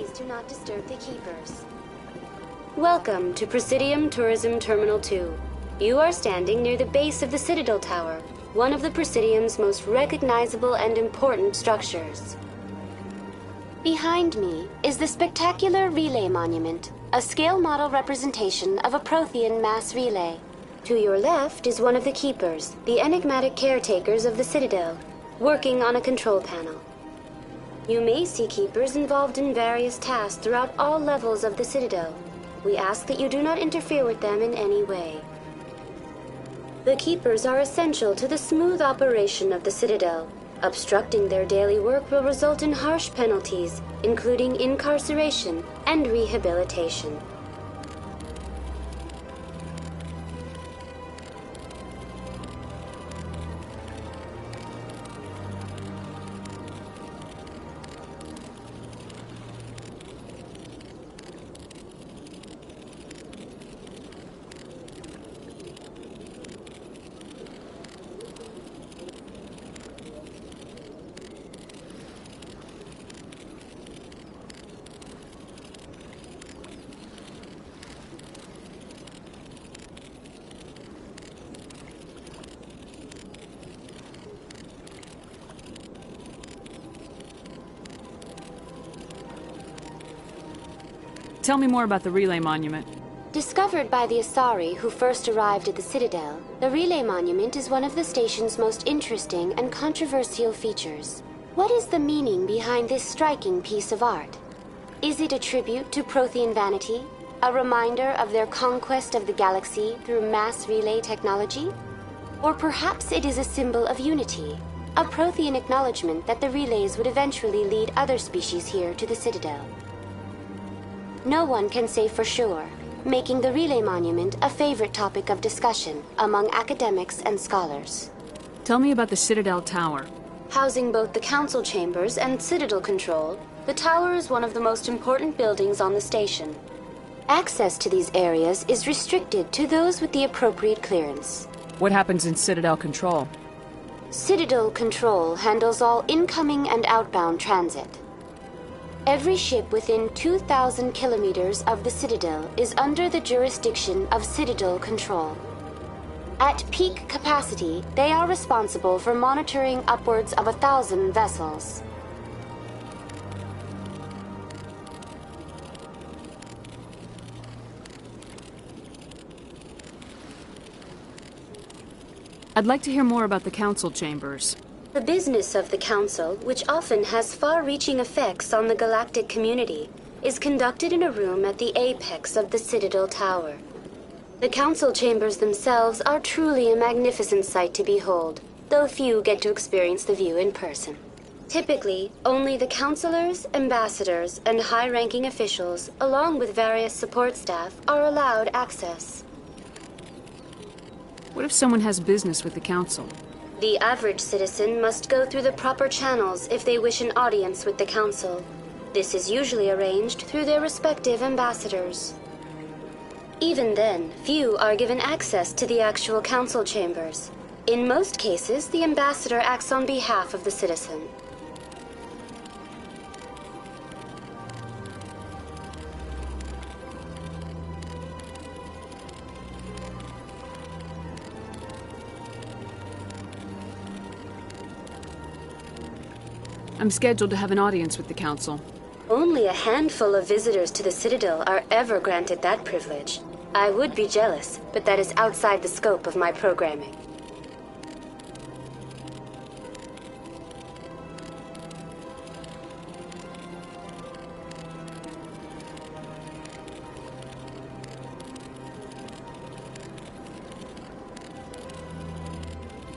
Please do not disturb the keepers. Welcome to Presidium Tourism Terminal 2. You are standing near the base of the Citadel Tower, one of the Presidium's most recognizable and important structures. Behind me is the spectacular Relay Monument, a scale model representation of a Prothean mass relay. To your left is one of the keepers, the enigmatic caretakers of the Citadel, working on a control panel. You may see keepers involved in various tasks throughout all levels of the Citadel. We ask that you do not interfere with them in any way. The keepers are essential to the smooth operation of the Citadel. Obstructing their daily work will result in harsh penalties, including incarceration and rehabilitation. Tell me more about the Relay Monument. Discovered by the Asari who first arrived at the Citadel, the Relay Monument is one of the station's most interesting and controversial features. What is the meaning behind this striking piece of art? Is it a tribute to Prothean vanity? A reminder of their conquest of the galaxy through mass relay technology? Or perhaps it is a symbol of unity, a Prothean acknowledgement that the relays would eventually lead other species here to the Citadel. No one can say for sure, making the Relay Monument a favorite topic of discussion among academics and scholars. Tell me about the Citadel Tower. Housing both the council chambers and Citadel control, the tower is one of the most important buildings on the station. Access to these areas is restricted to those with the appropriate clearance. What happens in Citadel Control? Citadel Control handles all incoming and outbound transit. Every ship within 2,000 kilometers of the Citadel is under the jurisdiction of Citadel Control. At peak capacity, they are responsible for monitoring upwards of 1,000 vessels. I'd like to hear more about the council chambers. The business of the Council, which often has far-reaching effects on the galactic community, is conducted in a room at the apex of the Citadel Tower. The Council chambers themselves are truly a magnificent sight to behold, though few get to experience the view in person. Typically, only the councilors, ambassadors, and high-ranking officials, along with various support staff, are allowed access. What if someone has business with the council? The average citizen must go through the proper channels if they wish an audience with the Council. This is usually arranged through their respective ambassadors. Even then, few are given access to the actual Council chambers. In most cases, the ambassador acts on behalf of the citizen. I'm scheduled to have an audience with the council. Only a handful of visitors to the Citadel are ever granted that privilege. I would be jealous, but that is outside the scope of my programming.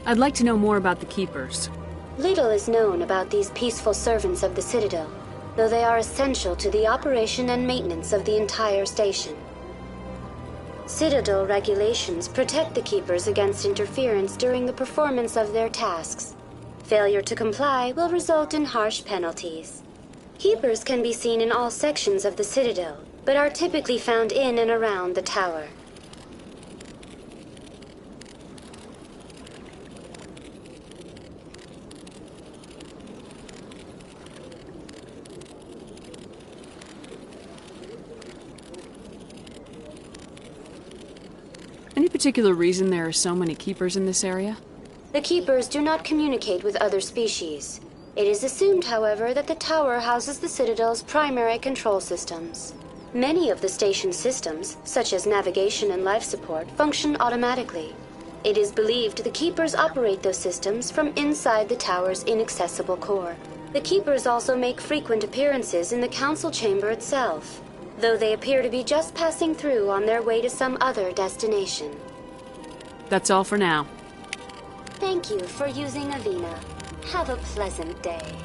I'd like to know more about the Keepers. Little is known about these peaceful servants of the Citadel, though they are essential to the operation and maintenance of the entire station. Citadel regulations protect the Keepers against interference during the performance of their tasks. Failure to comply will result in harsh penalties. Keepers can be seen in all sections of the Citadel, but are typically found in and around the tower. Any particular reason there are so many Keepers in this area? The Keepers do not communicate with other species. It is assumed, however, that the tower houses the Citadel's primary control systems. Many of the station's systems, such as navigation and life support, function automatically. It is believed the Keepers operate those systems from inside the tower's inaccessible core. The Keepers also make frequent appearances in the Council chamber itself, though they appear to be just passing through on their way to some other destination. That's all for now. Thank you for using Avina. Have a pleasant day.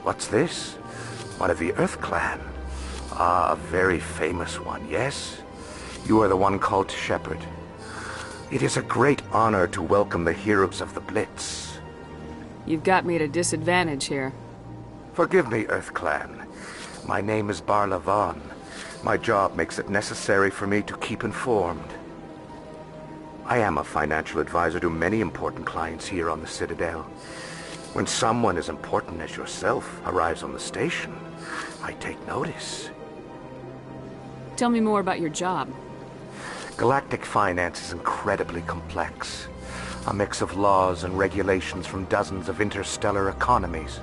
What's this? One of the Earth Clan. Ah, a very famous one, yes? You are the one called Shepard. It is a great honor to welcome the heroes of the Blitz. You've got me at a disadvantage here. Forgive me, Earth Clan. My name is Barla Vaughn. My job makes it necessary for me to keep informed. I am a financial advisor to many important clients here on the Citadel. When someone as important as yourself arrives on the station, I take notice. Tell me more about your job. Galactic finance is incredibly complex. A mix of laws and regulations from dozens of interstellar economies.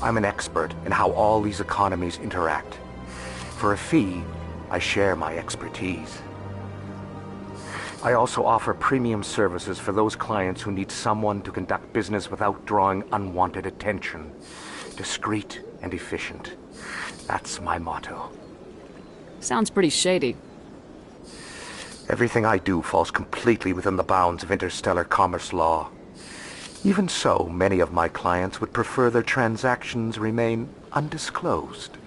I'm an expert in how all these economies interact. For a fee, I share my expertise. I also offer premium services for those clients who need someone to conduct business without drawing unwanted attention. Discreet and efficient. That's my motto. Sounds pretty shady. Everything I do falls completely within the bounds of interstellar commerce law. Even so, many of my clients would prefer their transactions remain undisclosed.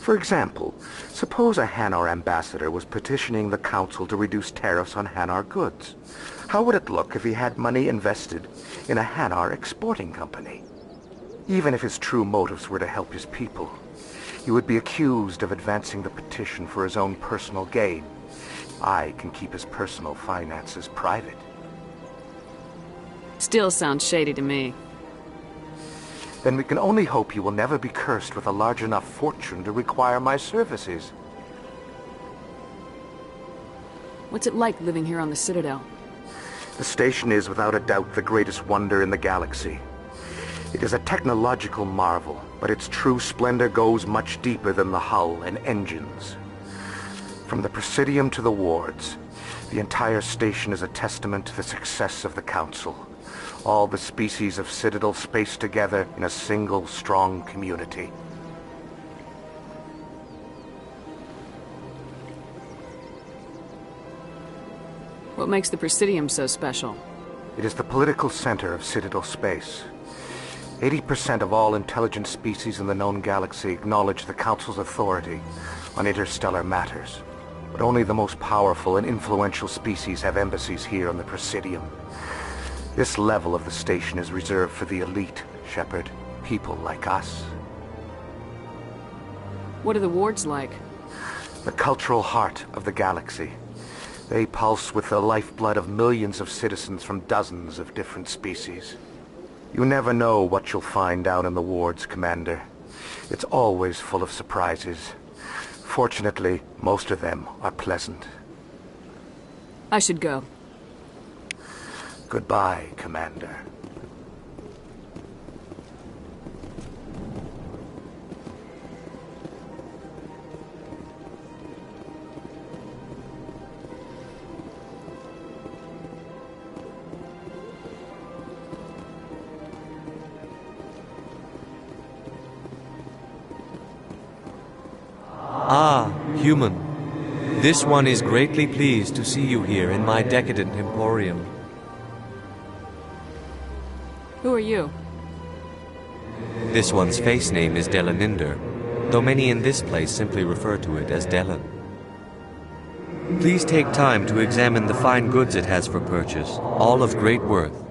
For example, suppose a Hanar ambassador was petitioning the Council to reduce tariffs on Hanar goods. How would it look if he had money invested in a Hanar exporting company? Even if his true motives were to help his people, he would be accused of advancing the petition for his own personal gain. I can keep his personal finances private. Still sounds shady to me. Then we can only hope you will never be cursed with a large enough fortune to require my services. What's it like living here on the Citadel? The station is without a doubt the greatest wonder in the galaxy. It is a technological marvel, but its true splendor goes much deeper than the hull and engines. From the Presidium to the wards, the entire station is a testament to the success of the Council. All the species of Citadel spaced together in a single, strong community. What makes the Presidium so special? It is the political center of Citadel space. 80% of all intelligent species in the known galaxy acknowledge the Council's authority on interstellar matters. But only the most powerful and influential species have embassies here on the Presidium. This level of the station is reserved for the elite, Shepard. People like us. What are the wards like? The cultural heart of the galaxy. They pulse with the lifeblood of millions of citizens from dozens of different species. You never know what you'll find down in the wards, Commander. It's always full of surprises. Fortunately, most of them are pleasant. I should go. Goodbye, Commander. Ah, human. This one is greatly pleased to see you here in my decadent emporium. Who are you? This one's face name is Delaninder, though many in this place simply refer to it as Delan. Please take time to examine the fine goods it has for purchase, all of great worth.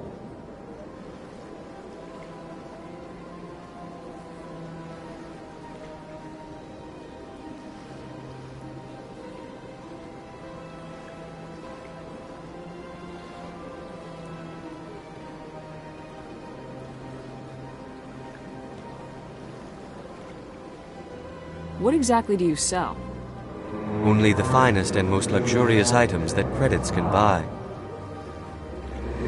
What exactly do you sell? Only the finest and most luxurious items that credits can buy.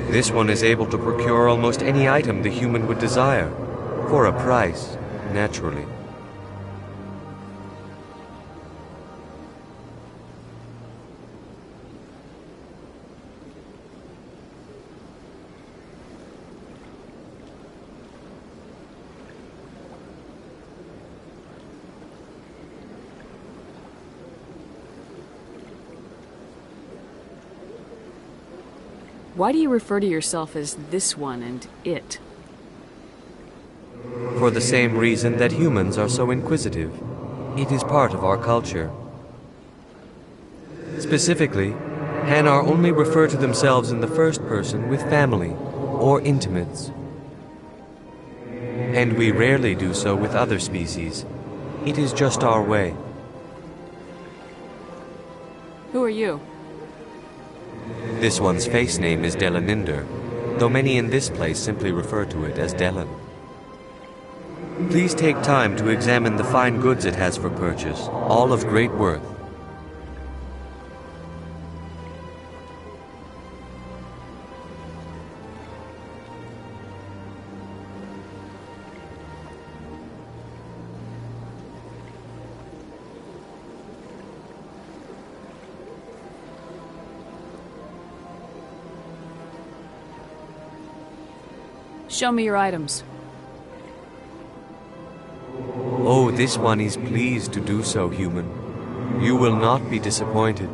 This one is able to procure almost any item the human would desire, for a price, naturally. Why do you refer to yourself as this one and it? For the same reason that humans are so inquisitive. It is part of our culture. Specifically, Hanar only refer to themselves in the first person with family or intimates. And we rarely do so with other species. It is just our way. Who are you? This one's face name is Delaninder, though many in this place simply refer to it as Delan. Please take time to examine the fine goods it has for purchase, all of great worth. Show me your items. Oh, this one is pleased to do so, human. You will not be disappointed.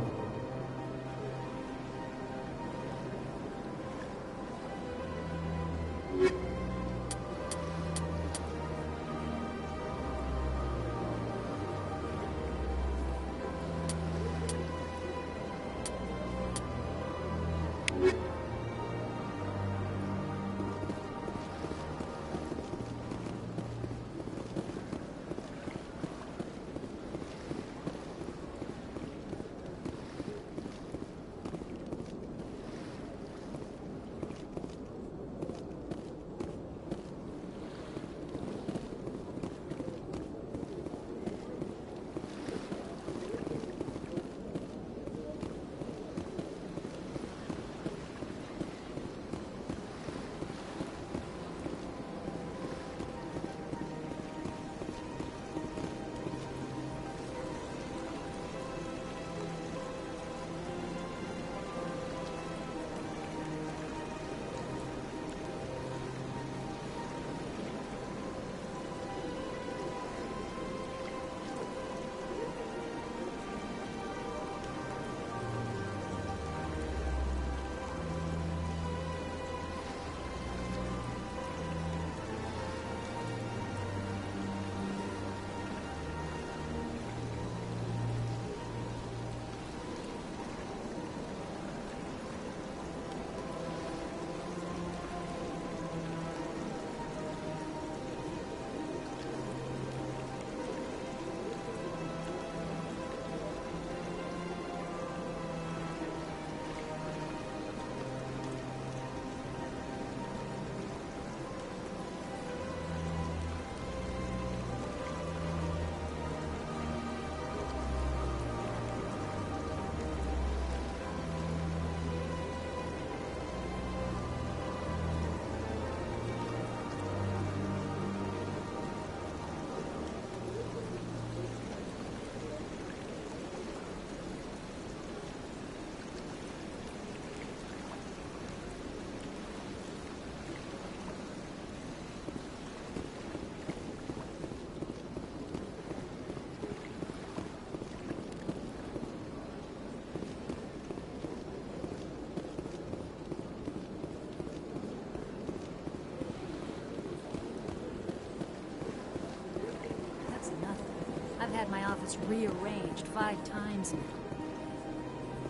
It's rearranged 5 times now.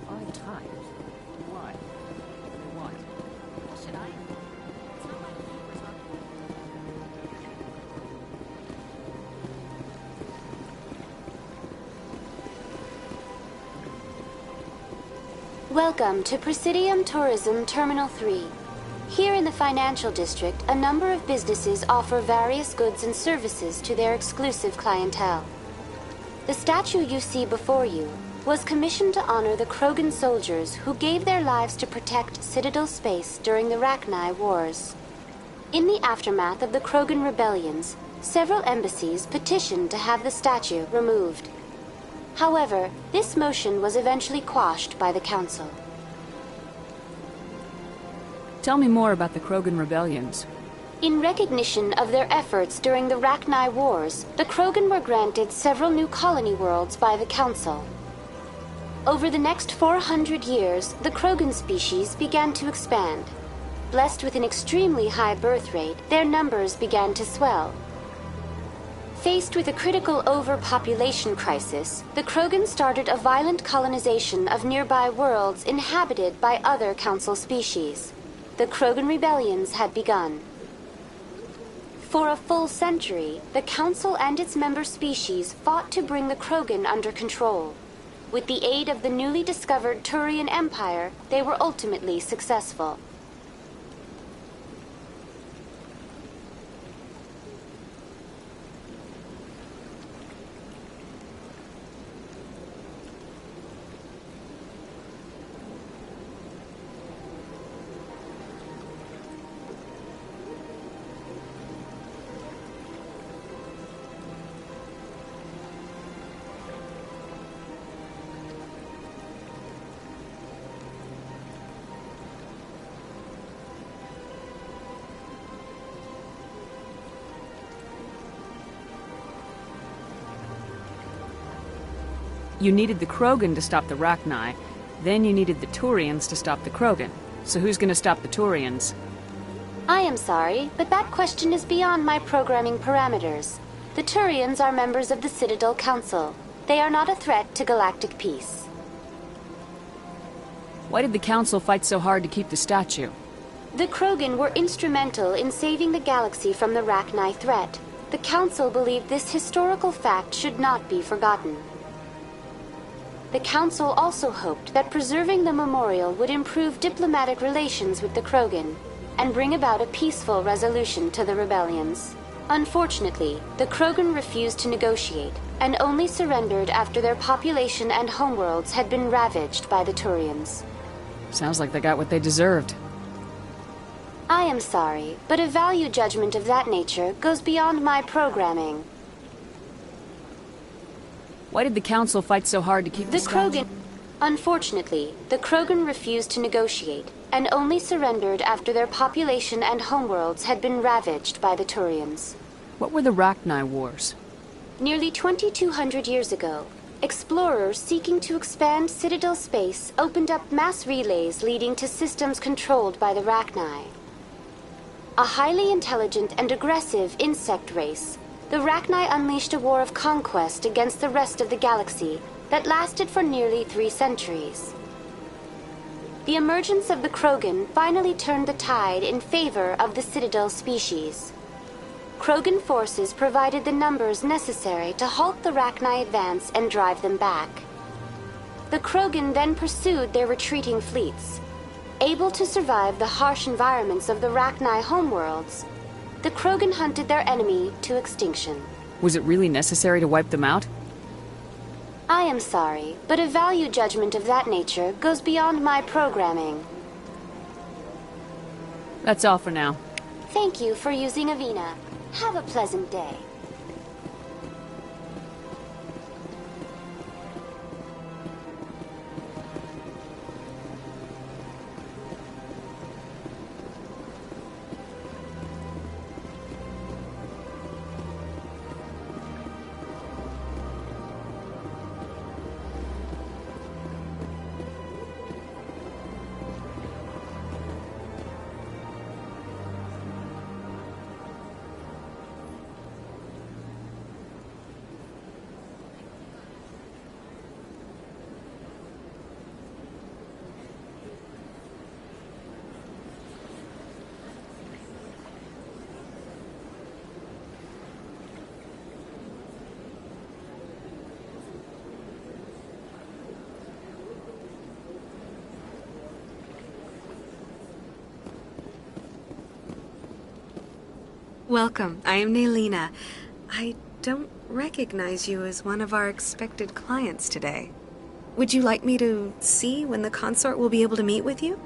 5 times? Why? What? Should I? It's not like keepers are... Welcome to Presidium Tourism Terminal 3. Here in the financial district, a number of businesses offer various goods and services to their exclusive clientele. The statue you see before you was commissioned to honor the Krogan soldiers who gave their lives to protect Citadel space during the Rachni Wars. In the aftermath of the Krogan rebellions, several embassies petitioned to have the statue removed. However, this motion was eventually quashed by the Council. Tell me more about the Krogan rebellions. In recognition of their efforts during the Rachni Wars, the Krogan were granted several new colony worlds by the Council. Over the next 400 years, the Krogan species began to expand. Blessed with an extremely high birth rate, their numbers began to swell. Faced with a critical overpopulation crisis, the Krogan started a violent colonization of nearby worlds inhabited by other Council species. The Krogan rebellions had begun. For a full century, the Council and its member species fought to bring the Krogan under control. With the aid of the newly discovered Turian Empire, they were ultimately successful. You needed the Krogan to stop the Rachni, then you needed the Turians to stop the Krogan. So who's gonna stop the Turians? I am sorry, but that question is beyond my programming parameters. The Turians are members of the Citadel Council. They are not a threat to galactic peace. Why did the Council fight so hard to keep the statue? The Krogan were instrumental in saving the galaxy from the Rachni threat. The Council believed this historical fact should not be forgotten. The Council also hoped that preserving the memorial would improve diplomatic relations with the Krogan and bring about a peaceful resolution to the rebellions. Unfortunately, the Krogan refused to negotiate and only surrendered after their population and homeworlds had been ravaged by the Turians. Sounds like they got what they deserved. I am sorry, but a value judgment of that nature goes beyond my programming. Why did the Council fight so hard to keep The the statue? Krogan... Unfortunately, the Krogan refused to negotiate and only surrendered after their population and homeworlds had been ravaged by the Turians. What were the Rachni Wars? Nearly 2,200 years ago, explorers seeking to expand Citadel space opened up mass relays leading to systems controlled by the Rachni. A highly intelligent and aggressive insect race, the Rachni unleashed a war of conquest against the rest of the galaxy that lasted for nearly 3 centuries. The emergence of the Krogan finally turned the tide in favor of the Citadel species. Krogan forces provided the numbers necessary to halt the Rachni advance and drive them back. The Krogan then pursued their retreating fleets. Able to survive the harsh environments of the Rachni homeworlds, the Krogan hunted their enemy to extinction. Was it really necessary to wipe them out? I am sorry, but a value judgment of that nature goes beyond my programming. That's all for now. Thank you for using Avina. Have a pleasant day. Welcome. I am Nelina. I don't recognize you as one of our expected clients today. Would you like me to see when the consort will be able to meet with you?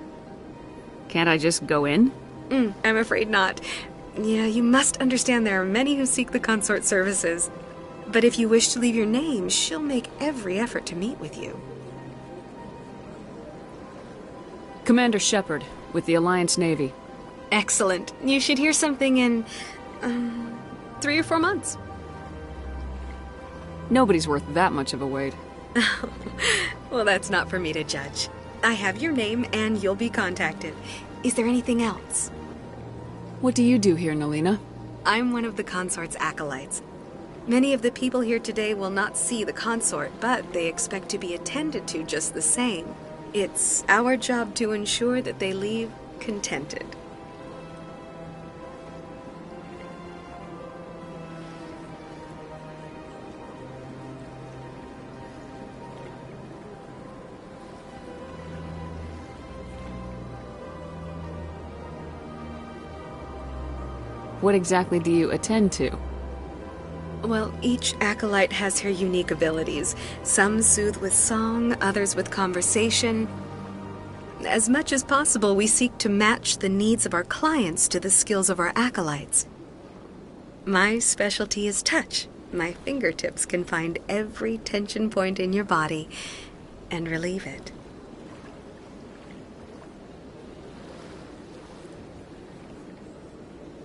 Can't I just go in? I'm afraid not. Yeah, you must understand there are many who seek the consort services. But if you wish to leave your name, she'll make every effort to meet with you. Commander Shepard, with the Alliance Navy. Excellent. You should hear something in 3 or 4 months. Nobody's worth that much of a wait. Well, that's not for me to judge. I have your name and you'll be contacted. Is there anything else? What do you do here, Nelina? I'm one of the consort's acolytes. Many of the people here today will not see the consort, but they expect to be attended to just the same. It's our job to ensure that they leave contented. What exactly do you attend to? Well, each acolyte has her unique abilities. Some soothe with song, others with conversation. As much as possible, we seek to match the needs of our clients to the skills of our acolytes. My specialty is touch. My fingertips can find every tension point in your body and relieve it.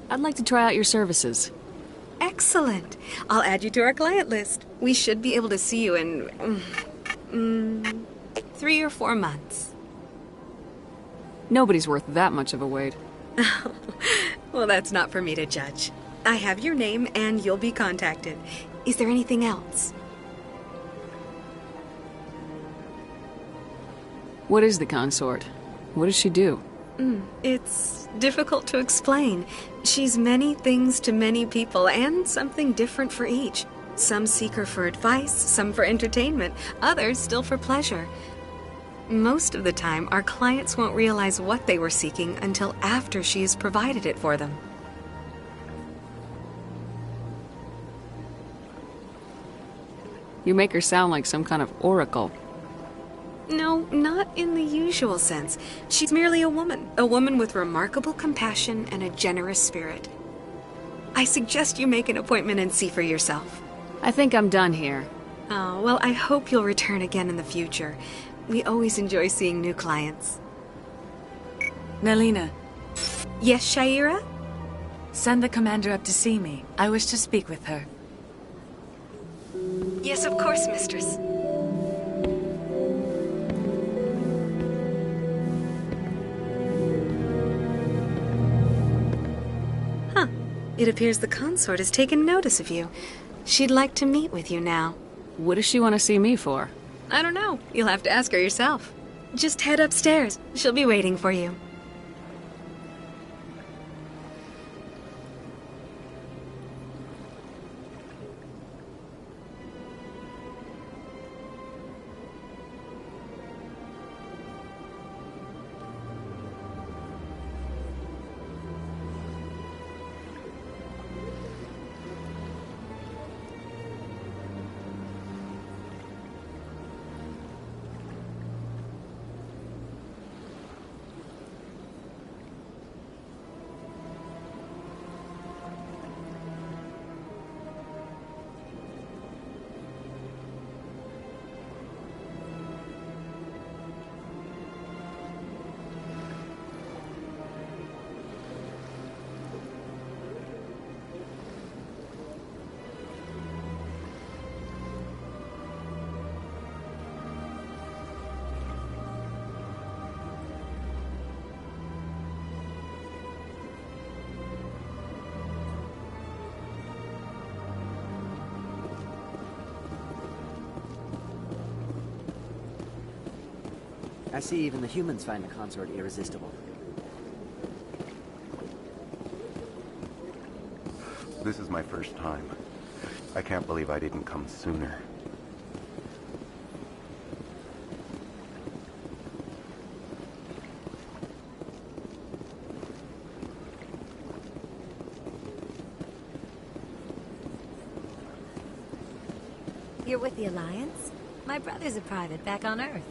I'd like to try out your services. Excellent. I'll add you to our client list. We should be able to see you in 3 or 4 months. Nobody's worth that much of a wait. Well, that's not for me to judge. I have your name and you'll be contacted. Is there anything else? What is the consort? What does she do? It's difficult to explain. She's many things to many people and something different for each. Some seek her for advice, some for entertainment, others still for pleasure. Most of the time, our clients won't realize what they were seeking until after she has provided it for them. You make her sound like some kind of oracle. No, not in the usual sense. She's merely a woman with remarkable compassion and a generous spirit. I suggest you make an appointment and see for yourself. I think I'm done here. Oh, well, I hope you'll return again in the future. We always enjoy seeing new clients. Nelina, Yes, Shaira? send the commander up to see me. I wish to speak with her. Yes, of course, mistress. Huh. It appears the consort has taken notice of you. She'd like to meet with you now. What does she want to see me for? I don't know. You'll have to ask her yourself. Just head upstairs. She'll be waiting for you. I see even the humans find the consort irresistible. This is my first time. I can't believe I didn't come sooner. You're with the Alliance? My brother's a private back on Earth.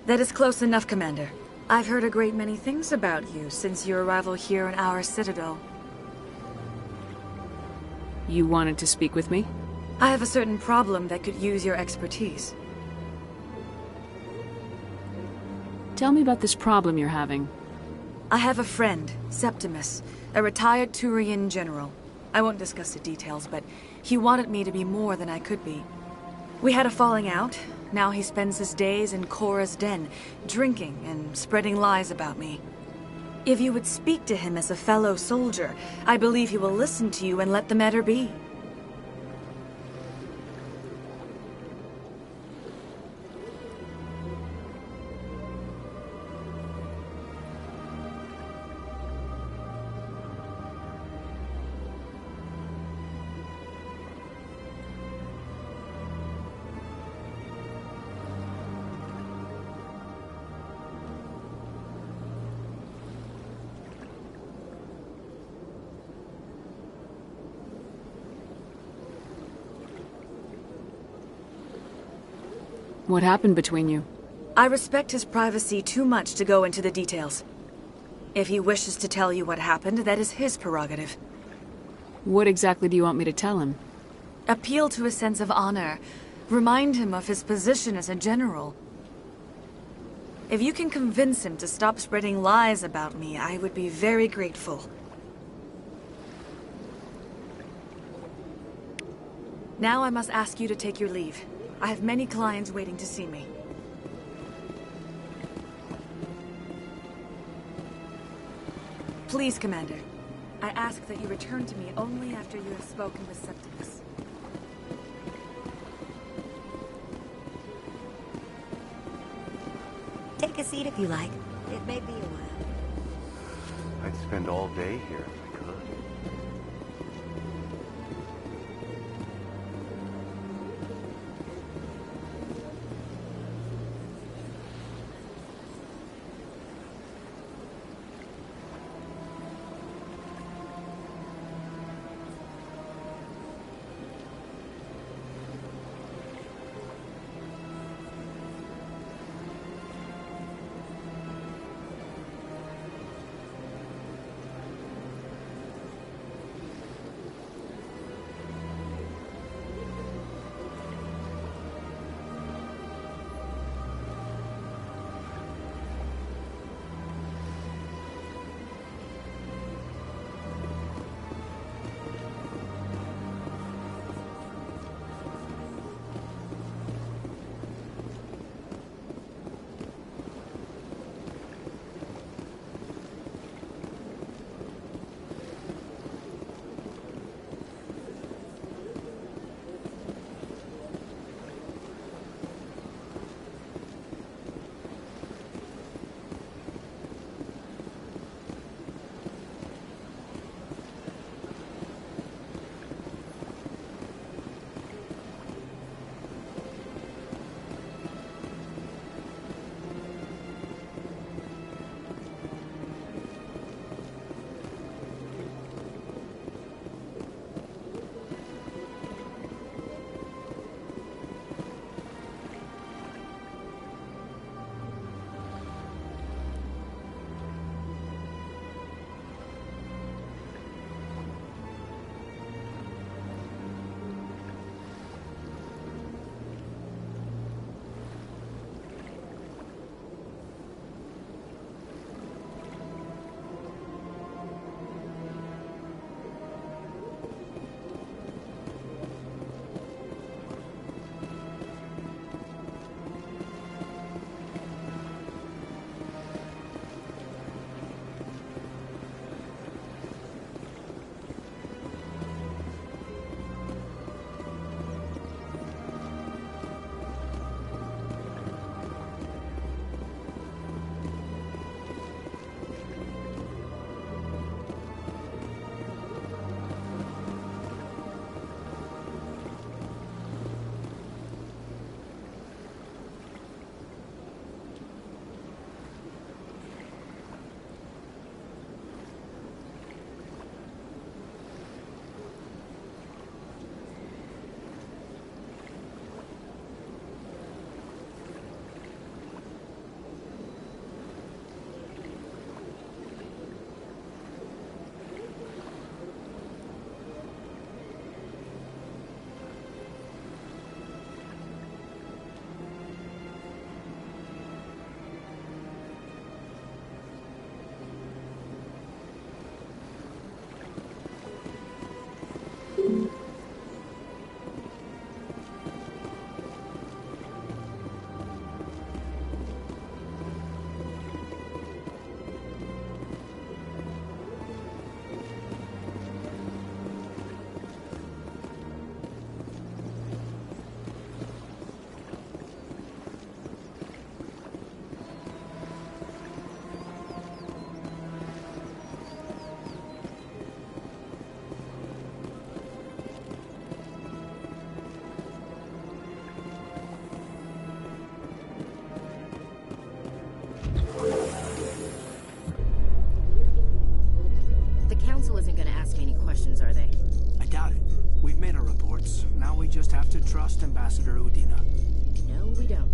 That is close enough, Commander. I've heard a great many things about you since your arrival here in our citadel. You wanted to speak with me? I have a certain problem that could use your expertise. Tell me about this problem you're having. I have a friend, Septimus, a retired Turian general. I won't discuss the details, but he wanted me to be more than I could be. We had a falling out. Now he spends his days in Korra's den, drinking and spreading lies about me. If you would speak to him as a fellow soldier, I believe he will listen to you and let the matter be. What happened between you? I respect his privacy too much to go into the details. If he wishes to tell you what happened, that is his prerogative. What exactly do you want me to tell him? Appeal to his sense of honor. Remind him of his position as a general. If you can convince him to stop spreading lies about me, I would be very grateful. Now I must ask you to take your leave. I have many clients waiting to see me. Please, Commander. I ask that you return to me only after you have spoken with Septimus. Take a seat if you like. It may be a while. I'd spend all day here if I could.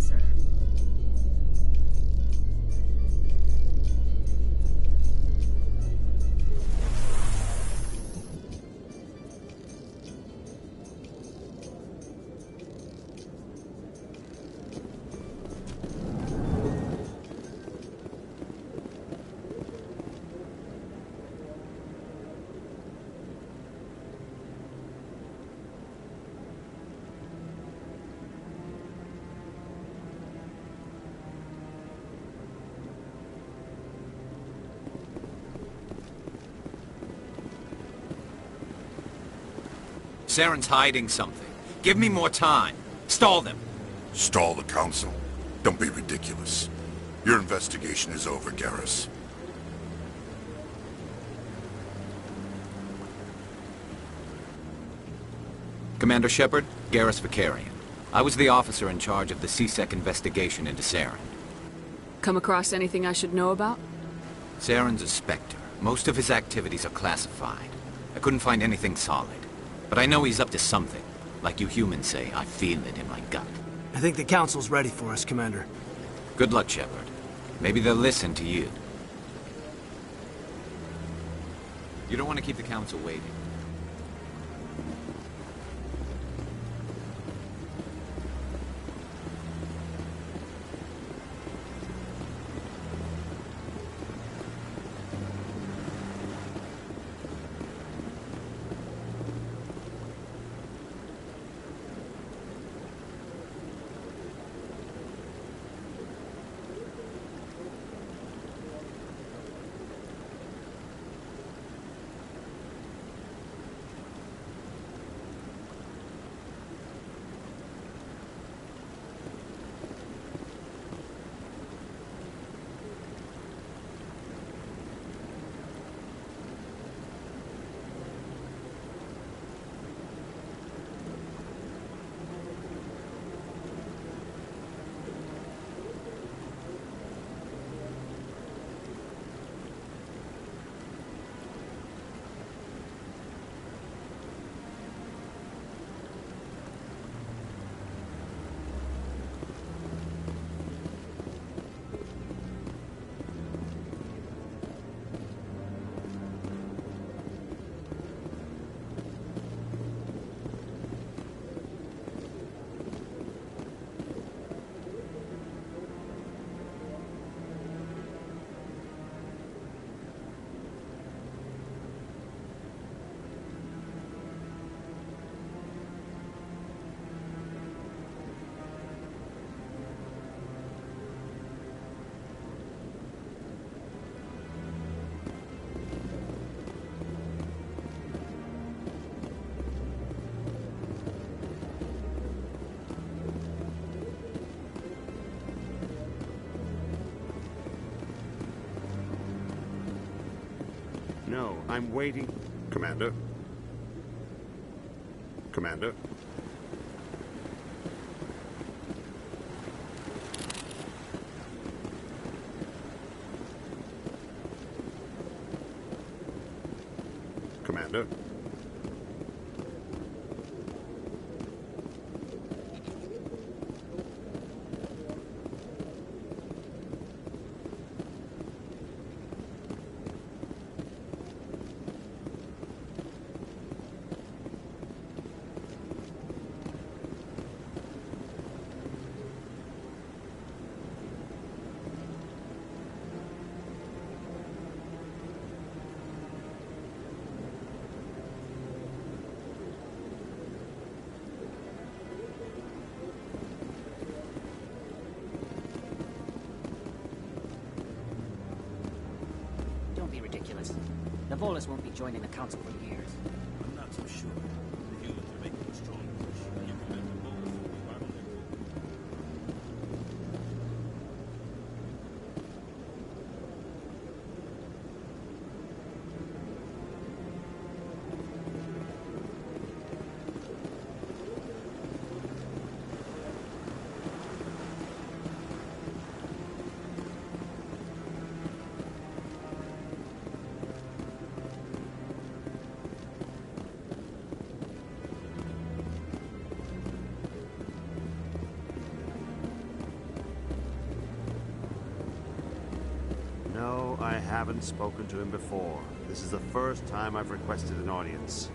sir. Saren's hiding something. Give me more time. Stall them. Stall the Council? Don't be ridiculous. Your investigation is over, Garrus. Commander Shepard, Garrus Vakarian. I was the officer in charge of the C-Sec investigation into Saren. Come across anything I should know about? Saren's a Spectre. Most of his activities are classified. I couldn't find anything solid. But I know he's up to something. Like you humans say, I feel it in my gut. I think the Council's ready for us, Commander. Good luck, Shepard. Maybe they'll listen to you. You don't want to keep the Council waiting. No, I'm waiting. Commander? Commander? Commander? Don't be ridiculous. The Volus won't be joining the Council for years. I'm not so sure. The humans are making a strong push. You prevent the Volus from reviving their haven't spoken to him before. This is the first time I've requested an audience.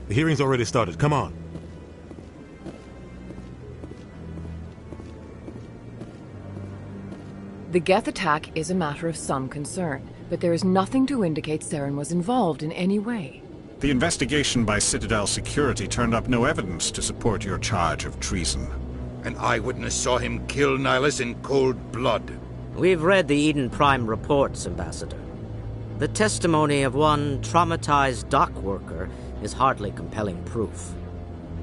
The hearing's already started. Come on. The Geth attack is a matter of some concern, but there is nothing to indicate Saren was involved in any way. The investigation by Citadel Security turned up no evidence to support your charge of treason. An eyewitness saw him kill Nihilus in cold blood. We've read the Eden Prime reports, Ambassador. The testimony of one traumatized dock worker is hardly compelling proof.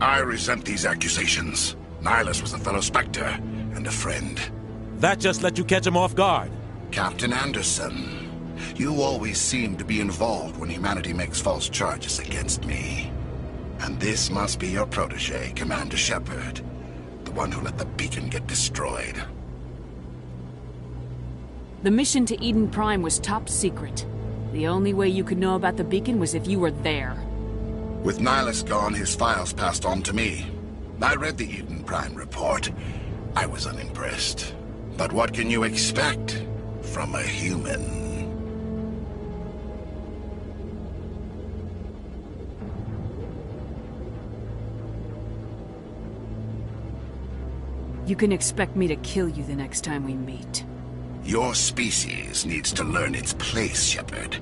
I resent these accusations. Nihilus was a fellow Spectre and a friend. That just let you catch him off guard. Captain Anderson, you always seem to be involved when humanity makes false charges against me. And this must be your protege, Commander Shepard, the one who let the beacon get destroyed. The mission to Eden Prime was top secret. The only way you could know about the beacon was if you were there. With Nihilus gone, his files passed on to me. I read the Eden Prime report. I was unimpressed. But what can you expect from a human? You can expect me to kill you the next time we meet. Your species needs to learn its place, Shepard.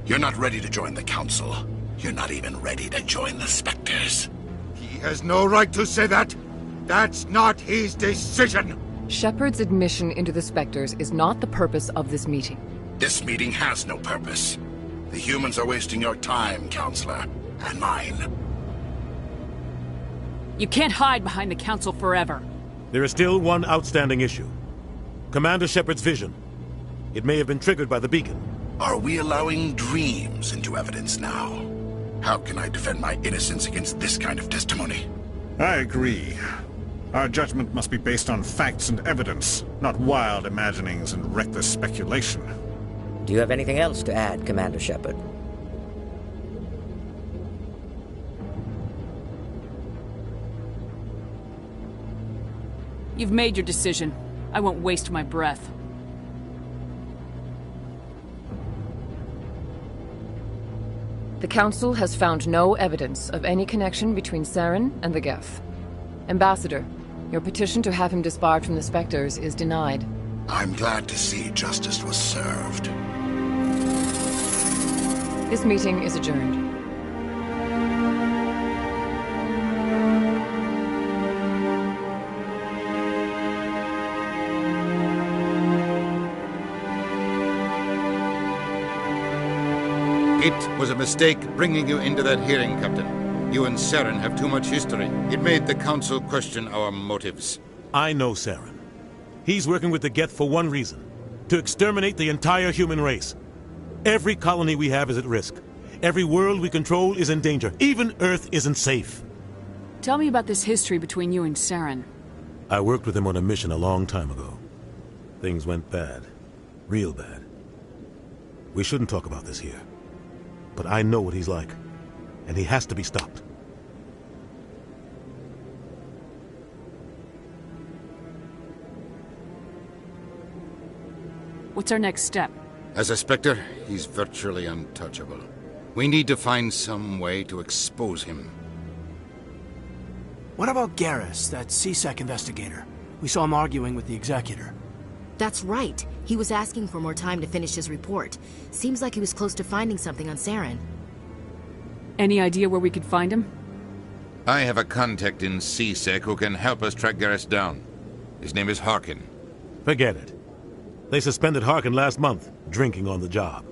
You're not ready to join the Council. You're not even ready to join the Spectres. He has no right to say that. That's not his decision. Shepard's admission into the Spectres is not the purpose of this meeting. This meeting has no purpose. The humans are wasting your time, Counselor, and mine. You can't hide behind the Council forever. There is still one outstanding issue. Commander Shepard's vision. It may have been triggered by the beacon. Are we allowing dreams into evidence now? How can I defend my innocence against this kind of testimony? I agree. Our judgment must be based on facts and evidence, not wild imaginings and reckless speculation. Do you have anything else to add, Commander Shepard? You've made your decision. I won't waste my breath. The Council has found no evidence of any connection between Saren and the Geth. Ambassador, your petition to have him disbarred from the Spectres is denied. I'm glad to see justice was served. This meeting is adjourned. It was a mistake bringing you into that hearing, Captain. You and Saren have too much history. It made the Council question our motives. I know Saren. He's working with the Geth for one reason. To exterminate the entire human race. Every colony we have is at risk. Every world we control is in danger. Even Earth isn't safe. Tell me about this history between you and Saren. I worked with him on a mission a long time ago. Things went bad. Real bad. We shouldn't talk about this here. But I know what he's like. And he has to be stopped. What's our next step? As a Spectre, he's virtually untouchable. We need to find some way to expose him. What about Garrus, that CSEC investigator? We saw him arguing with the Executor. That's right. He was asking for more time to finish his report. Seems like he was close to finding something on Saren. Any idea where we could find him? I have a contact in CSEC who can help us track Garrus down. His name is Harkin. Forget it. They suspended Harkin last month, drinking on the job.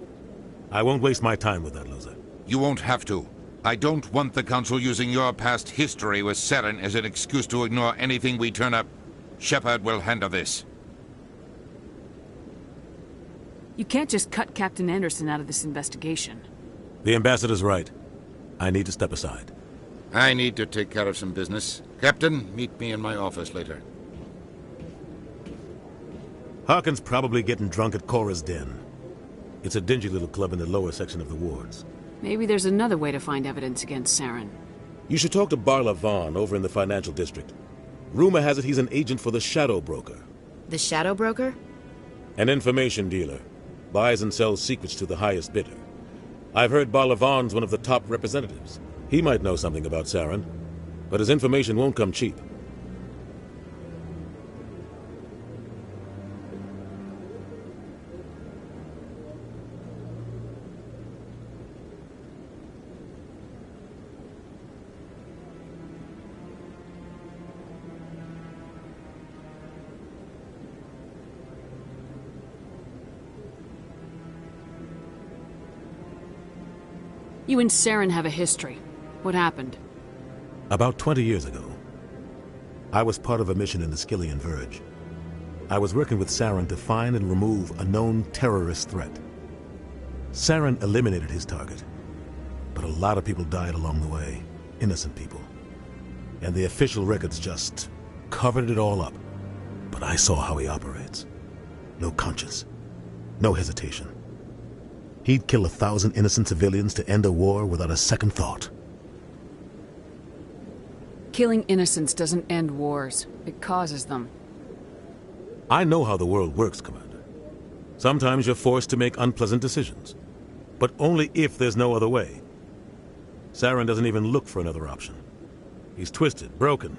I won't waste my time with that loser. You won't have to. I don't want the Council using your past history with Saren as an excuse to ignore anything we turn up. Shepard will handle this. You can't just cut Captain Anderson out of this investigation. The Ambassador's right. I need to step aside. I need to take care of some business. Captain, meet me in my office later. Harkin's probably getting drunk at Cora's Den. It's a dingy little club in the lower section of the wards. Maybe there's another way to find evidence against Saren. You should talk to Barla Vaughn over in the financial district. Rumor has it he's an agent for the Shadow Broker. The Shadow Broker? An information dealer. Buys and sells secrets to the highest bidder. I've heard Barla Vaughn's one of the top representatives. He might know something about Saren, but his information won't come cheap. You and Saren have a history. What happened? About 20 years ago, I was part of a mission in the Skillian Verge. I was working with Saren to find and remove a known terrorist threat. Saren eliminated his target, but a lot of people died along the way, innocent people. And the official records just covered it all up. But I saw how he operates. No conscience, no hesitation. He'd kill 1,000 innocent civilians to end a war without a second thought. Killing innocents doesn't end wars. It causes them. I know how the world works, Commander. Sometimes you're forced to make unpleasant decisions. But only if there's no other way. Saren doesn't even look for another option. He's twisted, broken.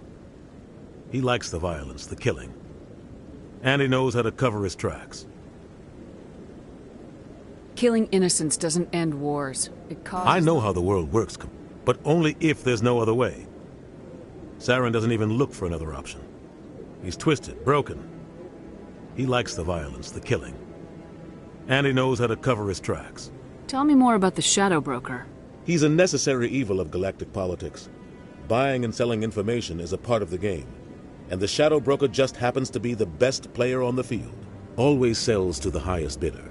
He likes the violence, the killing. And he knows how to cover his tracks. Killing innocents doesn't end wars. It causes... I know how the world works, but only if there's no other way. Saren doesn't even look for another option. He's twisted, broken. He likes the violence, the killing. And he knows how to cover his tracks. Tell me more about the Shadow Broker. He's a necessary evil of galactic politics. Buying and selling information is a part of the game. And the Shadow Broker just happens to be the best player on the field. Always sells to the highest bidder.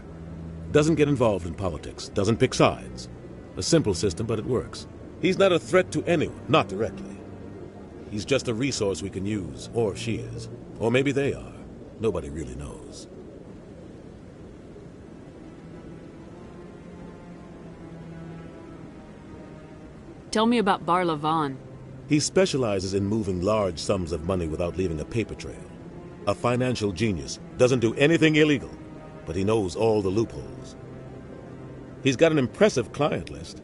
Doesn't get involved in politics, doesn't pick sides. A simple system, but it works. He's not a threat to anyone, not directly. He's just a resource we can use, or she is. Or maybe they are. Nobody really knows. Tell me about Barla Vaughn. He specializes in moving large sums of money without leaving a paper trail. A financial genius, doesn't do anything illegal. But he knows all the loopholes. He's got an impressive client list.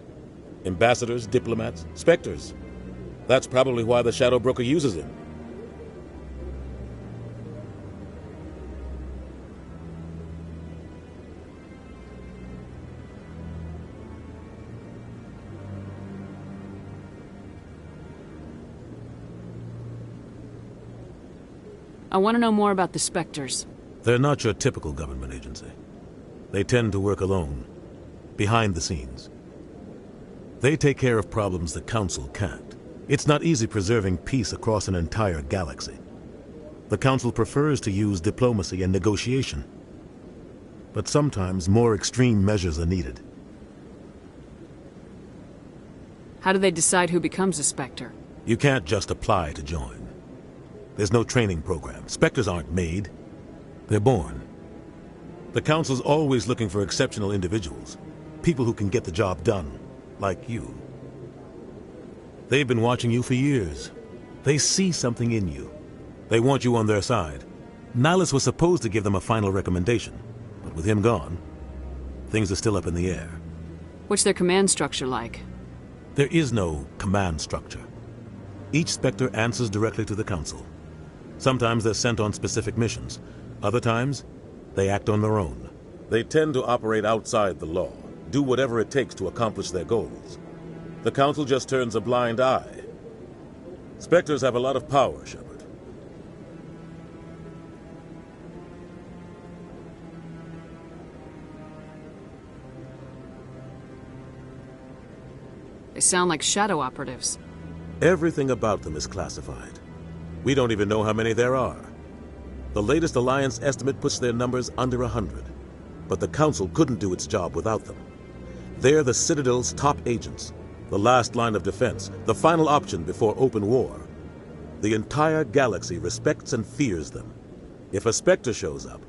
Ambassadors, diplomats, specters. That's probably why the Shadow Broker uses him. I want to know more about the Spectres. They're not your typical government agency. They tend to work alone, behind the scenes. They take care of problems the Council can't. It's not easy preserving peace across an entire galaxy. The Council prefers to use diplomacy and negotiation. But sometimes more extreme measures are needed. How do they decide who becomes a Spectre? You can't just apply to join. There's no training program. Spectres aren't made. They're born. The Council's always looking for exceptional individuals. People who can get the job done. Like you. They've been watching you for years. They see something in you. They want you on their side. Nihilus was supposed to give them a final recommendation. But with him gone, things are still up in the air. What's their command structure like? There is no command structure. Each Spectre answers directly to the Council. Sometimes they're sent on specific missions. Other times, they act on their own. They tend to operate outside the law, do whatever it takes to accomplish their goals. The Council just turns a blind eye. Spectres have a lot of power, Shepard. They sound like shadow operatives. Everything about them is classified. We don't even know how many there are. The latest Alliance estimate puts their numbers under 100. But the Council couldn't do its job without them. They're the Citadel's top agents, the last line of defense, the final option before open war. The entire galaxy respects and fears them. If a Spectre shows up,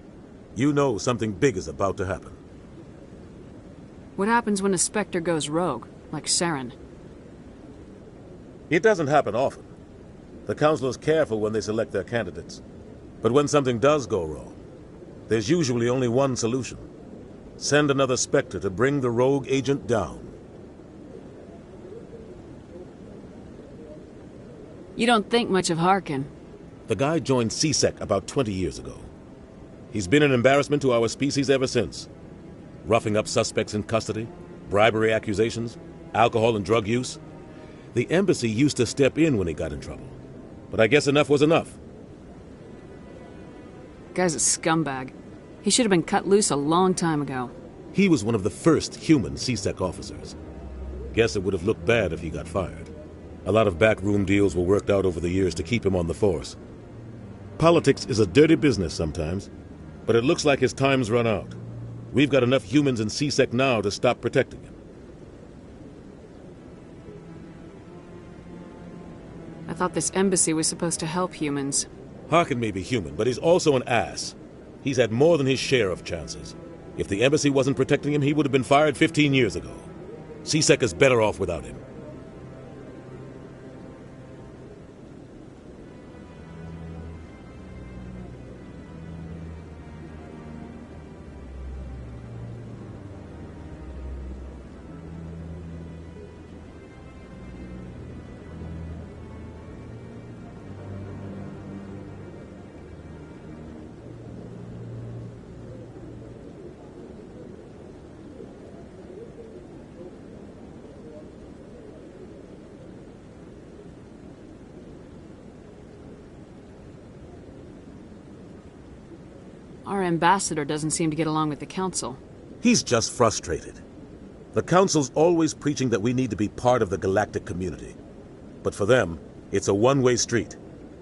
you know something big is about to happen. What happens when a Spectre goes rogue, like Saren? It doesn't happen often. The Council is careful when they select their candidates. But when something does go wrong, there's usually only one solution. Send another Spectre to bring the rogue agent down. You don't think much of Harkin. The guy joined C-Sec about 20 years ago. He's been an embarrassment to our species ever since. Roughing up suspects in custody, bribery accusations, alcohol and drug use. The embassy used to step in when he got in trouble. But I guess enough was enough. Guy's a scumbag. He should have been cut loose a long time ago. He was one of the first human C-Sec officers. Guess it would have looked bad if he got fired. A lot of backroom deals were worked out over the years to keep him on the force. Politics is a dirty business sometimes, but it looks like his time's run out. We've got enough humans in C-Sec now to stop protecting him. I thought this embassy was supposed to help humans. Harkin may be human, but he's also an ass. He's had more than his share of chances. If the embassy wasn't protecting him, he would have been fired 15 years ago. C-Sec is better off without him. Our ambassador doesn't seem to get along with the Council. He's just frustrated. The Council's always preaching that we need to be part of the galactic community. But for them, it's a one-way street.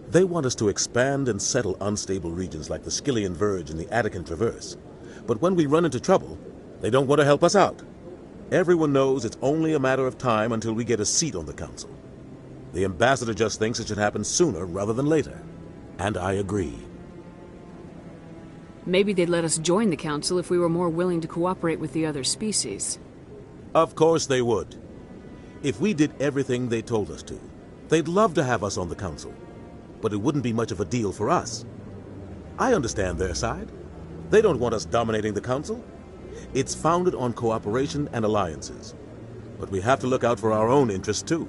They want us to expand and settle unstable regions like the Skillian Verge and the Attican Traverse. But when we run into trouble, they don't want to help us out. Everyone knows it's only a matter of time until we get a seat on the Council. The ambassador just thinks it should happen sooner rather than later. And I agree. Maybe they'd let us join the Council if we were more willing to cooperate with the other species. Of course they would. If we did everything they told us to, they'd love to have us on the Council. But it wouldn't be much of a deal for us. I understand their side. They don't want us dominating the Council. It's founded on cooperation and alliances. But we have to look out for our own interests too.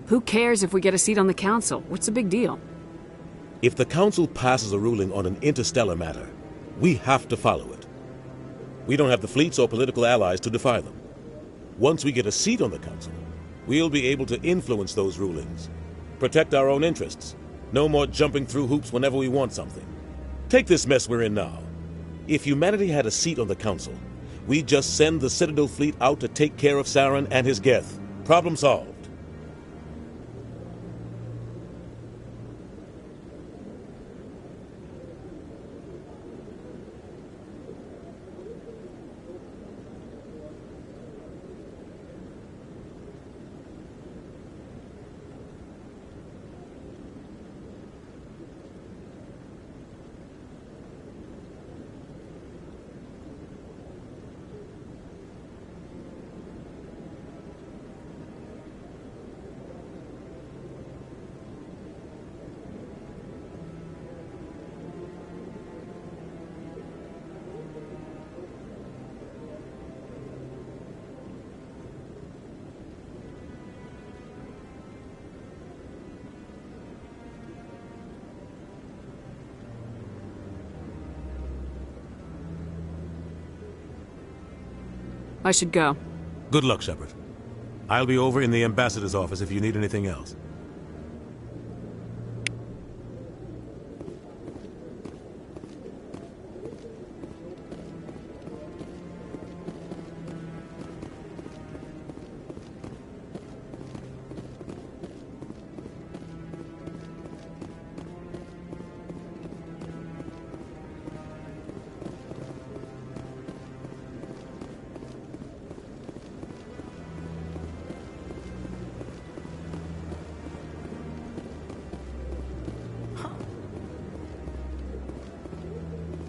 Who cares if we get a seat on the Council? What's the big deal? If the Council passes a ruling on an interstellar matter, we have to follow it. We don't have the fleets or political allies to defy them. Once we get a seat on the Council, we'll be able to influence those rulings, protect our own interests. No more jumping through hoops whenever we want something. Take this mess we're in now. If humanity had a seat on the Council, we'd just send the Citadel fleet out to take care of Saren and his Geth. Problem solved. I should go. Good luck, Shepard. I'll be over in the ambassador's office if you need anything else.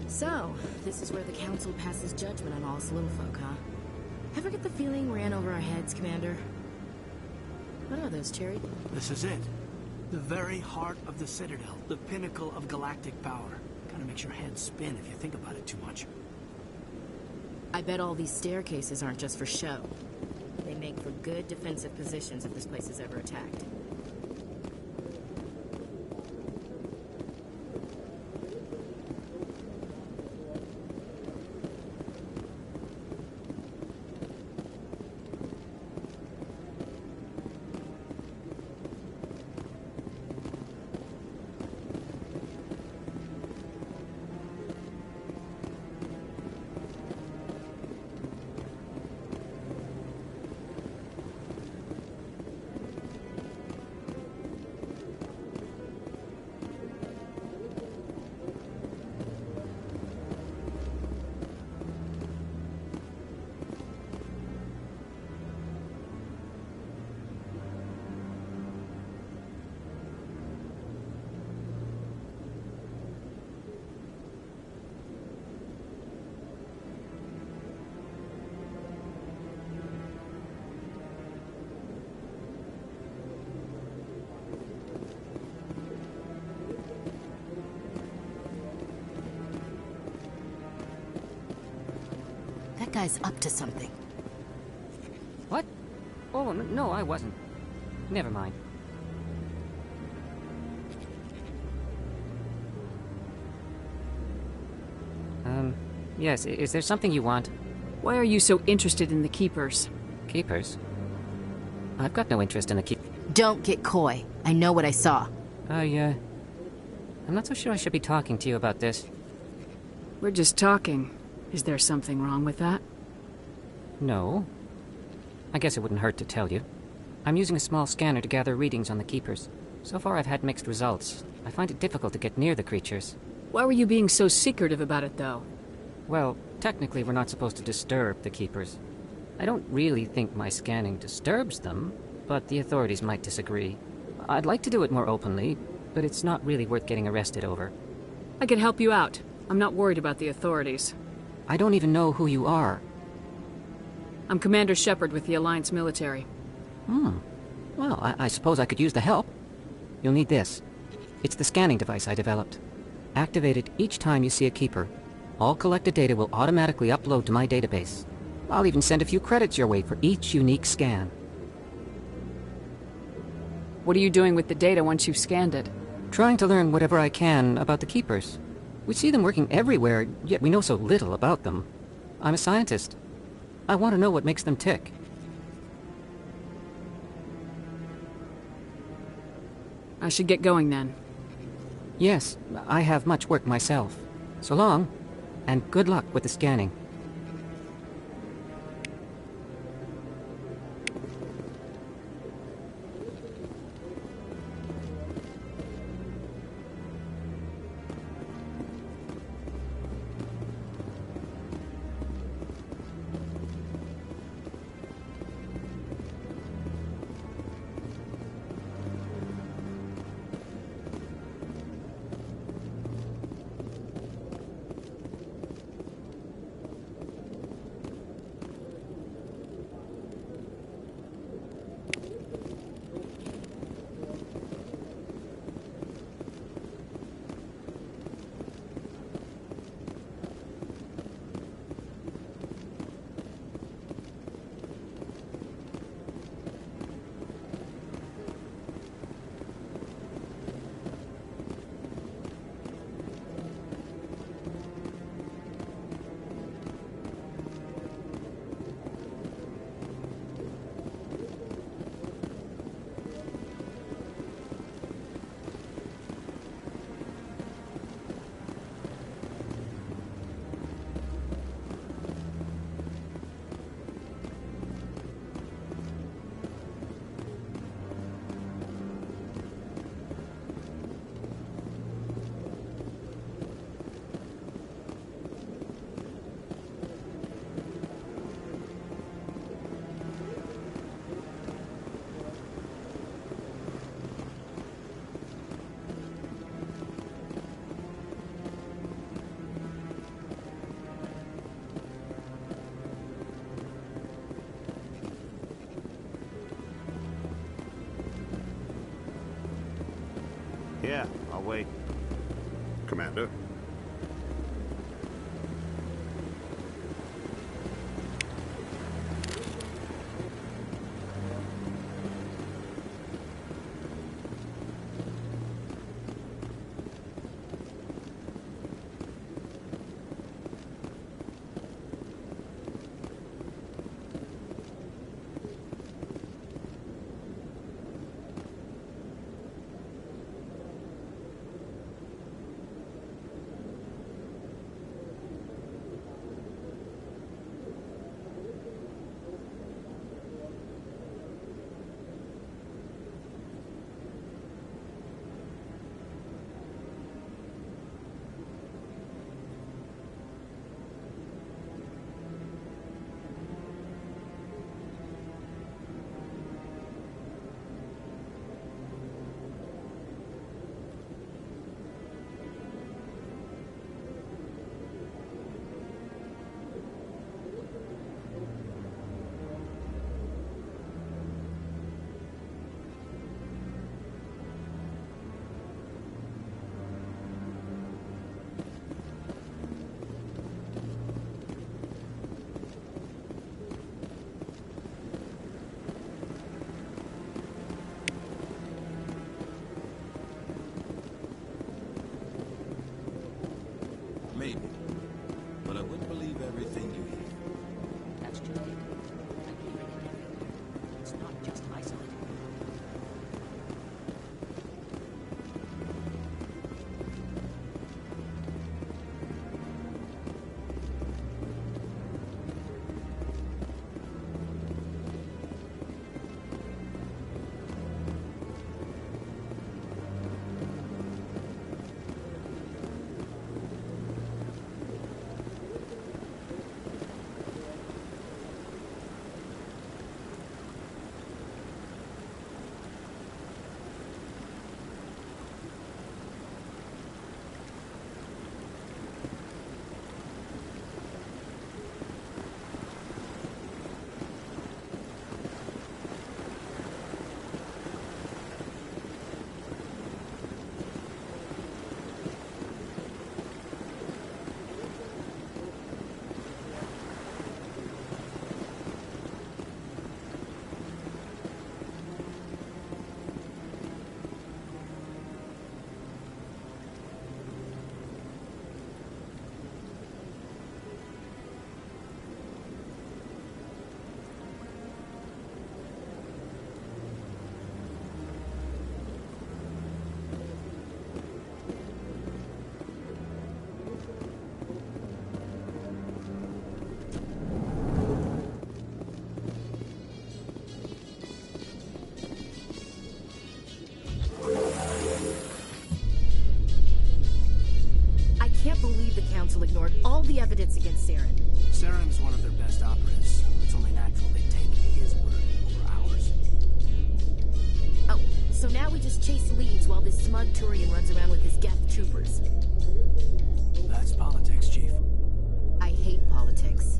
So, this is where the Council passes judgment on all us little folk, huh? Ever get the feeling ran over our heads, Commander? What are those, Cherry? This is it. The very heart of the Citadel. The pinnacle of galactic power. Kinda makes your head spin if you think about it too much. I bet all these staircases aren't just for show. They make for good defensive positions if this place is ever attacked. That guy's up to something. What? Oh, no, I wasn't. Never mind. Yes, is there something you want? Why are you so interested in the Keepers? Keepers? I've got no interest in the Don't get coy. I know what I saw. I'm not so sure I should be talking to you about this. We're just talking. Is there something wrong with that? No. I guess it wouldn't hurt to tell you. I'm using a small scanner to gather readings on the Keepers. So far I've had mixed results. I find it difficult to get near the creatures. Why were you being so secretive about it, though? Well, technically we're not supposed to disturb the Keepers. I don't really think my scanning disturbs them, but the authorities might disagree. I'd like to do it more openly, but it's not really worth getting arrested over. I can help you out. I'm not worried about the authorities. I don't even know who you are. I'm Commander Shepard with the Alliance military. Well, I suppose I could use the help. You'll need this. It's the scanning device I developed. Activate it each time you see a Keeper. All collected data will automatically upload to my database. I'll even send a few credits your way for each unique scan. What are you doing with the data once you've scanned it? Trying to learn whatever I can about the Keepers. We see them working everywhere, yet we know so little about them. I'm a scientist. I want to know what makes them tick. I should get going then. Yes, I have much work myself. So long, and good luck with the scanning. I'll wait. Commander. Maybe. But I wouldn't believe everything you hear. That's just it. I'm hearing it everywhere. It's not just isolated. Council ignored all the evidence against Saren. Saren's one of their best operatives. It's only natural they take his word over ours. Oh, so now we just chase leads while this smug Turian runs around with his Geth troopers. That's politics, Chief. I hate politics.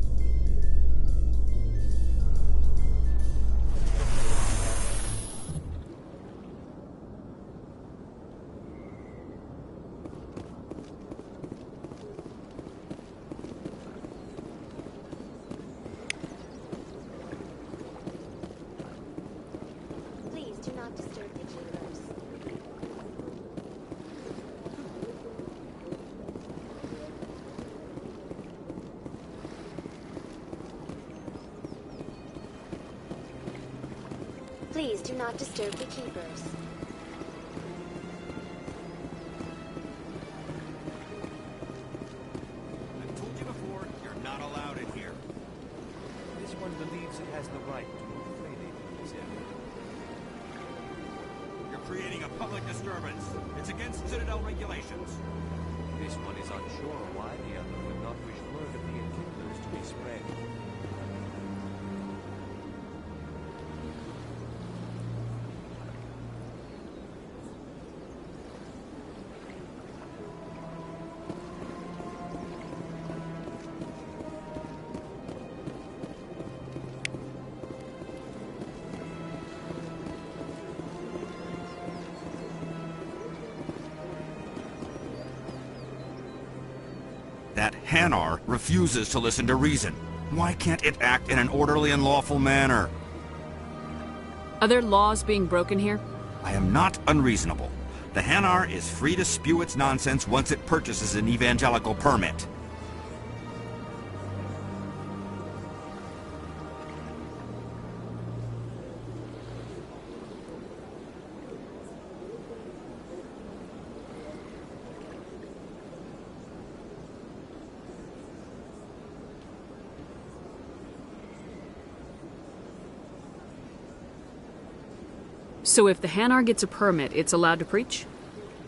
Do not disturb the keepers. Please do not disturb the keepers. I've told you before, you're not allowed in here. This one believes it has the right to move freely in this area. You're creating a public disturbance. It's against Citadel regulations. This one is unsure why the other would not wish word of the enkindlers to be spread. Hanar refuses to listen to reason. Why can't it act in an orderly and lawful manner? Are there laws being broken here? I am not unreasonable. The Hanar is free to spew its nonsense once it purchases an evangelical permit. So if the Hanar gets a permit, it's allowed to preach?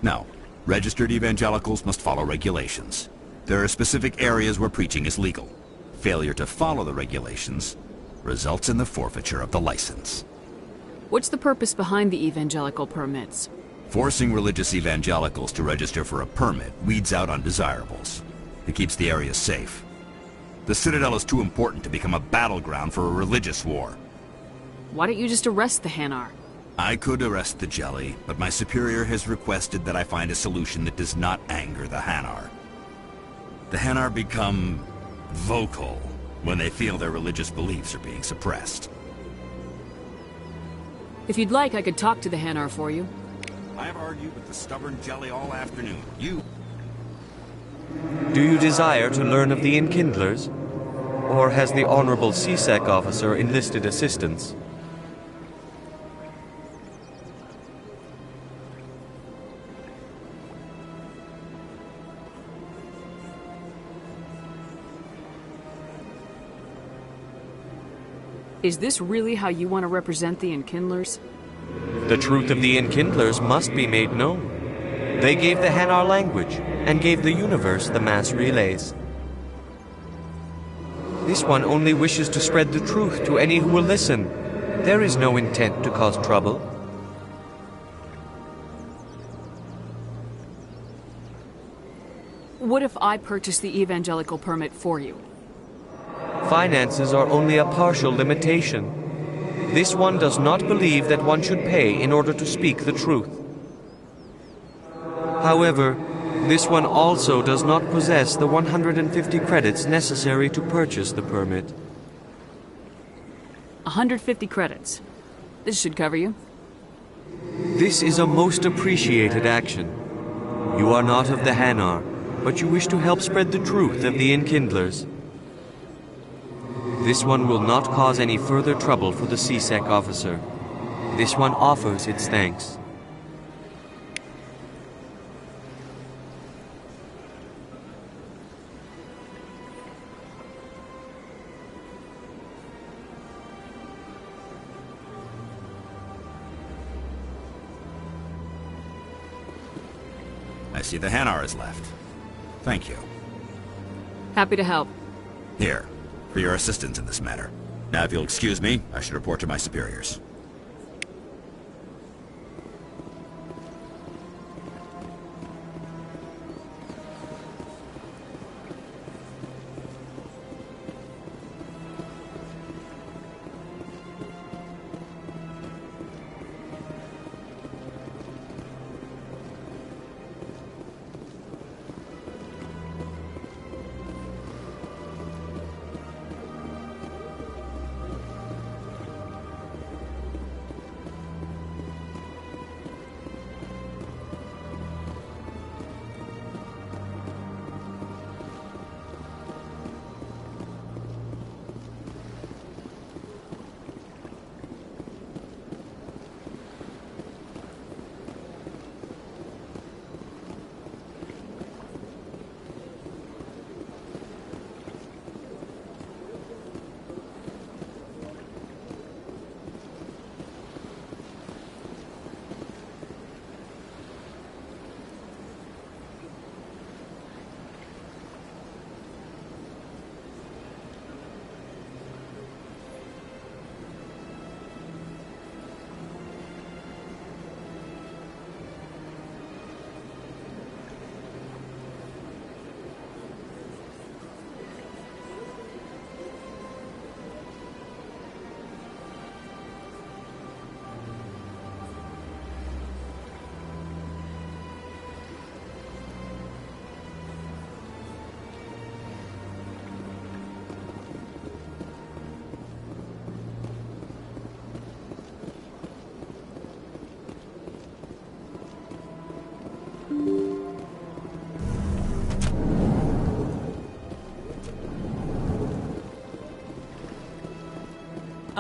No. Registered evangelicals must follow regulations. There are specific areas where preaching is legal. Failure to follow the regulations results in the forfeiture of the license. What's the purpose behind the evangelical permits? Forcing religious evangelicals to register for a permit weeds out undesirables. It keeps the area safe. The Citadel is too important to become a battleground for a religious war. Why don't you just arrest the Hanar? I could arrest the Jelly, but my superior has requested that I find a solution that does not anger the Hanar. The Hanar become vocal when they feel their religious beliefs are being suppressed. If you'd like, I could talk to the Hanar for you. I have argued with the stubborn Jelly all afternoon. Do you desire to learn of the Enkindlers? Or has the Honorable CSEC officer enlisted assistance? Is this really how you want to represent the Enkindlers? The truth of the Enkindlers must be made known. They gave the Hanar language, and gave the universe the mass relays. This one only wishes to spread the truth to any who will listen. There is no intent to cause trouble. What if I purchase the evangelical permit for you? Finances are only a partial limitation. This one does not believe that one should pay in order to speak the truth. However, this one also does not possess the 150 credits necessary to purchase the permit. 150 credits. This should cover you. This is a most appreciated action. You are not of the Hanar, but you wish to help spread the truth of the Enkindlers. This one will not cause any further trouble for the CSEC officer. This one offers its thanks. I see the Hanar is left. Thank you. Happy to help. Here, for your assistance in this matter. Now, if you'll excuse me, I should report to my superiors.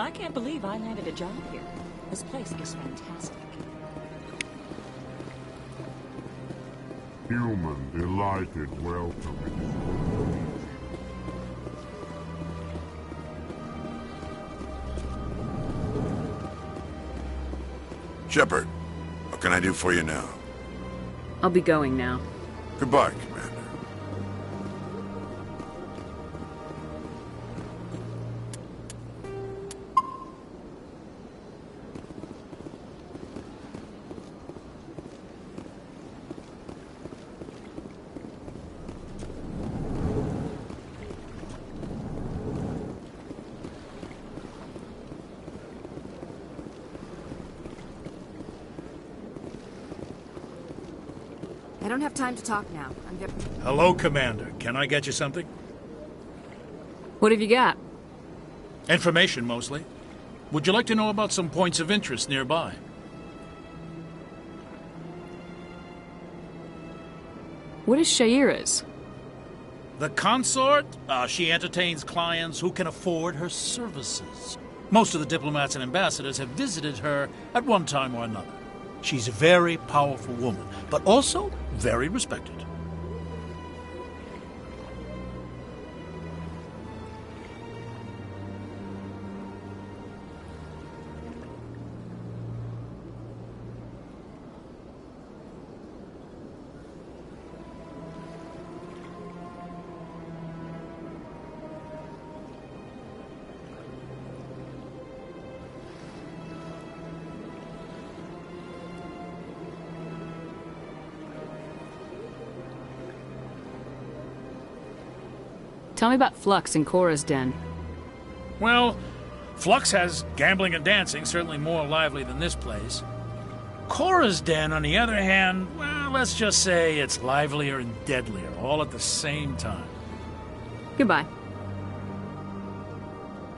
I can't believe I landed a job here. This place is fantastic. Human, delighted welcome. Shepard, what can I do for you now? I'll be going now. Goodbye, Commander. I don't have time to talk now. Hello, Commander. Can I get you something? What have you got? Information, mostly. Would you like to know about some points of interest nearby? What is Shaira's? The consort? She entertains clients who can afford her services. Most of the diplomats and ambassadors have visited her at one time or another. She's a very powerful woman, but also very respected. Tell me about Flux and Cora's Den. Well, Flux has gambling and dancing, certainly more lively than this place. Cora's Den, on the other hand, well, let's just say it's livelier and deadlier, all at the same time. Goodbye.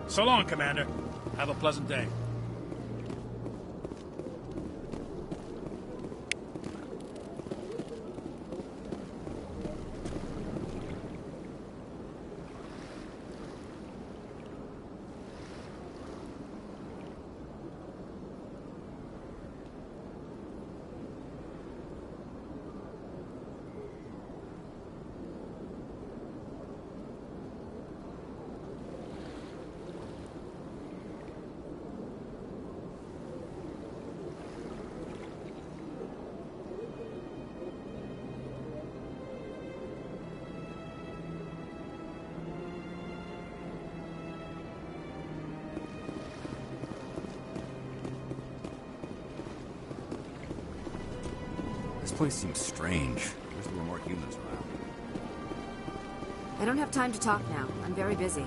So long, Commander. Have a pleasant day. This place seems strange. Wish there were more humans around. I don't have time to talk now. I'm very busy.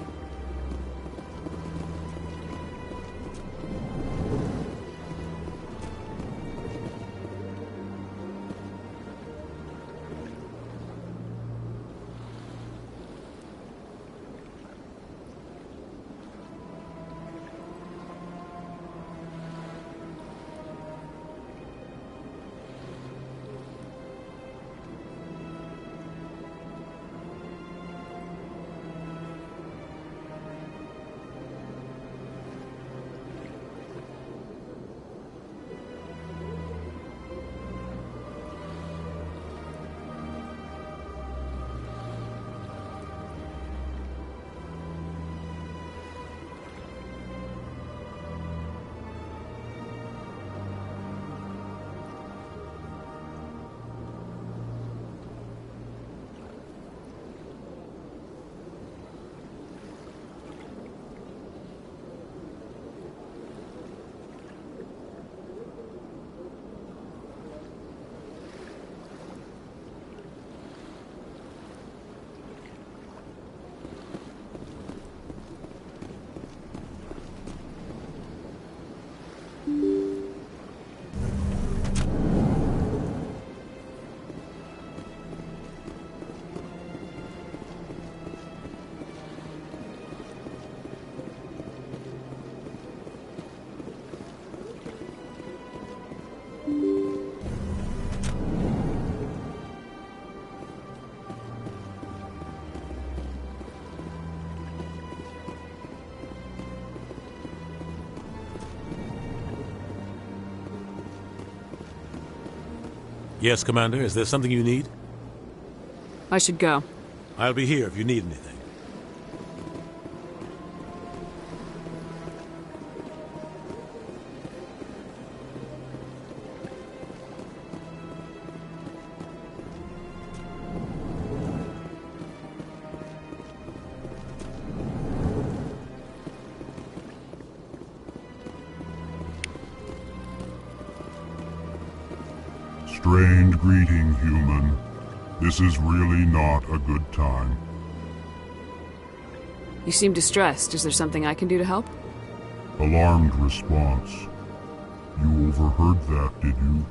Yes, Commander. Is there something you need? I should go. I'll be here if you need anything. Strained greeting, human. This is really not a good time. You seem distressed. Is there something I can do to help? Alarmed response. You overheard that, did you?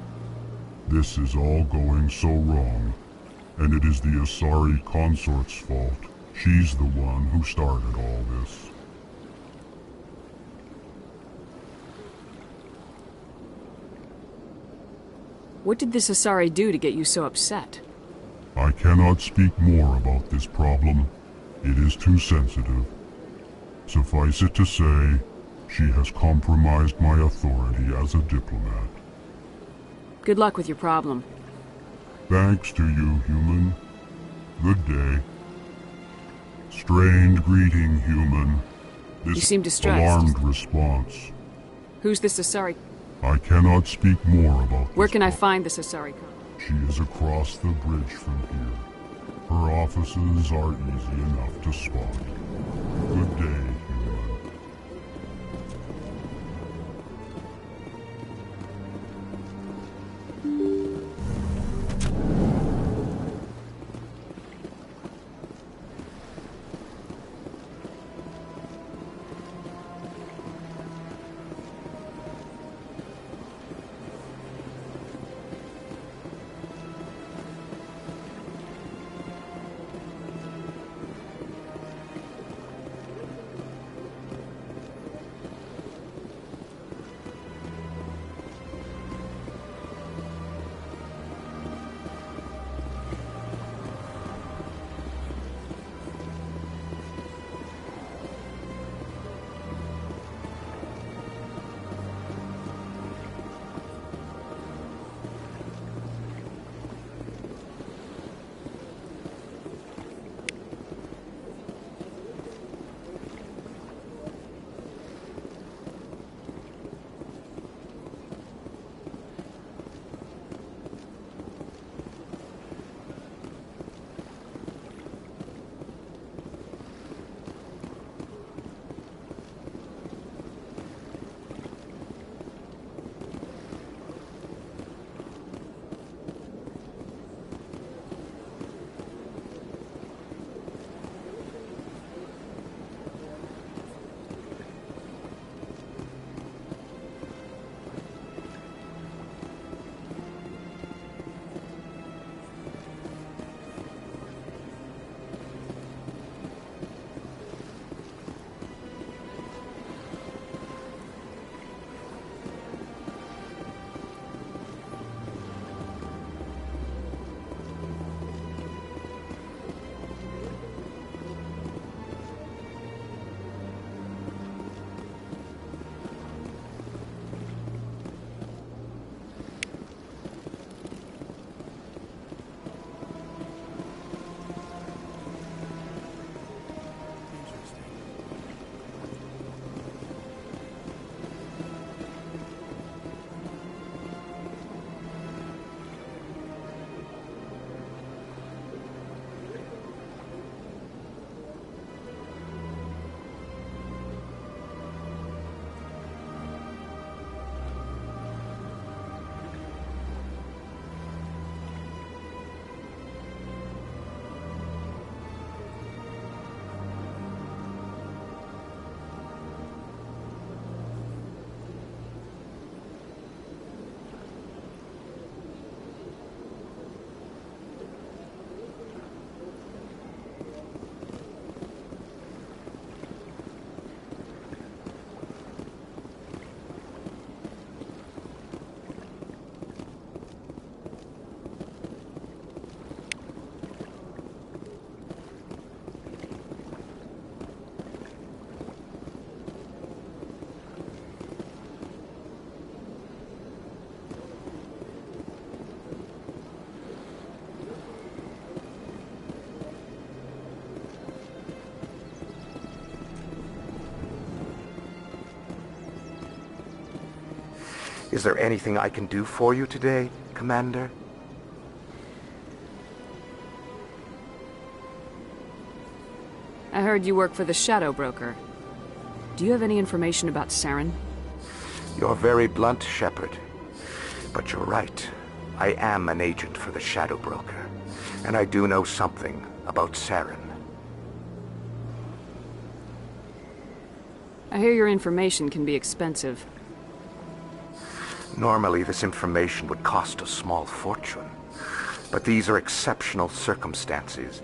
This is all going so wrong, and it is the Asari consort's fault. She's the one who started all this. What did this Asari do to get you so upset? I cannot speak more about this problem. It is too sensitive. Suffice it to say, she has compromised my authority as a diplomat. Good luck with your problem. Thanks to you, human. Good day. Strained greeting, human. This You seem distressed. Alarmed response. Who's this Asari? I cannot speak more about Where can I find this Asari? She is across the bridge from here. Her offices are easy enough to spot. Good day, human. Is there anything I can do for you today, Commander? I heard you work for the Shadow Broker. Do you have any information about Saren? You're very blunt, Shepard. But you're right. I am an agent for the Shadow Broker. And I do know something about Saren. I hear your information can be expensive. Normally, this information would cost a small fortune. But these are exceptional circumstances.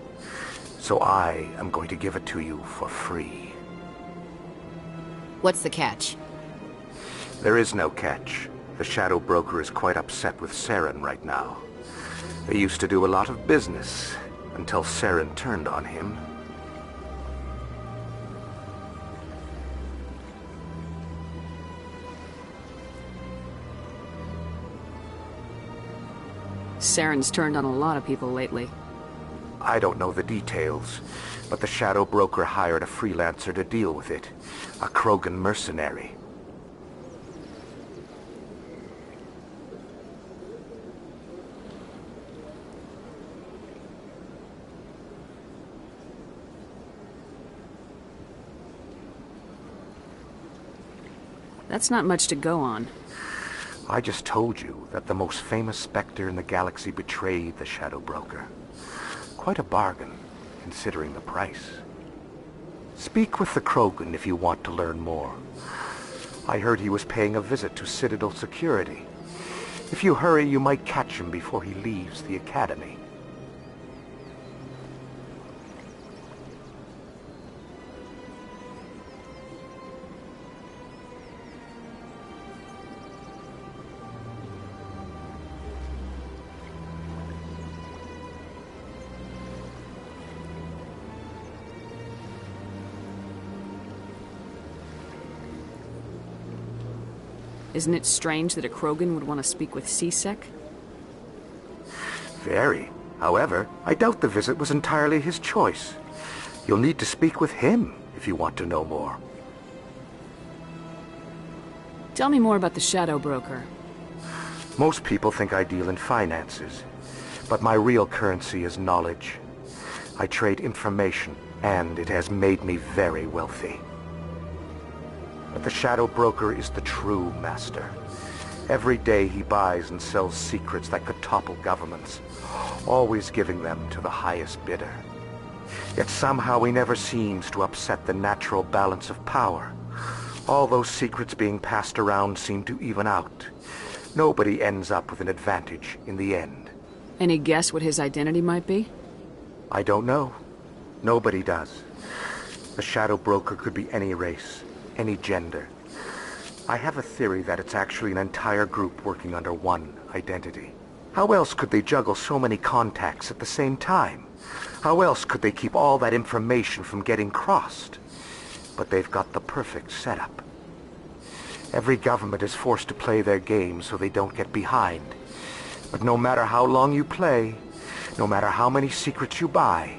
So I am going to give it to you for free. What's the catch? There is no catch. The Shadow Broker is quite upset with Saren right now. They used to do a lot of business, until Saren turned on him. Saren's turned on a lot of people lately. I don't know the details, but the Shadow Broker hired a freelancer to deal with it. A Krogan mercenary. That's not much to go on. I just told you that the most famous Spectre in the galaxy betrayed the Shadow Broker. Quite a bargain, considering the price. Speak with the Krogan if you want to learn more. I heard he was paying a visit to Citadel security. If you hurry, you might catch him before he leaves the Academy. Isn't it strange that a Krogan would want to speak with C-Sec? Very. However, I doubt the visit was entirely his choice. You'll need to speak with him if you want to know more. Tell me more about the Shadow Broker. Most people think I deal in finances, but my real currency is knowledge. I trade information, and it has made me very wealthy. But the Shadow Broker is the true master. Every day he buys and sells secrets that could topple governments, always giving them to the highest bidder. Yet somehow he never seems to upset the natural balance of power. All those secrets being passed around seem to even out. Nobody ends up with an advantage in the end. Any guess what his identity might be? I don't know. Nobody does. The Shadow Broker could be any race, any gender. I have a theory that it's actually an entire group working under one identity. How else could they juggle so many contacts at the same time? How else could they keep all that information from getting crossed? But they've got the perfect setup. Every government is forced to play their game so they don't get behind. But no matter how long you play, no matter how many secrets you buy,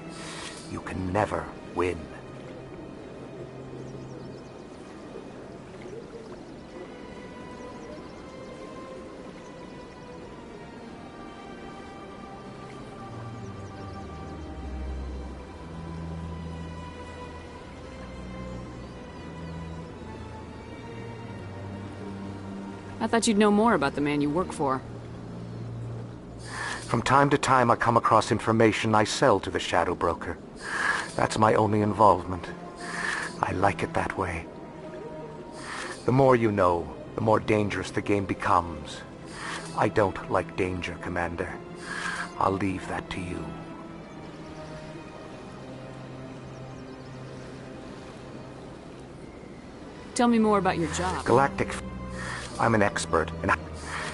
you can never win. I thought you'd know more about the man you work for. From time to time I come across information I sell to the Shadow Broker. That's my only involvement. I like it that way. The more you know, the more dangerous the game becomes. I don't like danger, Commander. I'll leave that to you. Tell me more about your job. Galactic. I'm an expert, and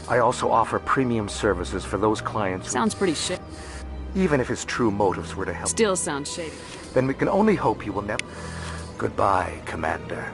I also offer premium services for those clients. Sounds pretty shady. Even if his true motives were to help. Still sounds shady. Then we can only hope he will never. Goodbye, Commander.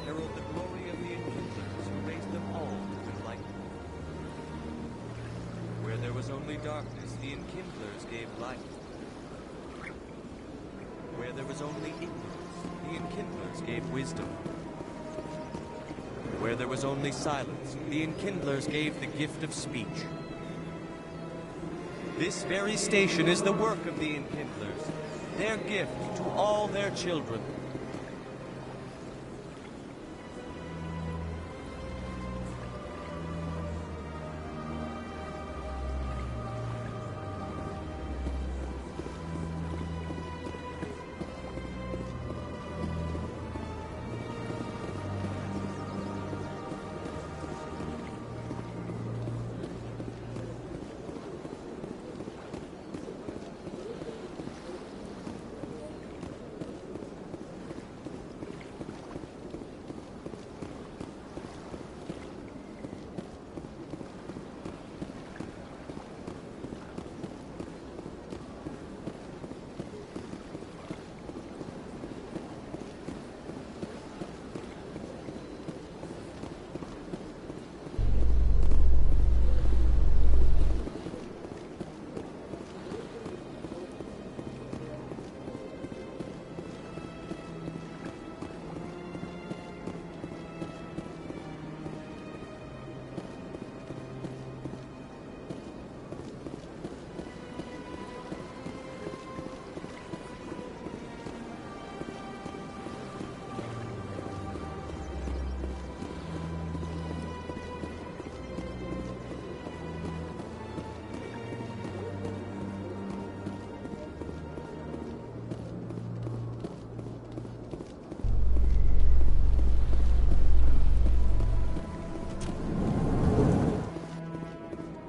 herald the glory of the Enkindlers who raised them all to enlightenment. Where there was only darkness, the Enkindlers gave light. Where there was only ignorance, the Enkindlers gave wisdom. Where there was only silence, the Enkindlers gave the gift of speech. This very station is the work of the Enkindlers, their gift to all their children.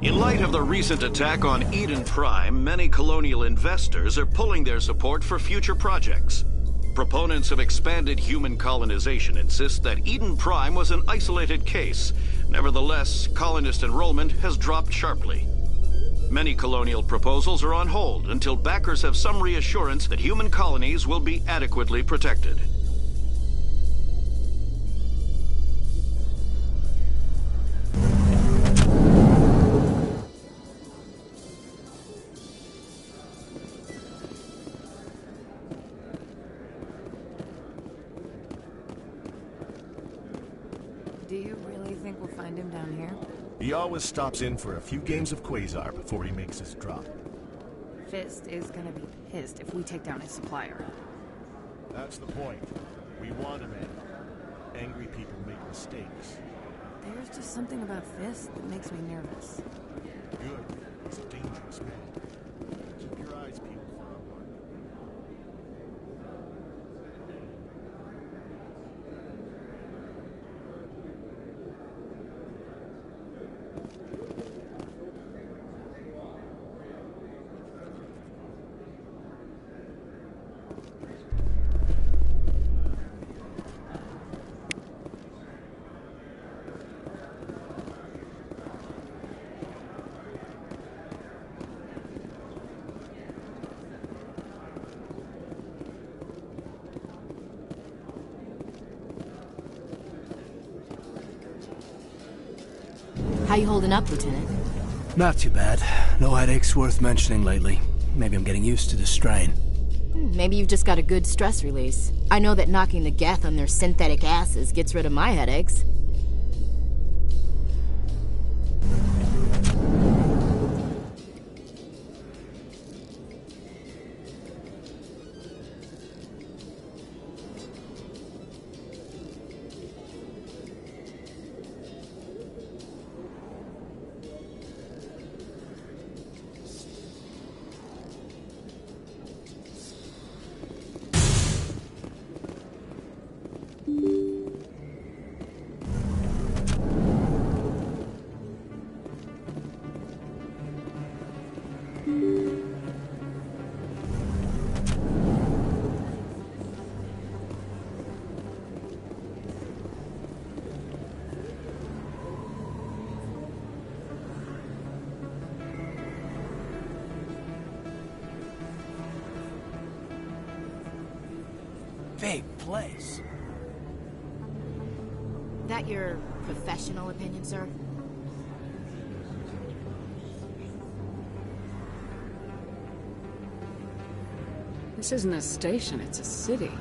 In light of the recent attack on Eden Prime, many colonial investors are pulling their support for future projects. Proponents of expanded human colonization insist that Eden Prime was an isolated case. Nevertheless, colonist enrollment has dropped sharply. Many colonial proposals are on hold until backers have some reassurance that human colonies will be adequately protected. Do you really think we'll find him down here? He always stops in for a few games of Quasar before he makes his drop. Fist is gonna be pissed if we take down his supplier. That's the point. We want him in. Angry people make mistakes. There's just something about Fist that makes me nervous. Good. He's a dangerous man. Keep your eyes peeled for our work. How you holding up, Lieutenant? Not too bad. No headaches worth mentioning lately. Maybe I'm getting used to the strain. Maybe you've just got a good stress release. I know that knocking the Geth on their synthetic asses gets rid of my headaches. Big place. That your professional opinion, sir? This isn't a station, it's a city.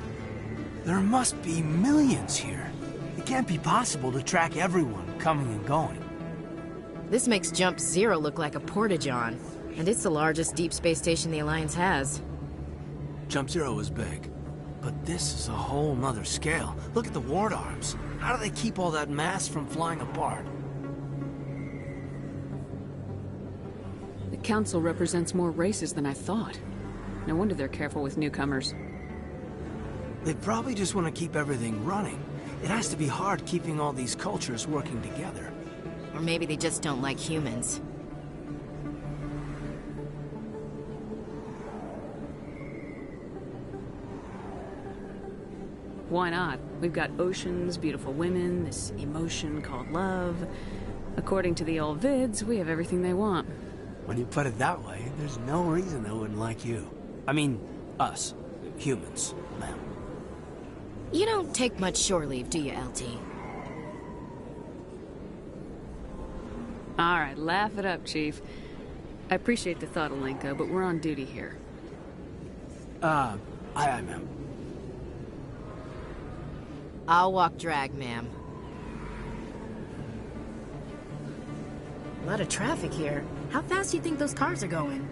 There must be millions here. It can't be possible to track everyone coming and going. This makes Jump Zero look like a porta-john, and it's the largest deep space station the Alliance has. Jump Zero is big, but this is a whole nother scale. Look at the ward arms. How do they keep all that mass from flying apart? The Council represents more races than I thought. No wonder they're careful with newcomers. They probably just want to keep everything running. It has to be hard keeping all these cultures working together. Or maybe they just don't like humans. Why not? We've got oceans, beautiful women, this emotion called love. According to the old vids, we have everything they want. When you put it that way, there's no reason they wouldn't like you. I mean, us. Humans, ma'am. You don't take much shore leave, do you, LT? Alright, laugh it up, Chief. I appreciate the thought, Alenko, but we're on duty here. Aye, ma'am. I'll walk drag, ma'am. A lot of traffic here. How fast do you think those cars are going?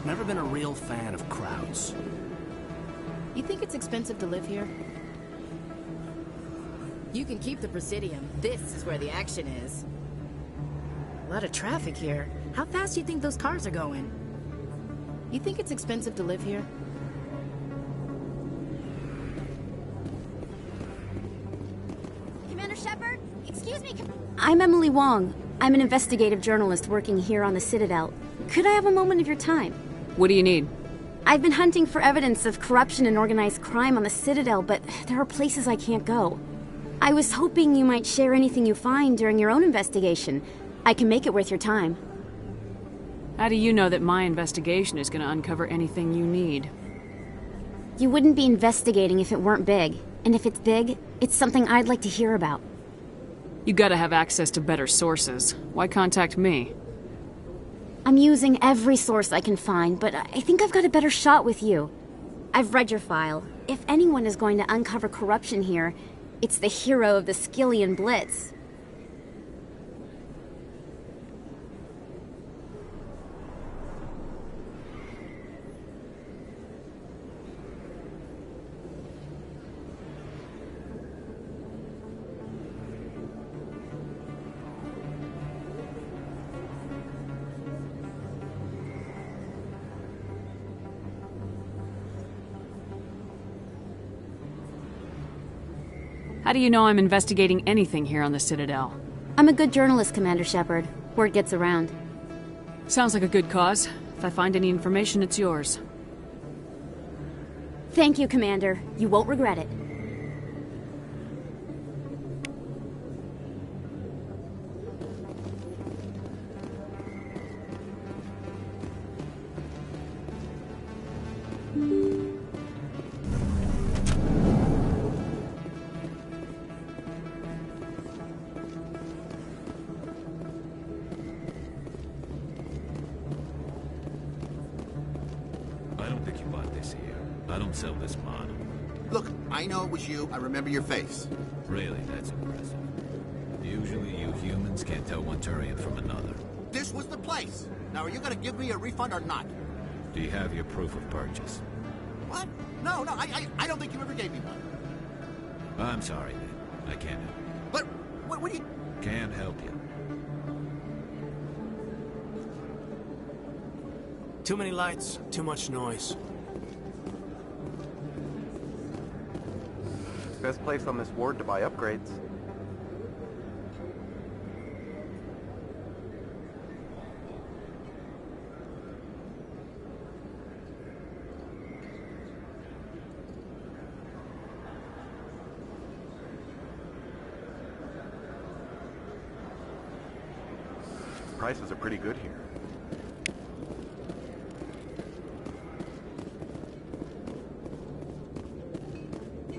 Never been a real fan of crowds. You think it's expensive to live here? You can keep the Presidium. This is where the action is. A lot of traffic here. How fast do you think those cars are going? You think it's expensive to live here? Commander Shepard? Excuse me, I'm Emily Wong. I'm an investigative journalist working here on the Citadel. Could I have a moment of your time? What do you need? I've been hunting for evidence of corruption and organized crime on the Citadel, but there are places I can't go. I was hoping you might share anything you find during your own investigation. I can make it worth your time. How do you know that my investigation is going to uncover anything you need? You wouldn't be investigating if it weren't big. And if it's big, it's something I'd like to hear about. You gotta have access to better sources. Why contact me? I'm using every source I can find, but I think I've got a better shot with you. I've read your file. If anyone is going to uncover corruption here, it's the hero of the Skillian Blitz. How do you know I'm investigating anything here on the Citadel? I'm a good journalist, Commander Shepard. Word gets around. Sounds like a good cause. If I find any information, it's yours. Thank you, Commander. You won't regret it. I don't sell this model. Look, I know it was you. I remember your face. Really, that's impressive. Usually you humans can't tell one Turian from another. This was the place. Now, are you going to give me a refund or not? Do you have your proof of purchase? What? No, I don't think you ever gave me one. I'm sorry, man. I can't help you. But, what do you... Can't help you. Too many lights, too much noise. Best place on this ward to buy upgrades. Prices are pretty good here.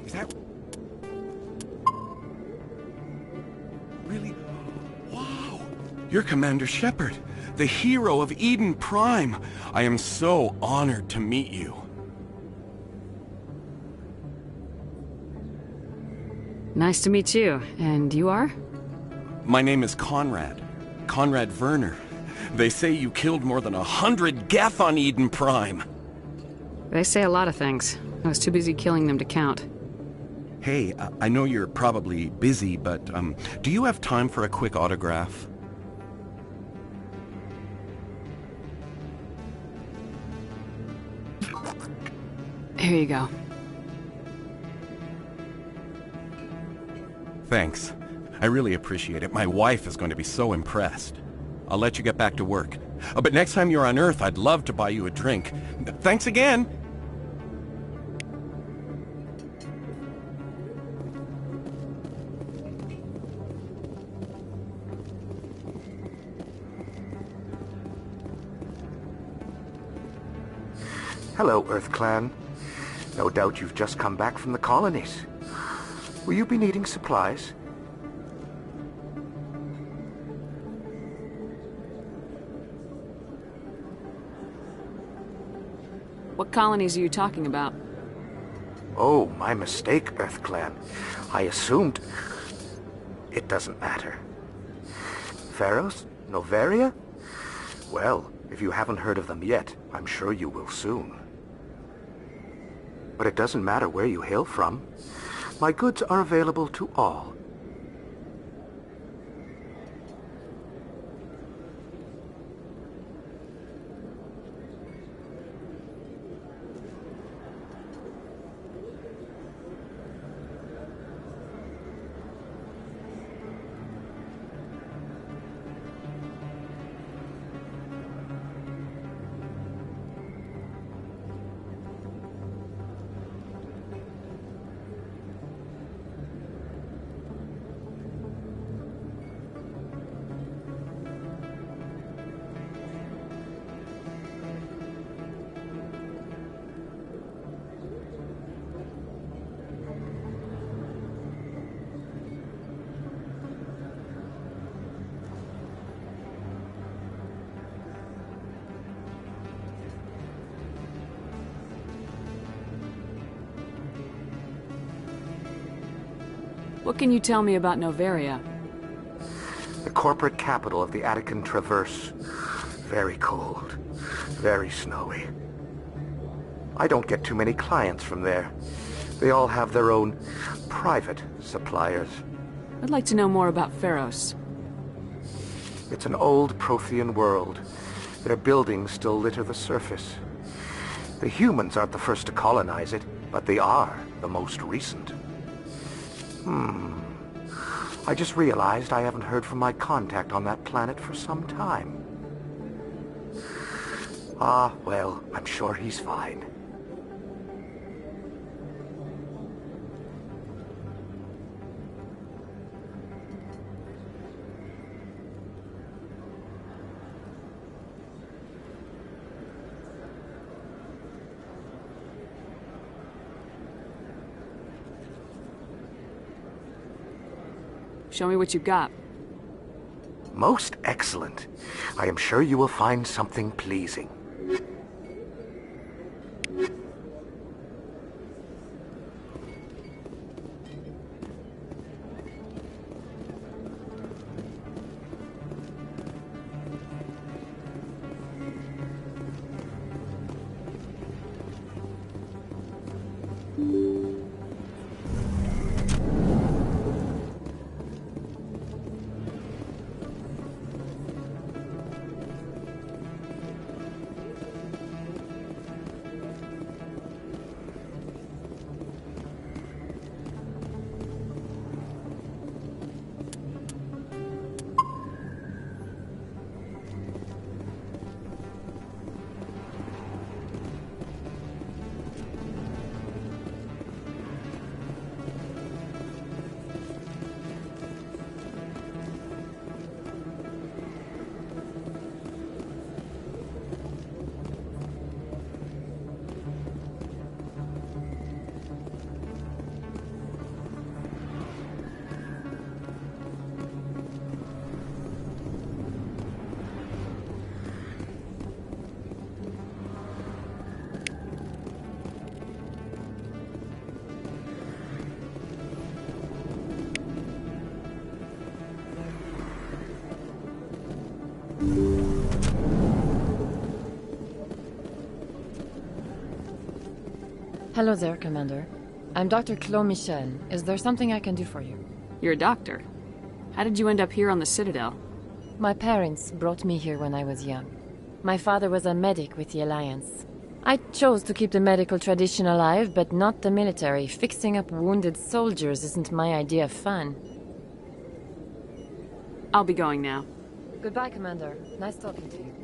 Is that really? Wow! You're Commander Shepard, the hero of Eden Prime. I am so honored to meet you. Nice to meet you. And you are? My name is Conrad. Conrad Werner. They say you killed more than 100 Geth on Eden Prime. They say a lot of things. I was too busy killing them to count. Hey, I know you're probably busy, but do you have time for a quick autograph? Here you go. Thanks. I really appreciate it. My wife is going to be so impressed. I'll let you get back to work. But next time you're on Earth, I'd love to buy you a drink. Thanks again! Hello, Earth Clan. No doubt you've just come back from the colonies. Will you be needing supplies? What colonies are you talking about? Oh, my mistake, Earth Clan. I assumed... It doesn't matter. Pharos? Noveria? Well, if you haven't heard of them yet, I'm sure you will soon. But it doesn't matter where you hail from. My goods are available to all. What can you tell me about Noveria? The corporate capital of the Attican Traverse. Very cold. Very snowy. I don't get too many clients from there. They all have their own private suppliers. I'd like to know more about Pharos. It's an old Prothean world. Their buildings still litter the surface. The humans aren't the first to colonize it, but they are the most recent. I just realized I haven't heard from my contact on that planet for some time. Ah, well, I'm sure he's fine. Show me what you've got. Most excellent. I am sure you will find something pleasing. Hello there, Commander. I'm Dr. Claude Michel. Is there something I can do for you? You're a doctor. How did you end up here on the Citadel? My parents brought me here when I was young. My father was a medic with the Alliance. I chose to keep the medical tradition alive, but not the military. Fixing up wounded soldiers isn't my idea of fun. I'll be going now. Goodbye, Commander. Nice talking to you.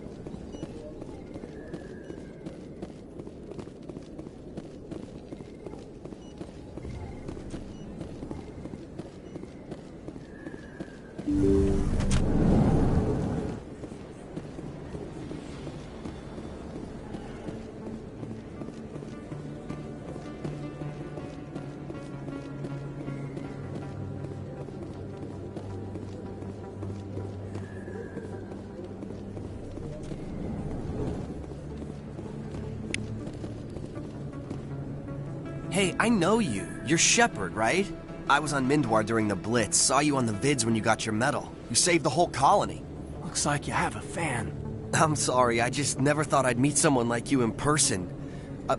Hey, I know you. You're Shepard, right? I was on Mindwar during the Blitz. Saw you on the vids when you got your medal. You saved the whole colony. Looks like you have a fan. I'm sorry, I just never thought I'd meet someone like you in person.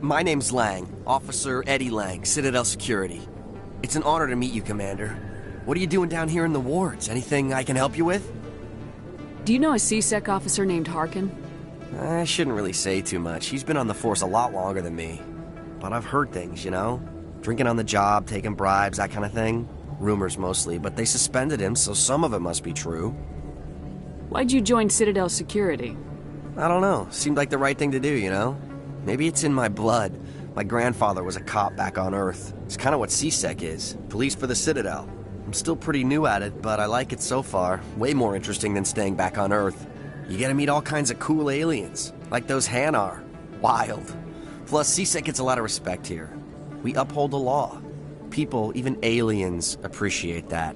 My name's Lang, Officer Eddie Lang, Citadel Security. It's an honor to meet you, Commander. What are you doing down here in the wards? Anything I can help you with? Do you know a C-Sec officer named Harkin? I shouldn't really say too much. He's been on the force a lot longer than me. But I've heard things, you know? Drinking on the job, taking bribes, that kind of thing. Rumors mostly, but they suspended him, so some of it must be true. Why'd you join Citadel Security? I don't know. Seemed like the right thing to do, you know? Maybe it's in my blood. My grandfather was a cop back on Earth. It's kind of what C-Sec is. Police for the Citadel. I'm still pretty new at it, but I like it so far. Way more interesting than staying back on Earth. You get to meet all kinds of cool aliens, like those Hanar. Wild. Plus, C-Sec gets a lot of respect here. We uphold the law. People, even aliens, appreciate that.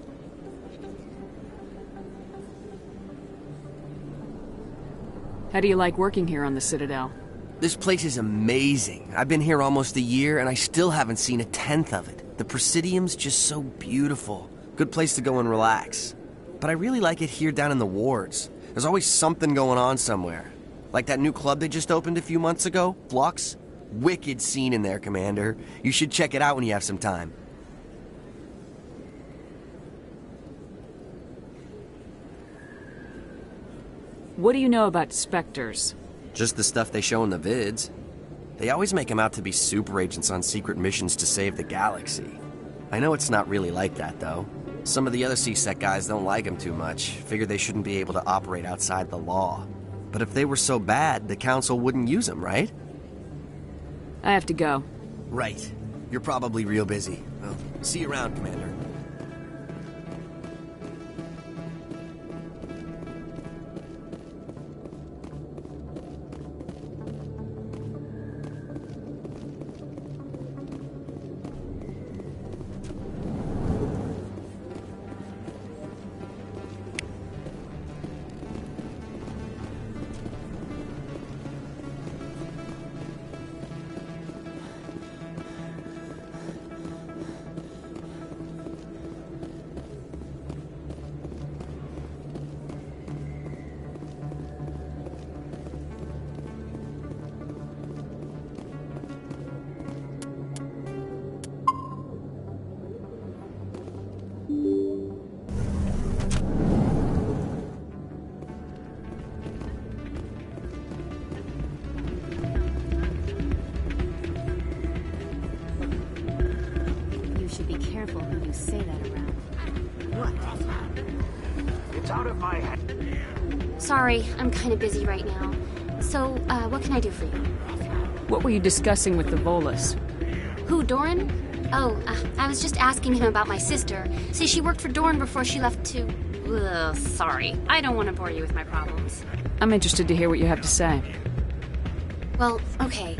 How do you like working here on the Citadel? This place is amazing. I've been here almost a year, and I still haven't seen a tenth of it. The Presidium's just so beautiful. Good place to go and relax. But I really like it here down in the wards. There's always something going on somewhere. Like that new club they just opened a few months ago, Flux. Wicked scene in there, Commander. You should check it out when you have some time. What do you know about Spectres? Just the stuff they show in the vids. They always make them out to be super agents on secret missions to save the galaxy. I know it's not really like that, though. Some of the other C-Sec guys don't like them too much. Figure they shouldn't be able to operate outside the law. But if they were so bad, the Council wouldn't use them, right? I have to go. Right. You're probably real busy. Well, see you around, Commander. Sorry, I'm kind of busy right now. So, what can I do for you? What were you discussing with the Volus? Who, Doran? Oh, I was just asking him about my sister. Say she worked for Doran before she left to... Ugh, sorry. I don't want to bore you with my problems. I'm interested to hear what you have to say. Well, okay.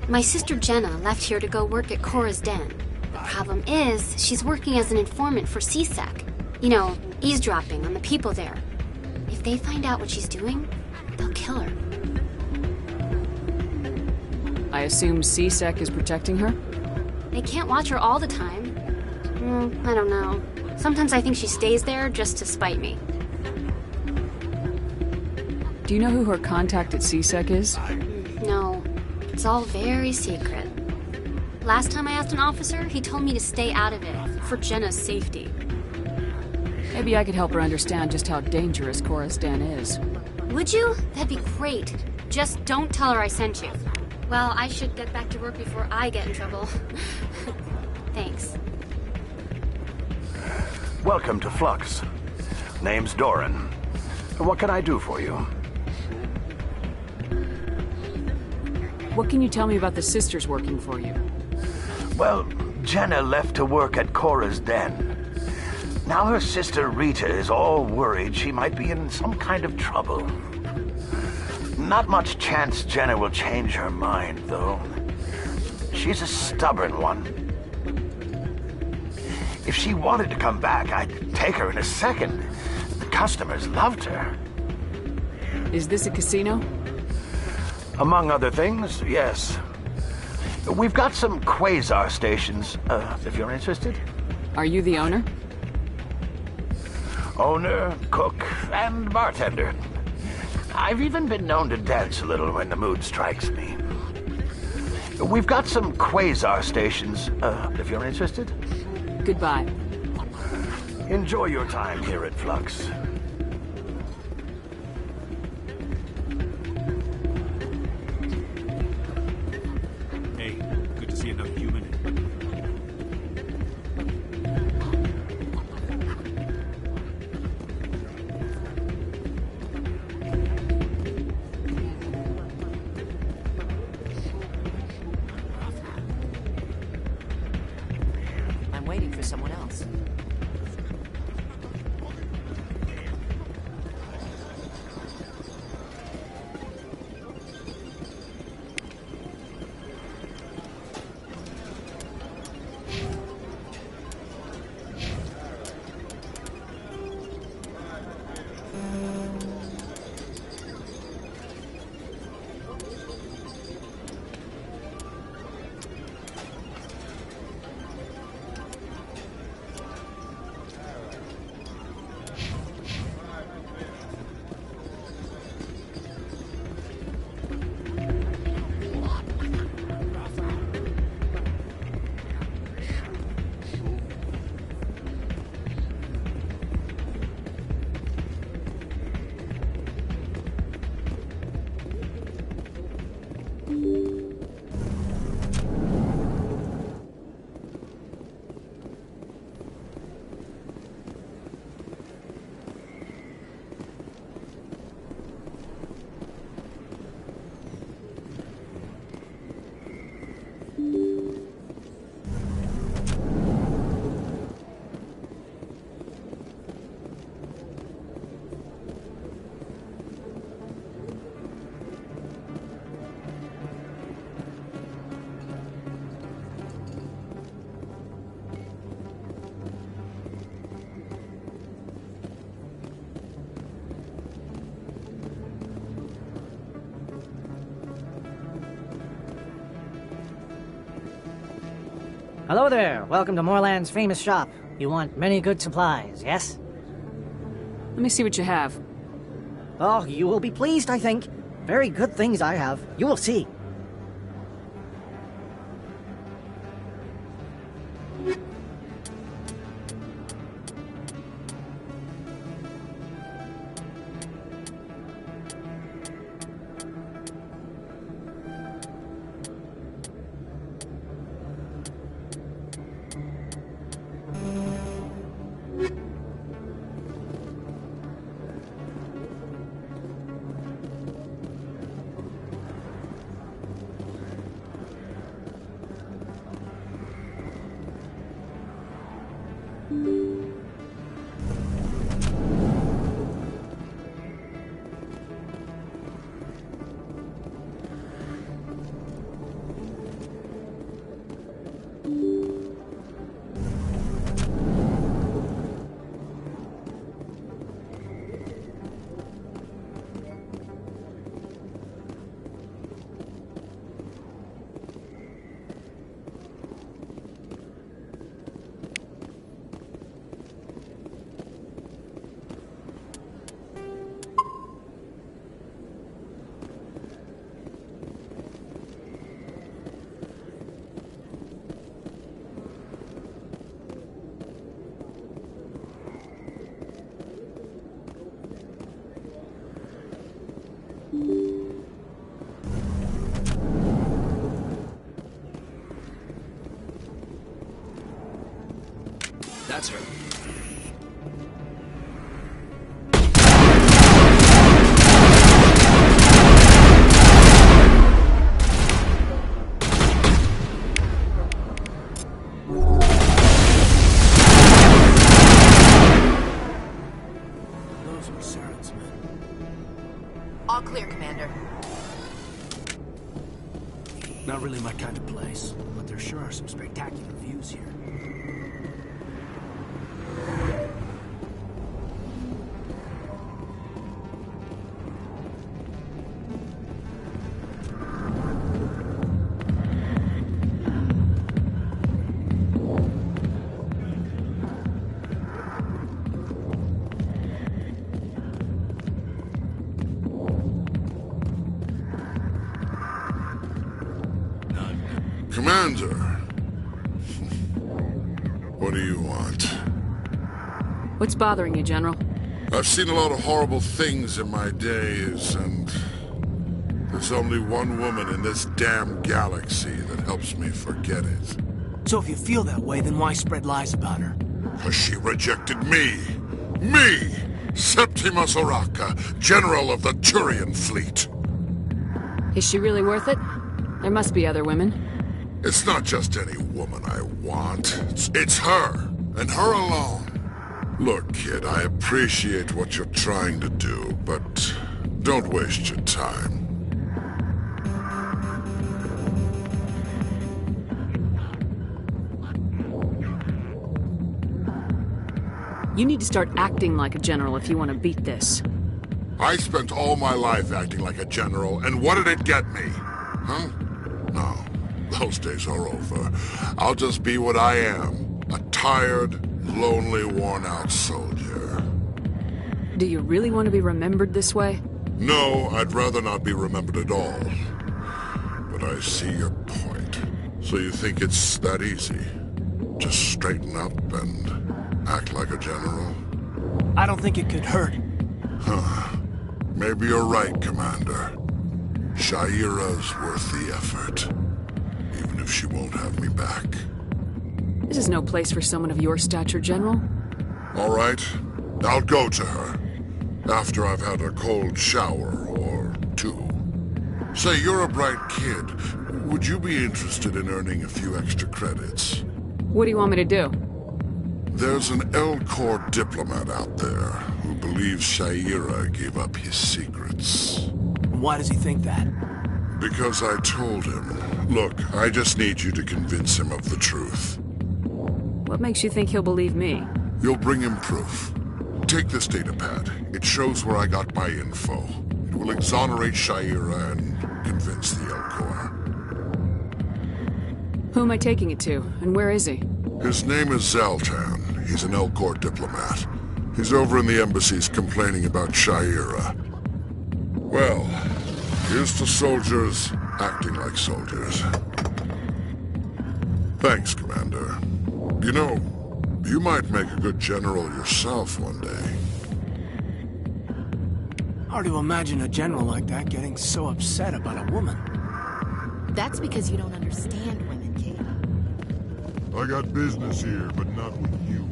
My sister Jenna left here to go work at Cora's Den. The problem is, she's working as an informant for C-Sec. You know, eavesdropping on the people there. If they find out what she's doing, they'll kill her. I assume C-Sec is protecting her? They can't watch her all the time. I don't know. Sometimes I think she stays there just to spite me. Do you know who her contact at C-Sec is? No. It's all very secret. Last time I asked an officer, he told me to stay out of it, for Jenna's safety. Maybe I could help her understand just how dangerous Chorus Den is. Would you? That'd be great. Just don't tell her I sent you. Well, I should get back to work before I get in trouble. Thanks. Welcome to Flux. Name's Doran. What can I do for you? What can you tell me about the sisters working for you? Well, Jenna left to work at Cora's Den. Now her sister Rita is all worried she might be in some kind of trouble. Not much chance Jenna will change her mind, though. She's a stubborn one. If she wanted to come back, I'd take her in a second. The customers loved her. Is this a casino? Among other things, yes. We've got some quasar stations, if you're interested. Are you the owner? Owner, cook, and bartender. I've even been known to dance a little when the mood strikes me. We've got some quasar stations, if you're interested. Goodbye. Enjoy your time here at Flux. Hey, good to see another human. I'm waiting for someone else. Hello there. Welcome to Moorland's famous shop. You want many good supplies, yes? Let me see what you have. Oh, you will be pleased, I think. Very good things I have. You will see. That's her. Those were Saren's men. All clear, Commander. Not really my kind of place, but there sure are some spectacular views here. Commander, what do you want? What's bothering you, General? I've seen a lot of horrible things in my days, and there's only one woman in this damn galaxy that helps me forget it. So if you feel that way, then why spread lies about her? Because she rejected me! Me! Septimus Oraka, General of the Turian Fleet! Is she really worth it? There must be other women. It's not just any woman I want. It's her, and her alone. Look, kid, I appreciate what you're trying to do, but don't waste your time. You need to start acting like a general if you want to beat this. I spent all my life acting like a general, and what did it get me? Huh? No. Those days are over. I'll just be what I am. A tired, lonely, worn-out soldier. Do you really want to be remembered this way? No, I'd rather not be remembered at all. But I see your point. So you think it's that easy? Just straighten up and act like a general? I don't think it could hurt. Huh. Maybe you're right, Commander. Sha'ira's worth the effort. Even if she won't have me back. This is no place for someone of your stature, General. All right. I'll go to her. After I've had a cold shower or two. Say, you're a bright kid. Would you be interested in earning a few extra credits? What do you want me to do? There's an Elcor diplomat out there who believes Sha'ira gave up his secrets. Why does he think that? Because I told him. Look, I just need you to convince him of the truth. What makes you think he'll believe me? You'll bring him proof. Take this datapad. It shows where I got my info. It will exonerate Sha'ira and convince the Elcor. Who am I taking it to, and where is he? His name is Zaltan. He's an Elcor diplomat. He's over in the embassies complaining about Sha'ira. Well, here's to soldiers acting like soldiers. Thanks, Commander. You know, you might make a good general yourself one day. Hard to imagine a general like that getting so upset about a woman. That's because you don't understand women, kid. I got business here, but not with you.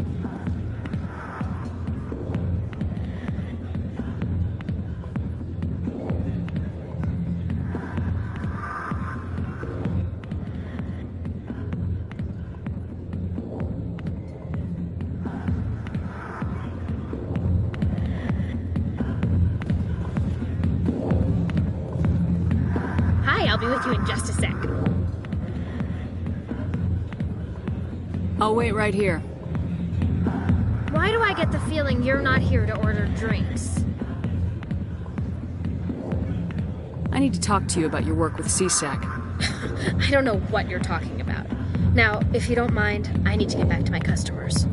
I'll be with you in just a sec. I'll wait right here. Why do I get the feeling you're not here to order drinks? I need to talk to you about your work with CSAC. I don't know what you're talking about. Now, if you don't mind, I need to get back to my customers.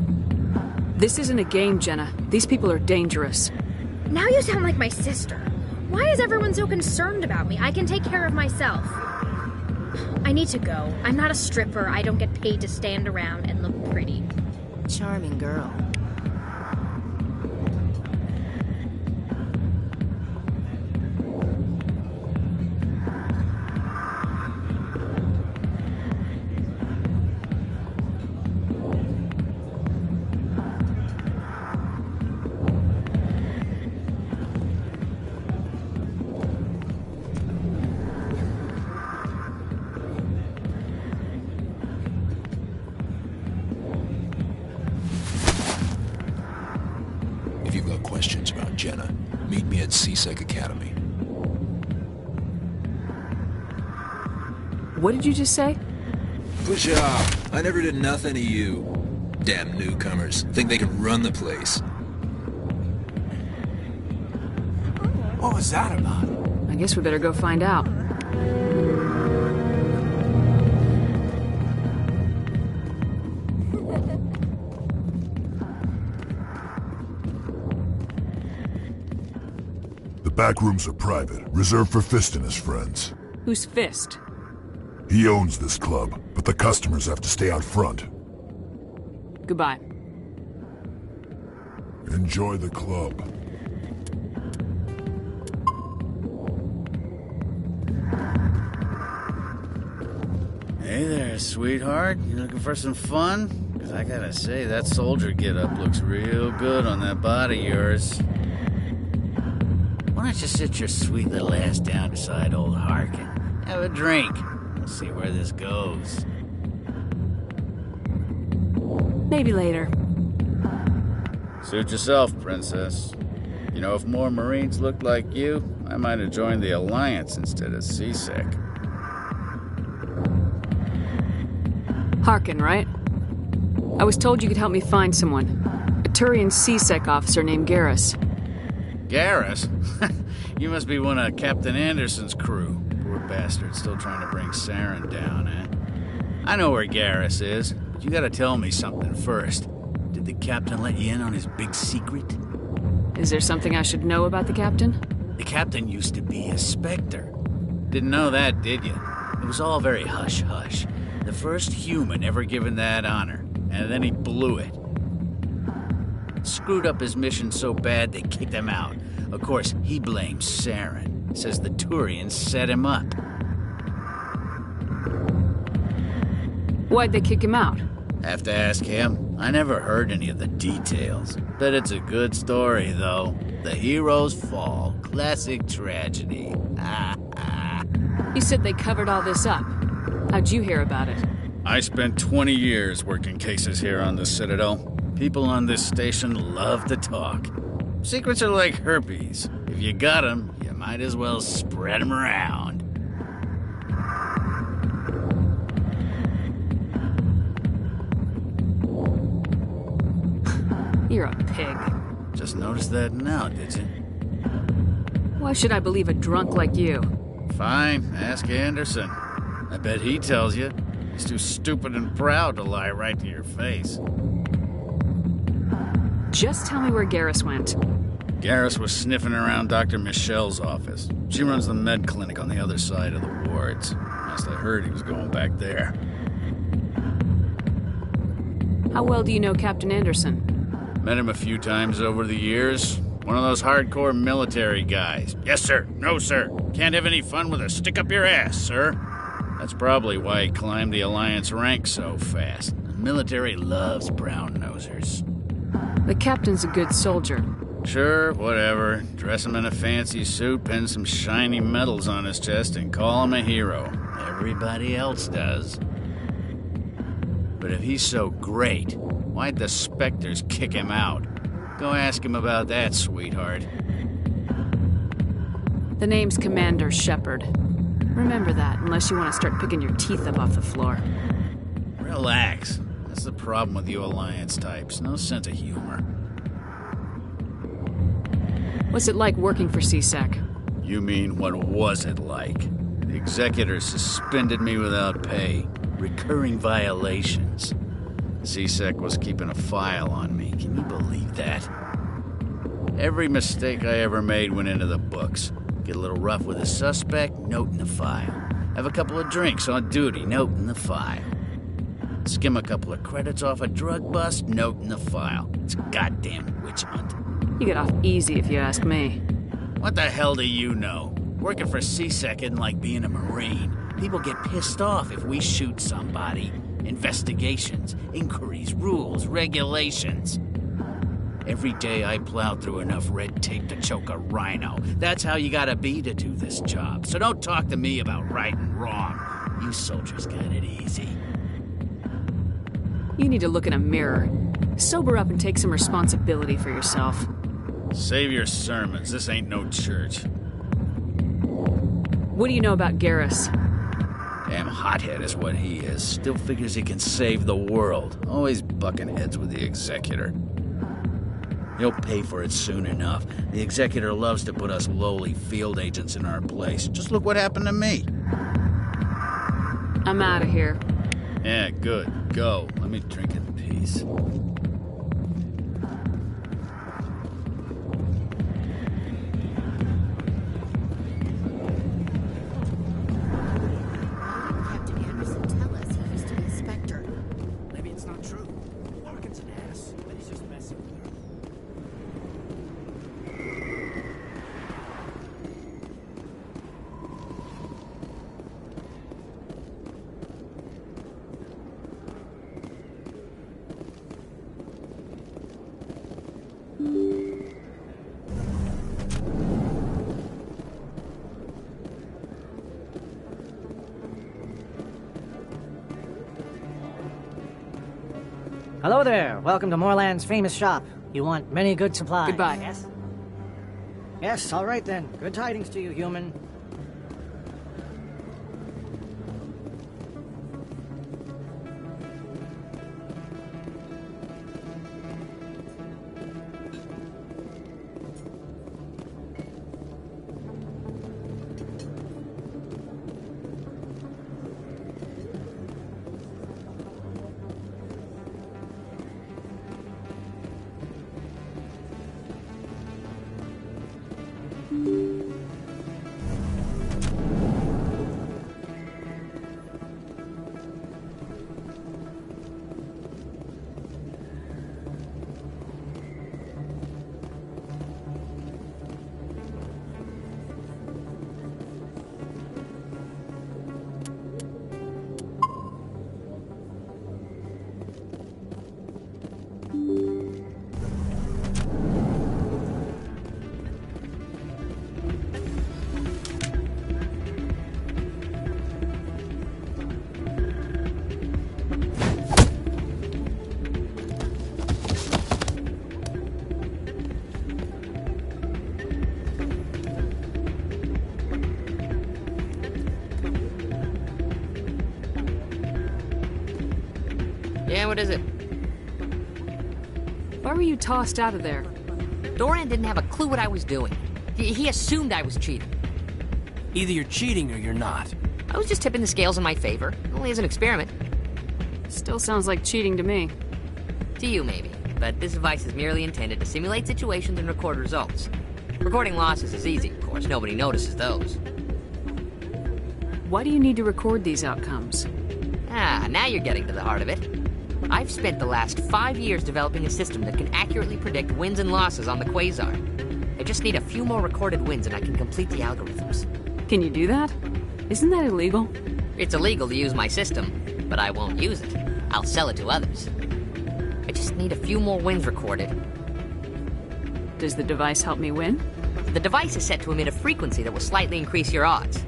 This isn't a game, Jenna. These people are dangerous. Now you sound like my sister. Why is everyone so concerned about me? I can take care of myself. I need to go. I'm not a stripper. I don't get paid to stand around and look pretty. Charming girl. at CSEC Academy. What did you just say? Push off. I never did nothing to you. Damn newcomers. Think they can run the place. What was that about? I guess we better go find out. The back rooms are private, reserved for Fist and his friends. Who's Fist? He owns this club, but the customers have to stay out front. Goodbye. Enjoy the club. Hey there, sweetheart. You looking for some fun? Because I gotta say, that soldier get-up looks real good on that body of yours. Why don't you sit your sweet little ass down beside old Harkin? Have a drink. We'll see where this goes. Maybe later. Suit yourself, princess. You know, if more Marines looked like you, I might have joined the Alliance instead of CSEC. Harkin, right? I was told you could help me find someone. A Turian CSEC officer named Garrus. Garrus? You must be one of Captain Anderson's crew. Poor bastard, still trying to bring Saren down, eh? I know where Garrus is, but you gotta tell me something first. Did the captain let you in on his big secret? Is there something I should know about the captain? The captain used to be a Spectre. Didn't know that, did you? It was all very hush-hush. The first human ever given that honor, and then he blew it. Screwed up his mission so bad they kicked him out. Of course, he blames Saren. Says the Turians set him up. Why'd they kick him out? Have to ask him. I never heard any of the details. Bet it's a good story, though. The hero's fall. Classic tragedy. You said they covered all this up. How'd you hear about it? I spent 20 years working cases here on the Citadel. People on this station love to talk. Secrets are like herpes. If you got them, you might as well spread them around. You're a pig. Just noticed that now, did you? Why should I believe a drunk like you? Fine, ask Anderson. I bet he tells you. He's too stupid and proud to lie right to your face. Just tell me where Garrus went. Garrus was sniffing around Dr. Michelle's office. She runs the med clinic on the other side of the wards. Last I heard, he was going back there. How well do you know Captain Anderson? Met him a few times over the years. One of those hardcore military guys. Yes, sir. No, sir. Can't have any fun with a stick up your ass, sir. That's probably why he climbed the Alliance ranks so fast. The military loves brown-nosers. The captain's a good soldier. Sure, whatever. Dress him in a fancy suit, pin some shiny medals on his chest, and call him a hero. Everybody else does. But if he's so great, why'd the Spectres kick him out? Go ask him about that, sweetheart. The name's Commander Shepard. Remember that, unless you want to start picking your teeth up off the floor. Relax. That's the problem with you Alliance types. No sense of humor. What's it like working for CSEC? You mean, what was it like? The executors suspended me without pay. Recurring violations. CSEC was keeping a file on me. Can you believe that? Every mistake I ever made went into the books. Get a little rough with a suspect, note in the file. Have a couple of drinks on duty, note in the file. Skim a couple of credits off a drug bust, note in the file. It's a goddamn witch hunt. You get off easy if you ask me. What the hell do you know? Working for CSEC isn't like being a Marine. People get pissed off if we shoot somebody. Investigations, inquiries, rules, regulations. Every day I plow through enough red tape to choke a rhino. That's how you gotta be to do this job. So don't talk to me about right and wrong. You soldiers got it easy. You need to look in a mirror. Sober up and take some responsibility for yourself. Save your sermons. This ain't no church. What do you know about Garrus? Damn hothead is what he is. Still figures he can save the world. Always bucking heads with the Executor. He'll pay for it soon enough. The Executor loves to put us lowly field agents in our place. Just look what happened to me. I'm out of here. Yeah, good. Go. Let me drink in peace. Captain Anderson tell us he used to be a Spectre. Maybe it's not true. Harkin's an ass, but he's just messing with her. Hello there. Welcome to Moorland's famous shop. You want many good supplies. Goodbye. Yes? Yes, all right then. Good tidings to you, human. Yeah, what is it? Why were you tossed out of there? Doran didn't have a clue what I was doing. He assumed I was cheating. Either you're cheating or you're not. I was just tipping the scales in my favor, only as an experiment. Still sounds like cheating to me. To you, maybe. But this device is merely intended to simulate situations and record results. Recording losses is easy, of course. Nobody notices those. Why do you need to record these outcomes? Ah, now you're getting to the heart of it. I've spent the last 5 years developing a system that can accurately predict wins and losses on the Quasar. I just need a few more recorded wins and I can complete the algorithms. Can you do that? Isn't that illegal? It's illegal to use my system, but I won't use it. I'll sell it to others. I just need a few more wins recorded. Does the device help me win? The device is set to emit a frequency that will slightly increase your odds.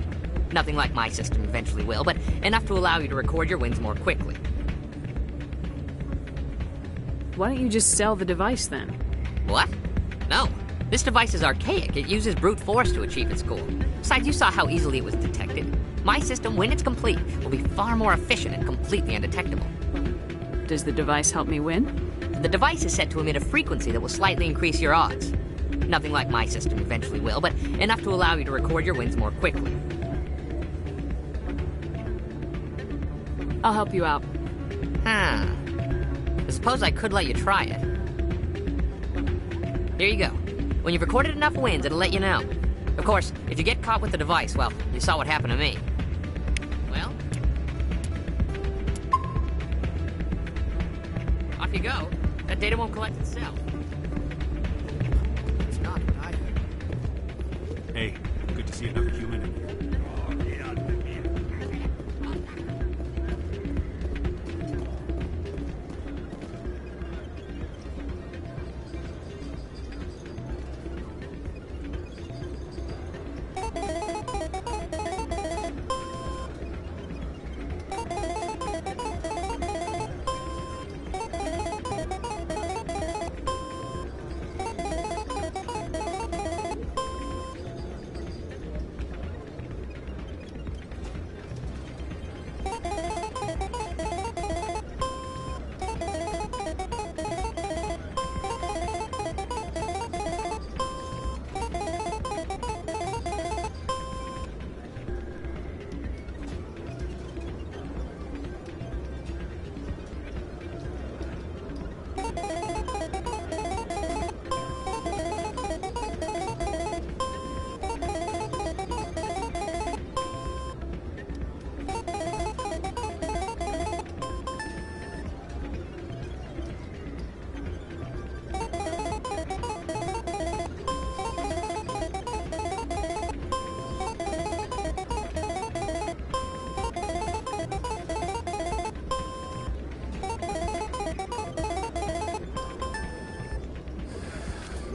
Nothing like my system eventually will, but enough to allow you to record your wins more quickly. Why don't you just sell the device then? What? No. This device is archaic. It uses brute force to achieve its goal. Besides, you saw how easily it was detected. My system, when it's complete, will be far more efficient and completely undetectable. Does the device help me win? The device is set to emit a frequency that will slightly increase your odds. Nothing like my system eventually will, but enough to allow you to record your wins more quickly. I'll help you out. I suppose I could let you try it. Here you go. When you've recorded enough wins, it'll let you know. Of course, if you get caught with the device, well, you saw what happened to me. Well, off you go. That data won't collect itself. It's not what I heard. Hey, good to see another human in here.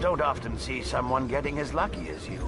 Don't often see someone getting as lucky as you.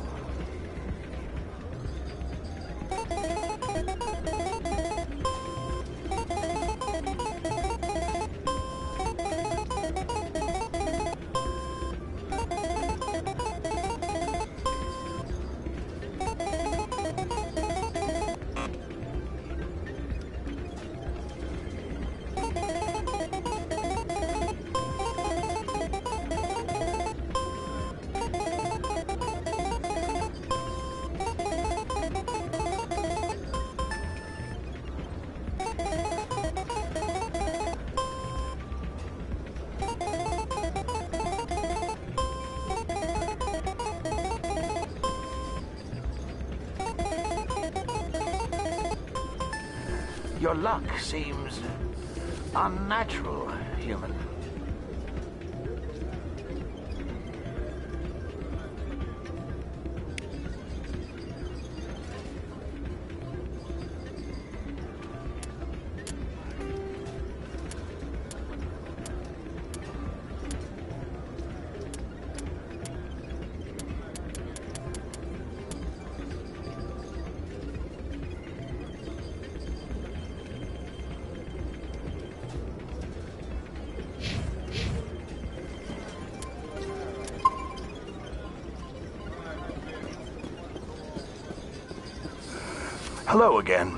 Your luck seems unnatural, human. Hello again.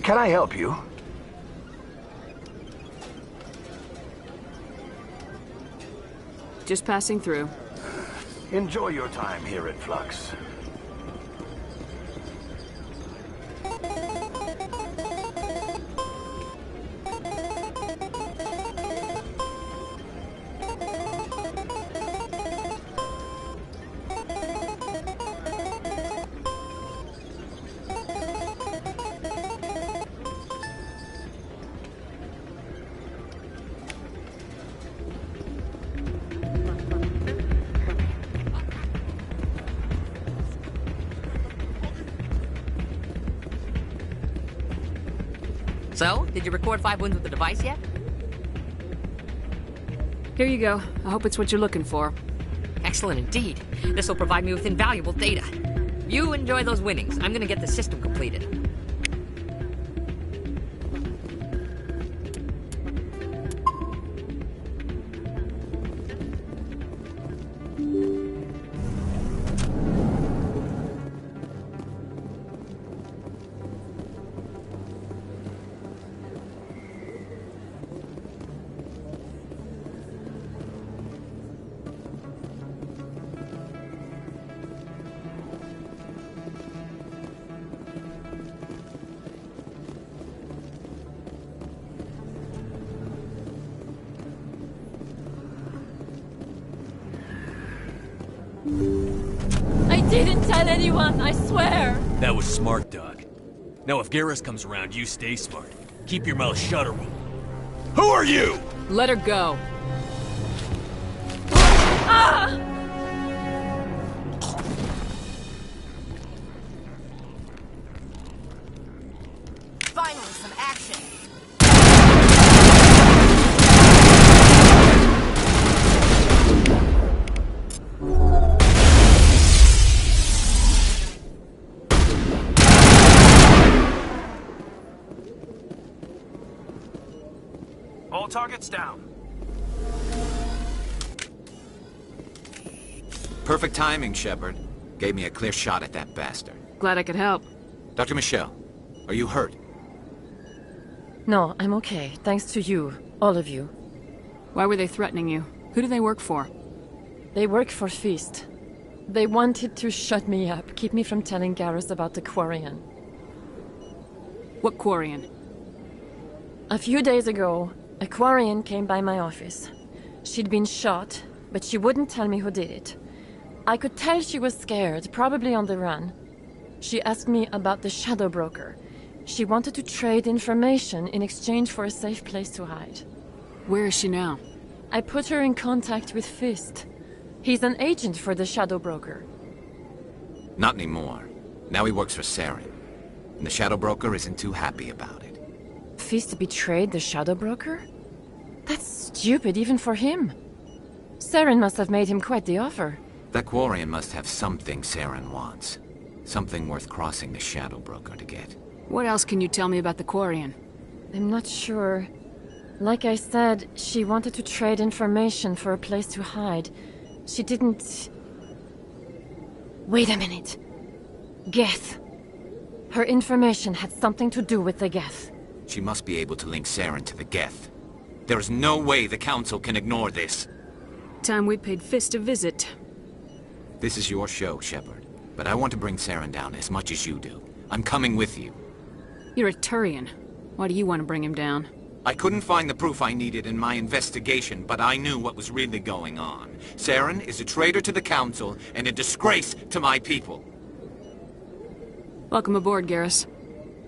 Can I help you? Just passing through. Enjoy your time here at Flux. So, did you record 5 wins with the device yet? Here you go. I hope it's what you're looking for. Excellent indeed. This will provide me with invaluable data. You enjoy those winnings. I'm gonna get the system completed. I didn't tell anyone, I swear! That was smart, Doc. Now if Garrus comes around, you stay smart. Keep your mouth shut or we'll... Who are you? Let her go. Ah! Finally, some action. All targets down. Perfect timing, Shepard. Gave me a clear shot at that bastard. Glad I could help. Dr. Michelle, are you hurt? No, I'm okay. Thanks to you. All of you. Why were they threatening you? Who do they work for? They work for Feast. They wanted to shut me up, keep me from telling Garrus about the Quarian. What Quarian? A few days ago, a Quarian came by my office. She'd been shot, but she wouldn't tell me who did it. I could tell she was scared, probably on the run. She asked me about the Shadow Broker. She wanted to trade information in exchange for a safe place to hide. Where is she now? I put her in contact with Fist. He's an agent for the Shadow Broker. Not anymore. Now he works for Saren. And the Shadow Broker isn't too happy about it. Fist betrayed the Shadow Broker? That's stupid even for him. Saren must have made him quite the offer. That Quarian must have something Saren wants. Something worth crossing the Shadow Broker to get. What else can you tell me about the Quarian? I'm not sure. Like I said, she wanted to trade information for a place to hide. She didn't... Wait a minute. Geth. Her information had something to do with the Geth. She must be able to link Saren to the Geth. There is no way the Council can ignore this. Time we paid Fist a visit. This is your show, Shepard. But I want to bring Saren down as much as you do. I'm coming with you. You're a Turian. Why do you want to bring him down? I couldn't find the proof I needed in my investigation, but I knew what was really going on. Saren is a traitor to the Council and a disgrace to my people. Welcome aboard, Garrus.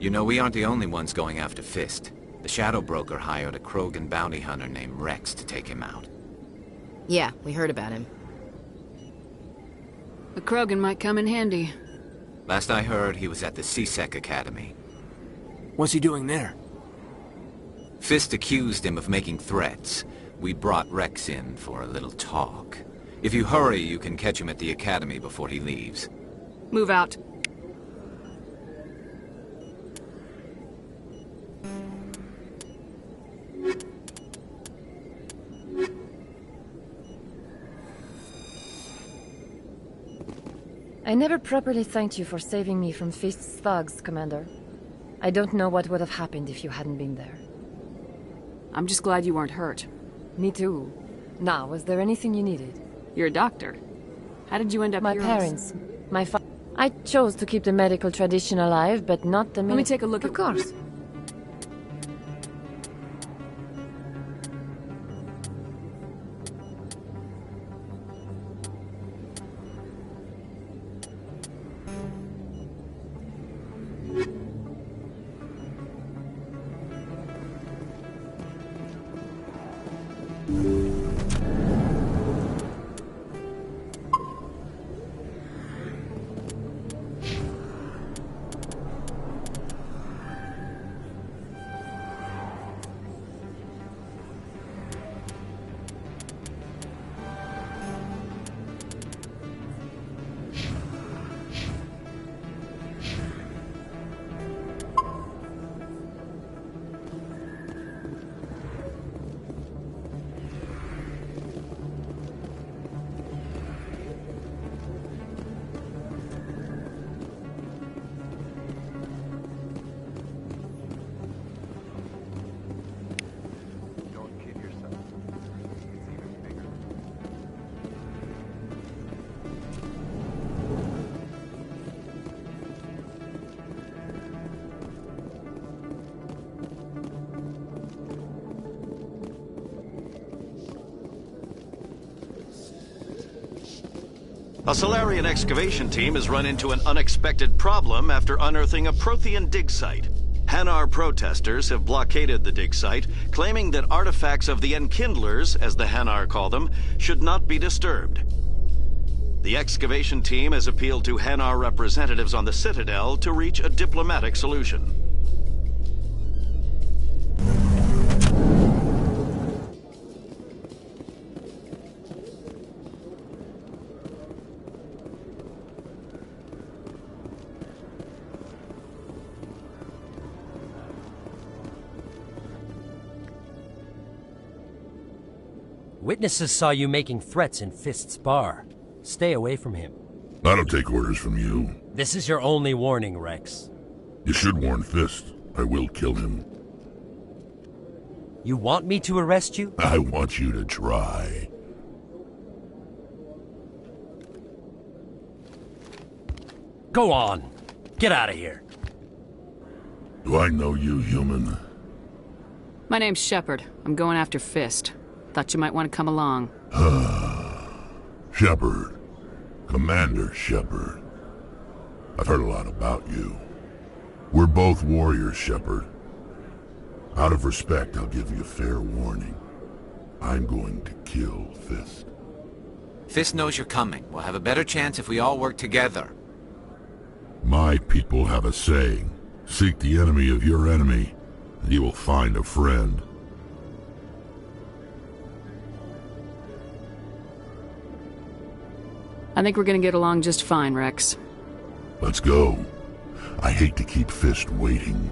You know, we aren't the only ones going after Fist. The Shadow Broker hired a Krogan bounty hunter named Rex to take him out. Yeah, we heard about him. The Krogan might come in handy. Last I heard, he was at the C-Sec Academy. What's he doing there? Fist accused him of making threats. We brought Rex in for a little talk. If you hurry, you can catch him at the Academy before he leaves. Move out. I never properly thanked you for saving me from Fist's thugs, Commander. I don't know what would have happened if you hadn't been there. I'm just glad you weren't hurt. Me too. Now, was there anything you needed? You're a doctor. How did you end up My here? parents. I chose to keep the medical tradition alive, but not the Let me take a look Of course. A Salarian excavation team has run into an unexpected problem after unearthing a Prothean dig site. Hanar protesters have blockaded the dig site, claiming that artifacts of the Enkindlers, as the Hanar call them, should not be disturbed. The excavation team has appealed to Hanar representatives on the Citadel to reach a diplomatic solution. Witnesses saw you making threats in Fist's bar. Stay away from him. I don't take orders from you. This is your only warning, Rex. You should warn Fist. I will kill him. You want me to arrest you? I want you to try. Go on. Get out of here. Do I know you, human? My name's Shepard. I'm going after Fist. Thought you might want to come along. Shepard. Commander Shepard. I've heard a lot about you. We're both warriors, Shepard. Out of respect, I'll give you a fair warning. I'm going to kill Fist. Fist knows you're coming. We'll have a better chance if we all work together. My people have a saying. Seek the enemy of your enemy, and you will find a friend. I think we're gonna get along just fine, Rex. Let's go. I hate to keep Fist waiting.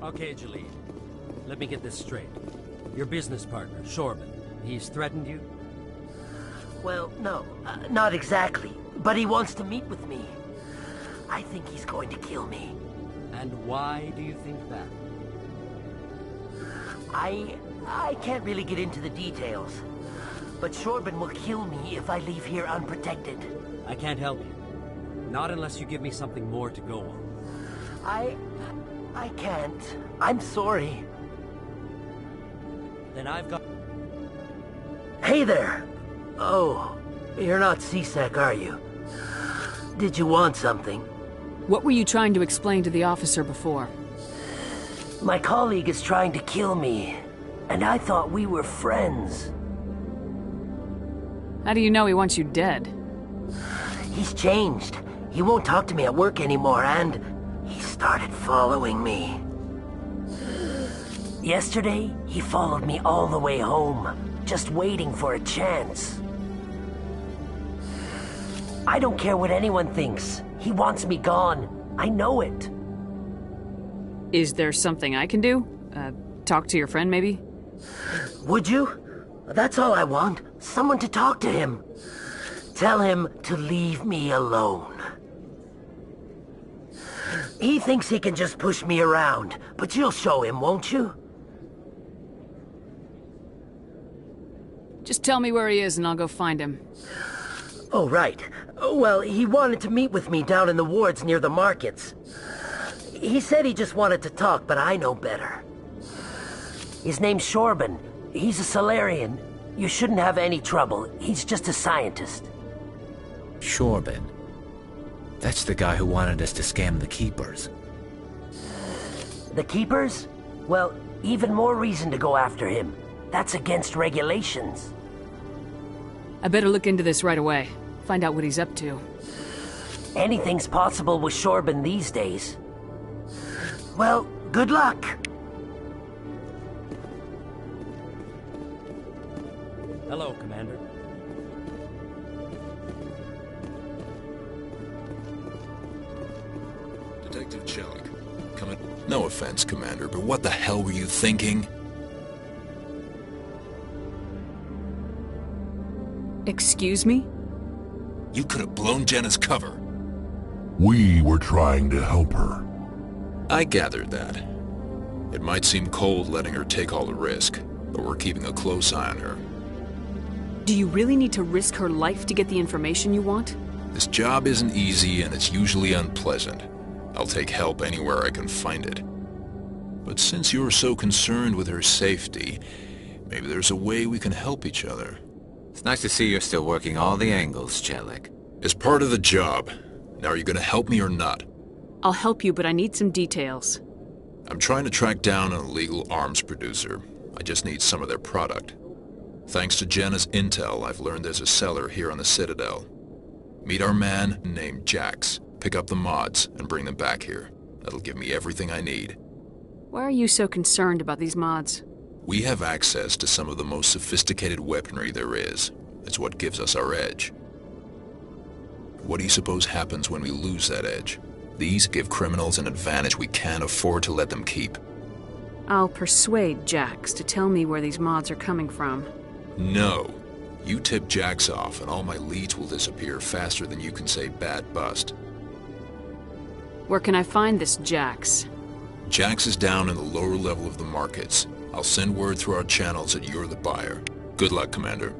Okay, Jalid. Let me get this straight. Your business partner, Shorban, he's threatened you? Well, no, not exactly. But he wants to meet with me. I think he's going to kill me. And why do you think that? I can't really get into the details. But Shorban will kill me if I leave here unprotected. I can't help you. Not unless you give me something more to go on. I can't. I'm sorry. Then I've got... Hey there! Oh, you're not CSEC, are you? Did you want something? What were you trying to explain to the officer before? My colleague is trying to kill me, and I thought we were friends. How do you know he wants you dead? He's changed. He won't talk to me at work anymore, and he started following me. Yesterday, he followed me all the way home, just waiting for a chance. I don't care what anyone thinks. He wants me gone. I know it. Is there something I can do? Talk to your friend, maybe? Would you? That's all I want. Someone to talk to him. Tell him to leave me alone. He thinks he can just push me around, but you'll show him, won't you? Just tell me where he is and I'll go find him. Oh, right. Well, he wanted to meet with me down in the wards near the markets. He said he just wanted to talk, but I know better. His name's Shorban. He's a Salarian. You shouldn't have any trouble. He's just a scientist. Shorban. That's the guy who wanted us to scam the Keepers. The Keepers? Well, even more reason to go after him. That's against regulations. I better look into this right away. Find out what he's up to. Anything's possible with Shorban these days. Well, good luck. Hello, Commander. Detective Chelik, come in. No offense, Commander, but what the hell were you thinking? Excuse me? You could have blown Jenna's cover. We were trying to help her. I gathered that. It might seem cold letting her take all the risk, but we're keeping a close eye on her. Do you really need to risk her life to get the information you want? This job isn't easy and it's usually unpleasant. I'll take help anywhere I can find it. But since you're so concerned with her safety, maybe there's a way we can help each other. It's nice to see you're still working all the angles, Chelik. It's part of the job. Now are you gonna help me or not? I'll help you, but I need some details. I'm trying to track down an illegal arms producer. I just need some of their product. Thanks to Jenna's intel, I've learned there's a seller here on the Citadel. Meet our man named Jax. Pick up the mods and bring them back here. That'll give me everything I need. Why are you so concerned about these mods? We have access to some of the most sophisticated weaponry there is. It's what gives us our edge. What do you suppose happens when we lose that edge? These give criminals an advantage we can't afford to let them keep. I'll persuade Jax to tell me where these mods are coming from. No. You tip Jax off and all my leads will disappear faster than you can say bad bust. Where can I find this Jax? Jax is down in the lower level of the markets. I'll send word through our channels that you're the buyer. Good luck, Commander.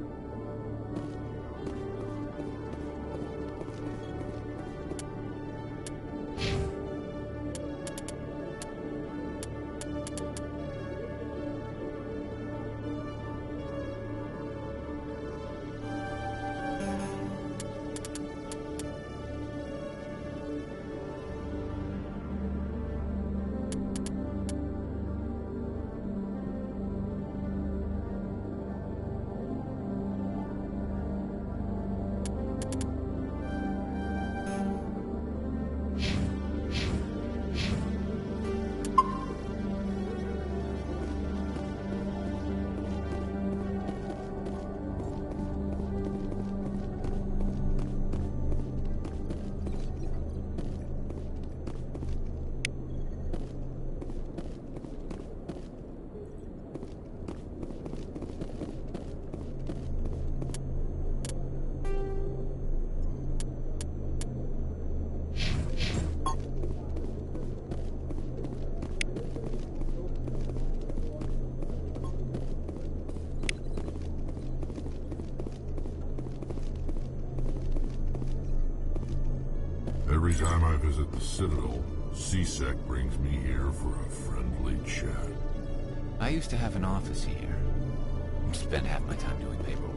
Every time I visit the Citadel, C-Sec brings me here for a friendly chat. I used to have an office here. Spent half my time doing paperwork.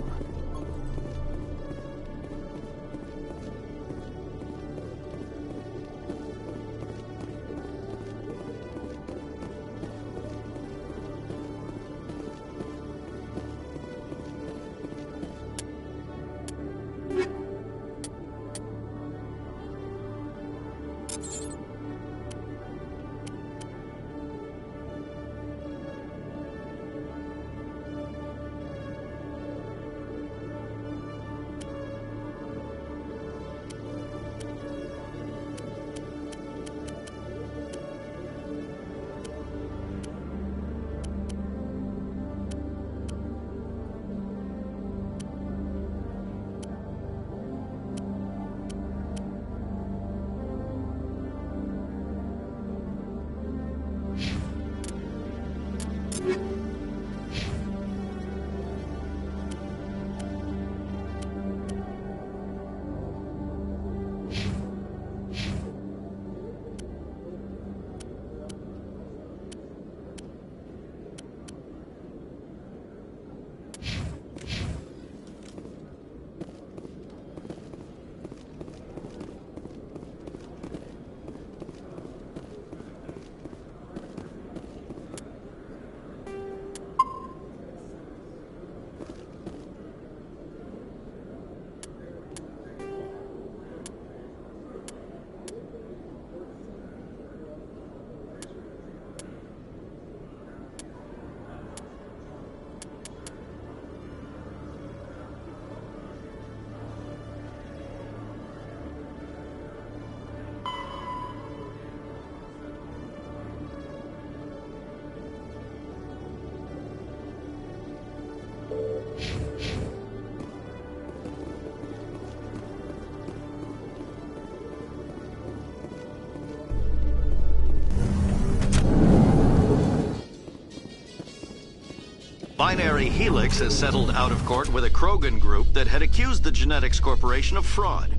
Binary Helix has settled out of court with a Krogan group that had accused the Genetics Corporation of fraud.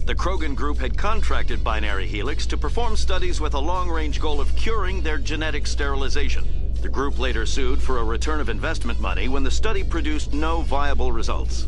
The Krogan group had contracted Binary Helix to perform studies with a long-range goal of curing their genetic sterilization. The group later sued for a return of investment money when the study produced no viable results.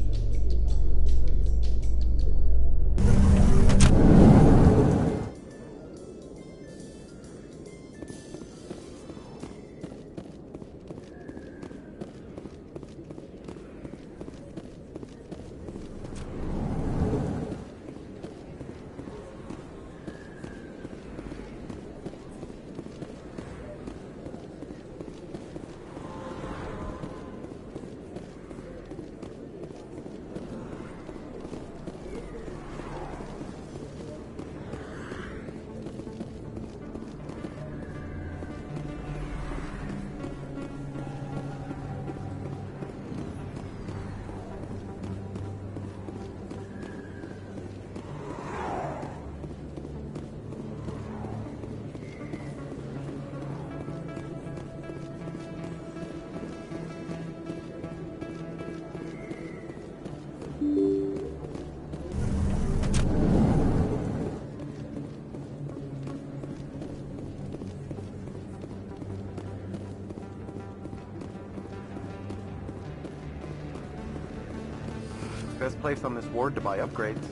best place on this ward to buy upgrades.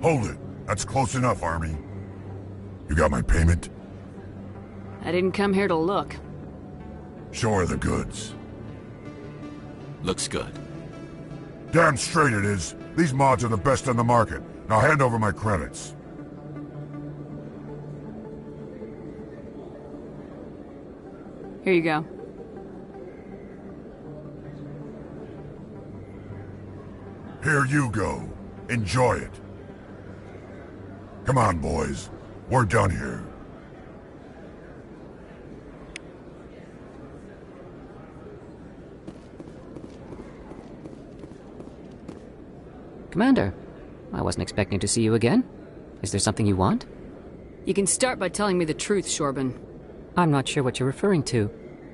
Hold it. That's close enough, Army. You got my payment? I didn't come here to look. Show her the goods. Looks good. Damn straight it is. These mods are the best on the market. Now hand over my credits. Here you go. Here you go. Enjoy it. Come on, boys. We're done here. Commander, I wasn't expecting to see you again. Is there something you want? You can start by telling me the truth, Shorban. I'm not sure what you're referring to.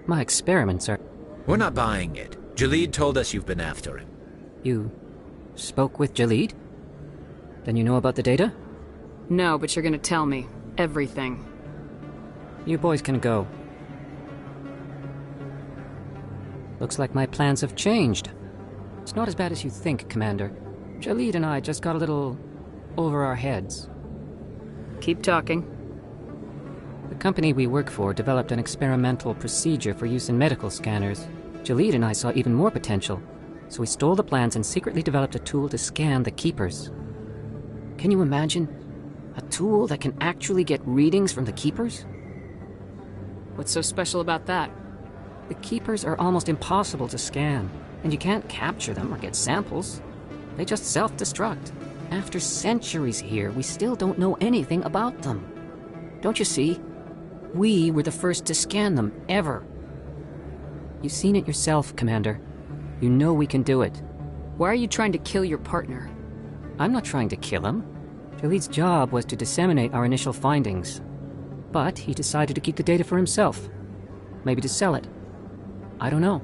My experiments are... We're not buying it. Jalid told us you've been after him. You spoke with Jalid? Then you know about the data? No, but you're gonna tell me. Everything. You boys can go. Looks like my plans have changed. It's not as bad as you think, Commander. Jalid and I just got a little over our heads. Keep talking. The company we work for developed an experimental procedure for use in medical scanners. Jalid and I saw even more potential, so we stole the plans and secretly developed a tool to scan the Keepers. Can you imagine? A tool that can actually get readings from the Keepers? What's so special about that? The Keepers are almost impossible to scan, and you can't capture them or get samples. They just self-destruct. After centuries here, we still don't know anything about them. Don't you see? We were the first to scan them, ever. You've seen it yourself, Commander. You know we can do it. Why are you trying to kill your partner? I'm not trying to kill him. Jalid's job was to disseminate our initial findings. But he decided to keep the data for himself. Maybe to sell it. I don't know.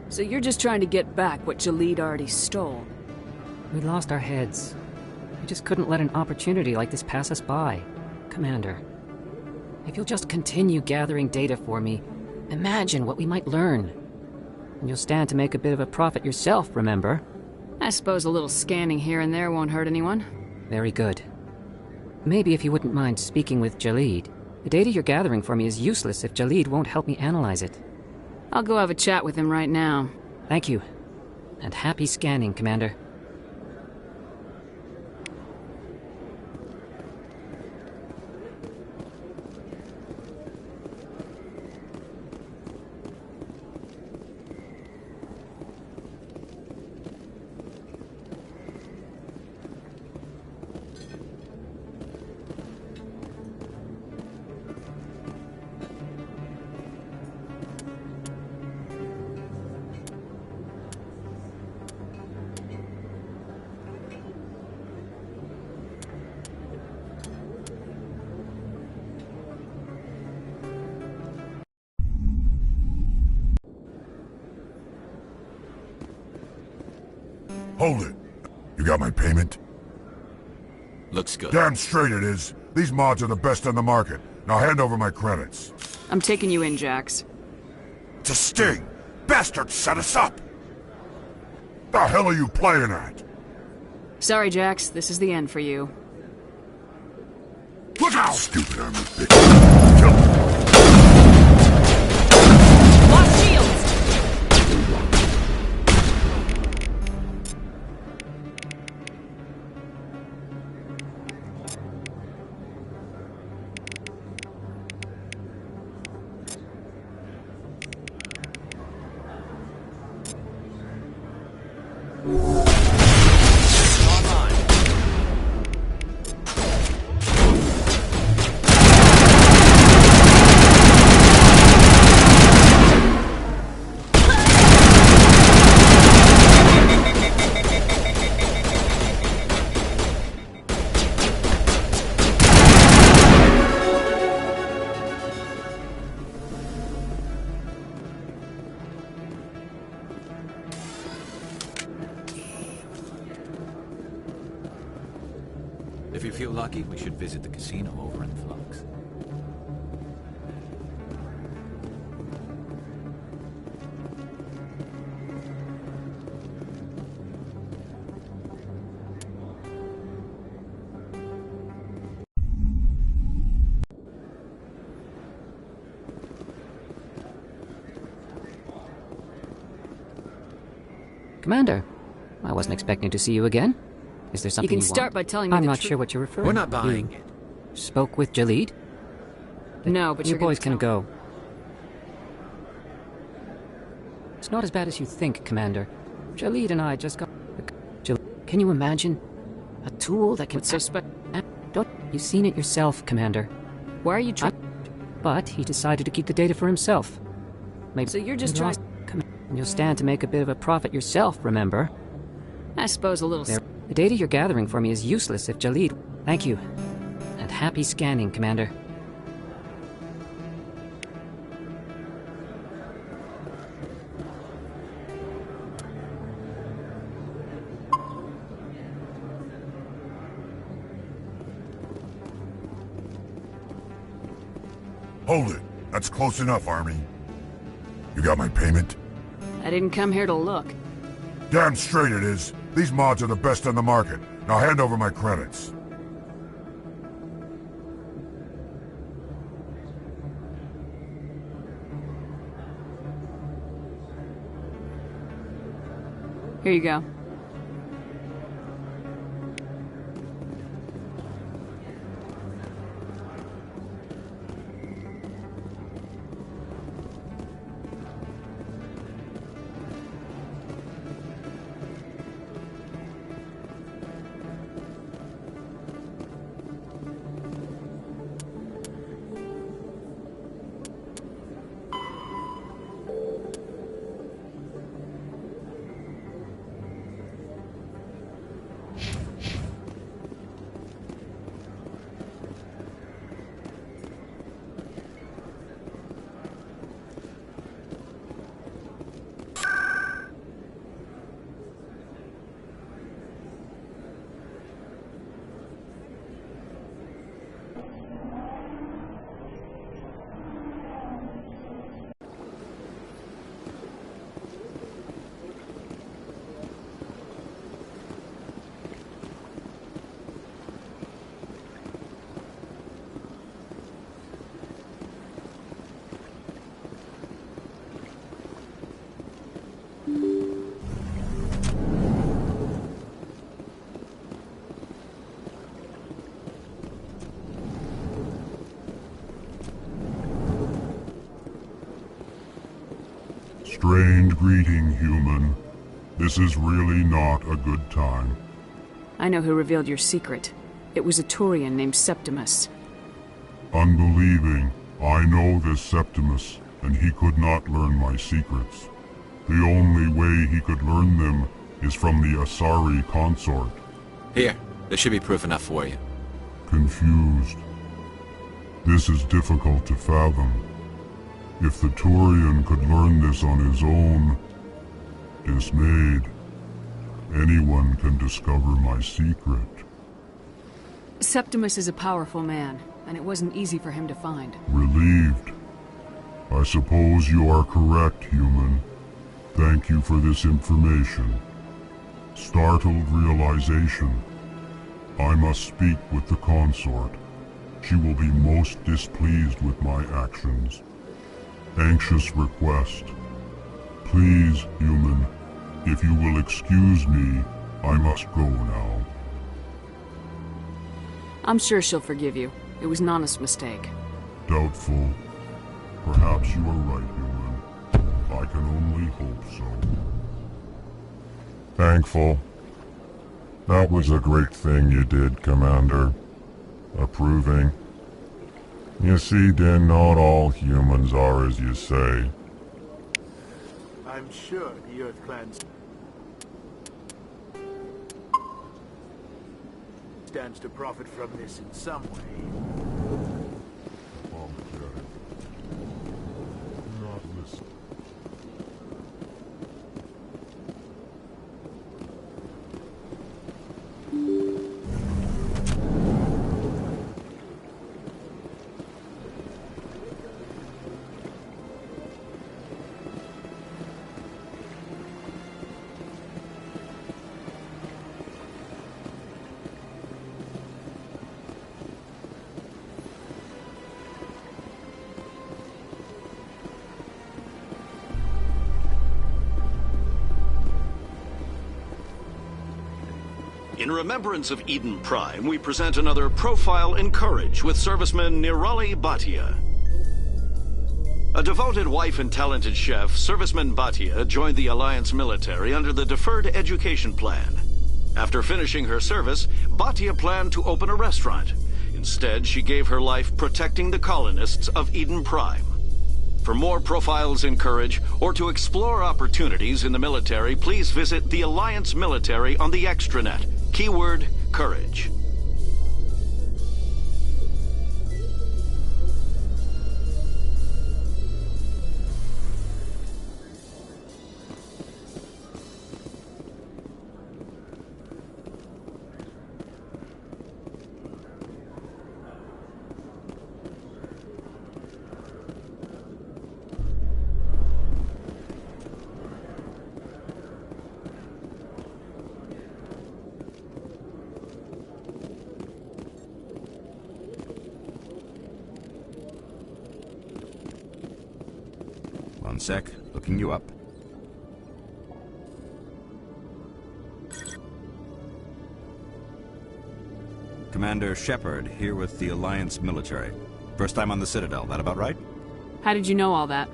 So you're just trying to get back what Jalid already stole? We lost our heads. We just couldn't let an opportunity like this pass us by. Commander, if you'll just continue gathering data for me, imagine what we might learn. And you'll stand to make a bit of a profit yourself, remember? I suppose a little scanning here and there won't hurt anyone. Very good. Maybe if you wouldn't mind speaking with Jalid. The data you're gathering for me is useless if Jalid won't help me analyze it. I'll go have a chat with him right now. Thank you. And happy scanning, Commander. Hold it. You got my payment? Looks good. Damn straight it is. These mods are the best on the market. Now hand over my credits. I'm taking you in, Jax. It's a sting! Bastards set us up! The hell are you playing at? Sorry, Jax. This is the end for you. Look out! Stupid armored bitch. Kill him. Lost shields! If you feel lucky, we should visit the casino over in Flux. Commander, I wasn't expecting to see you again. Is there something You can want? start by telling me I'm the not truth. sure what you're referring to. We're not buying it. Spoke with Jalid? No, but you you're gonna boys can tell go. It's not as bad as you think, Commander. Jalid and I just got... Can you imagine? A tool that can... What's so special? Don't... You've seen it yourself, Commander. Why are you trying? But he decided to keep the data for himself. Maybe... So you're just trying... And you'll stand to make a bit of a profit yourself, remember? I suppose a little... The data you're gathering for me is useless if Jalid... Thank you. And happy scanning, Commander. Hold it. That's close enough, Army. You got my payment? I didn't come here to look. Damn straight it is. These mods are the best on the market. Now hand over my credits. Here you go. Strange greeting, human. This is really not a good time. I know who revealed your secret. It was a Turian named Septimus. Unbelieving, I know this Septimus, and he could not learn my secrets. The only way he could learn them is from the Asari consort. Here, there should be proof enough for you. Confused. This is difficult to fathom. If the Turian could learn this on his own, dismayed, anyone can discover my secret. Septimus is a powerful man, and it wasn't easy for him to find. Relieved. I suppose you are correct, human. Thank you for this information. Startled realization. I must speak with the consort. She will be most displeased with my actions. Anxious request. Please, human, if you will excuse me, I must go now. I'm sure she'll forgive you. It was an honest mistake. Doubtful. Perhaps you are right, human. I can only hope so. Thankful. That was a great thing you did, Commander. Approving. You see, Din, not all humans are as you say. I'm sure the Earth Clan stands to profit from this in some way. Not listen. In remembrance of Eden Prime, we present another Profile in Courage with serviceman Nirali Bhatia. A devoted wife and talented chef, Serviceman Bhatia joined the Alliance military under the Deferred Education Plan. After finishing her service, Bhatia planned to open a restaurant. Instead, she gave her life protecting the colonists of Eden Prime. For more Profiles in Courage, or to explore opportunities in the military, please visit the Alliance Military on the extranet. Keyword, Courage. One sec, looking you up. Commander Shepard, here with the Alliance military. First time on the Citadel, that about right? How did you know all that?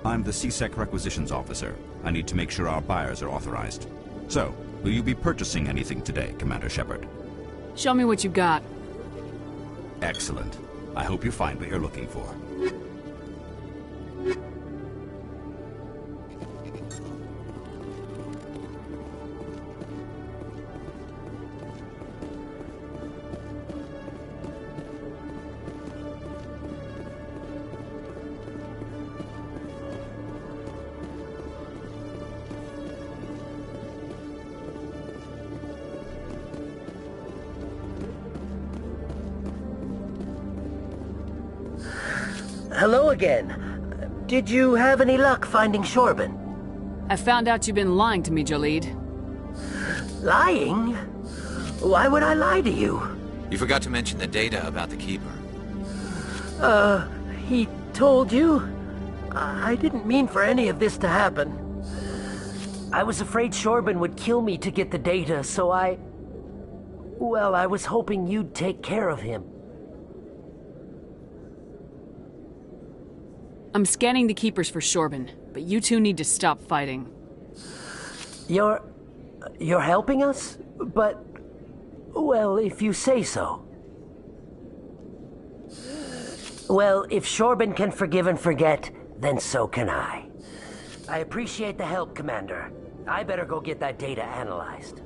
I'm the CSEC requisitions officer. I need to make sure our buyers are authorized. So, will you be purchasing anything today, Commander Shepard? Show me what you got. Excellent. I hope you find what you're looking for. Hello again. Did you have any luck finding Shorben? I found out you've been lying to me, Jaleed. Lying? Why would I lie to you? You forgot to mention the data about the Keeper. He told you? I didn't mean for any of this to happen. I was afraid Shorben would kill me to get the data, so well, I was hoping you'd take care of him. I'm scanning the Keepers for Shorben, but you two need to stop fighting. You're helping us? But, well, if you say so. Well, if Shorben can forgive and forget, then so can I. I appreciate the help, Commander. I better go get that data analyzed.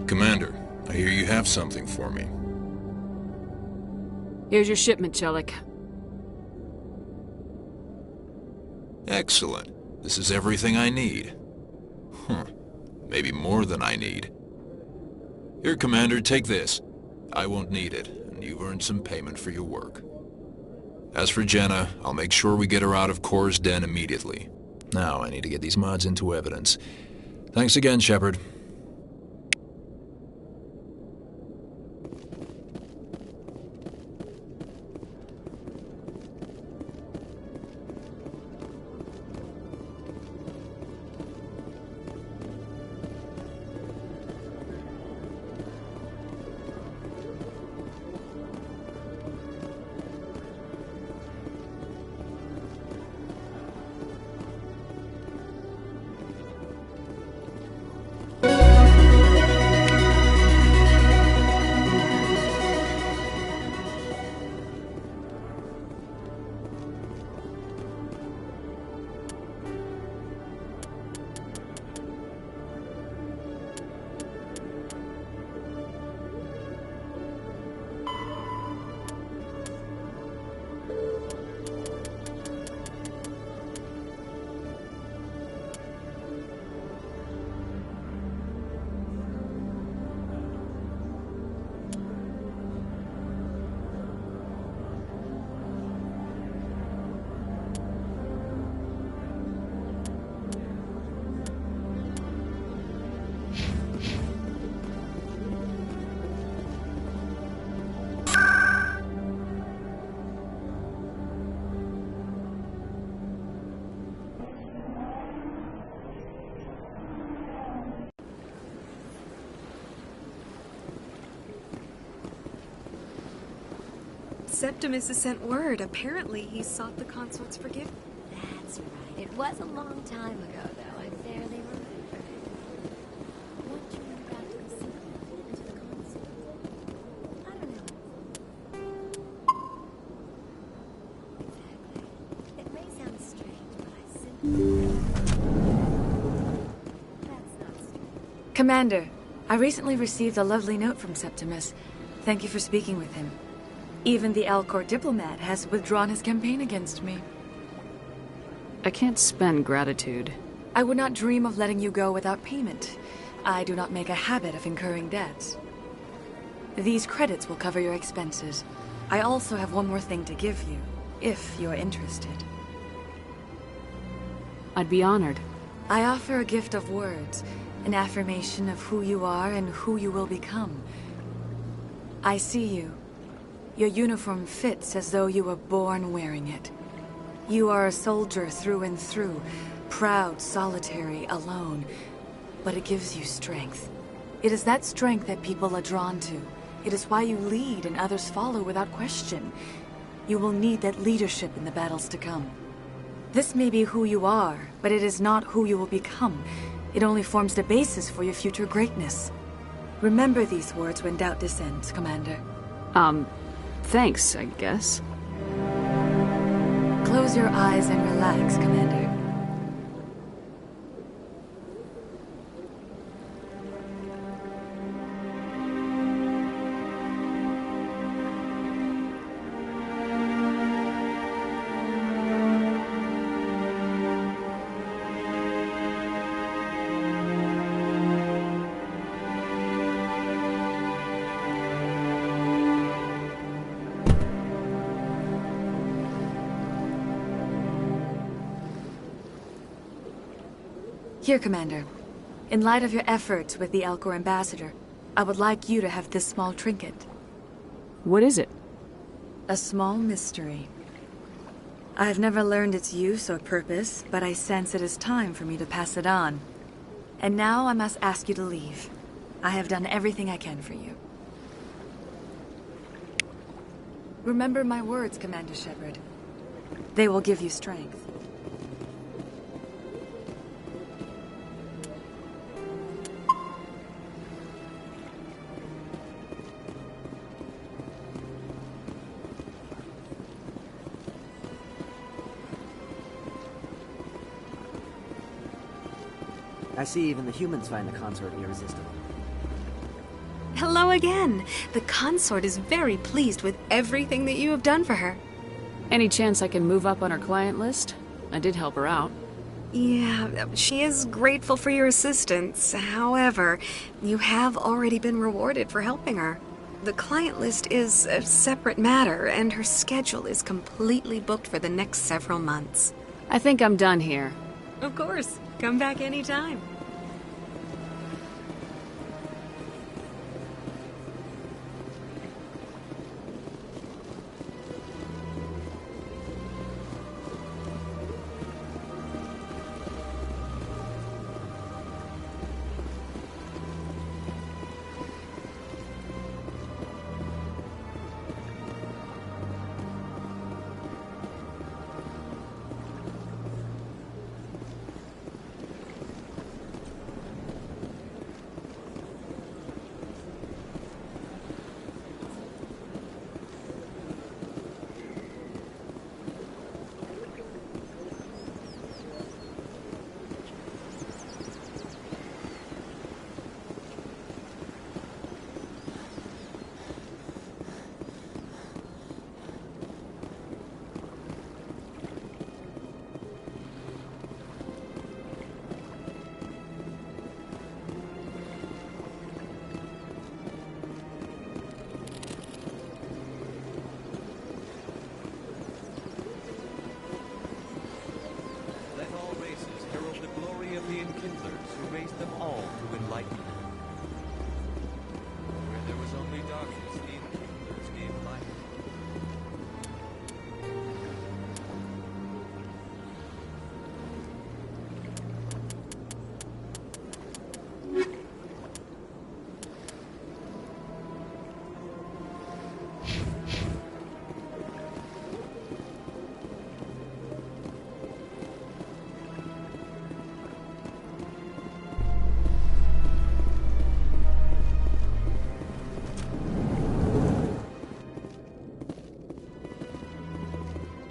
Commander, I hear you have something for me. Here's your shipment, Chelik. Excellent. This is everything I need. Maybe more than I need. Here, Commander, take this. I won't need it, and you've earned some payment for your work. As for Jenna, I'll make sure we get her out of Kor's den immediately. Now I need to get these mods into evidence. Thanks again, Shepard. Septimus has sent word. Apparently, he sought the consort's forgiveness. That's right. It was a long time ago, though. I barely remember it. What drew you back to the city and to the consort? I don't know. Exactly. It may sound strange, but I simply... That's not strange. Commander, I recently received a lovely note from Septimus. Thank you for speaking with him. Even the Alcor diplomat has withdrawn his campaign against me. I can't spend gratitude. I would not dream of letting you go without payment. I do not make a habit of incurring debts. These credits will cover your expenses. I also have one more thing to give you, if you're interested. I'd be honored. I offer a gift of words, an affirmation of who you are and who you will become. I see you. Your uniform fits as though you were born wearing it. You are a soldier through and through, proud, solitary, alone. But it gives you strength. It is that strength that people are drawn to. It is why you lead and others follow without question. You will need that leadership in the battles to come. This may be who you are, but it is not who you will become. It only forms the basis for your future greatness. Remember these words when doubt descends, Commander. Thanks, I guess. Close your eyes and relax, Commander. Here, Commander. In light of your efforts with the Alcor ambassador, I would like you to have this small trinket. What is it? A small mystery. I have never learned its use or purpose, but I sense it is time for me to pass it on. And now I must ask you to leave. I have done everything I can for you. Remember my words, Commander Shepard. They will give you strength. I see even the humans find the consort irresistible. Hello again. The consort is very pleased with everything that you have done for her. Any chance I can move up on her client list? I did help her out. Yeah, she is grateful for your assistance. However, you have already been rewarded for helping her. The client list is a separate matter, and her schedule is completely booked for the next several months. I think I'm done here. Of course. Come back anytime.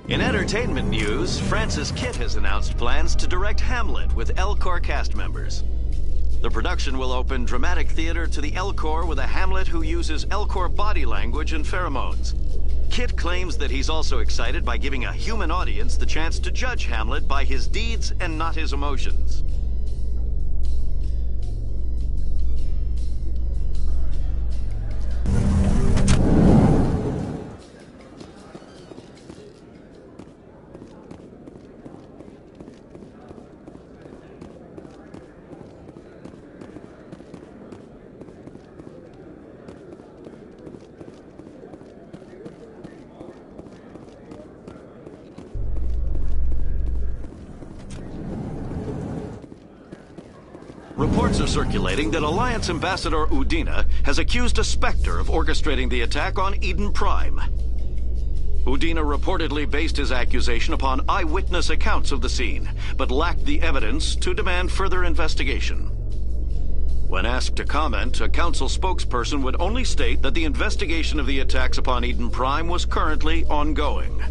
In entertainment news, Francis Kitt has announced plans to direct Hamlet with Elcor cast members. The production will open dramatic theater to the Elcor with a Hamlet who uses Elcor body language and pheromones. Kitt claims that he's also excited by giving a human audience the chance to judge Hamlet by his deeds and not his emotions. Reports are circulating that Alliance Ambassador Udina has accused a Spectre of orchestrating the attack on Eden Prime. Udina reportedly based his accusation upon eyewitness accounts of the scene, but lacked the evidence to demand further investigation. When asked to comment, a council spokesperson would only state that the investigation of the attacks upon Eden Prime was currently ongoing.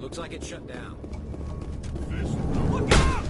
Looks like it's shut down. Look out!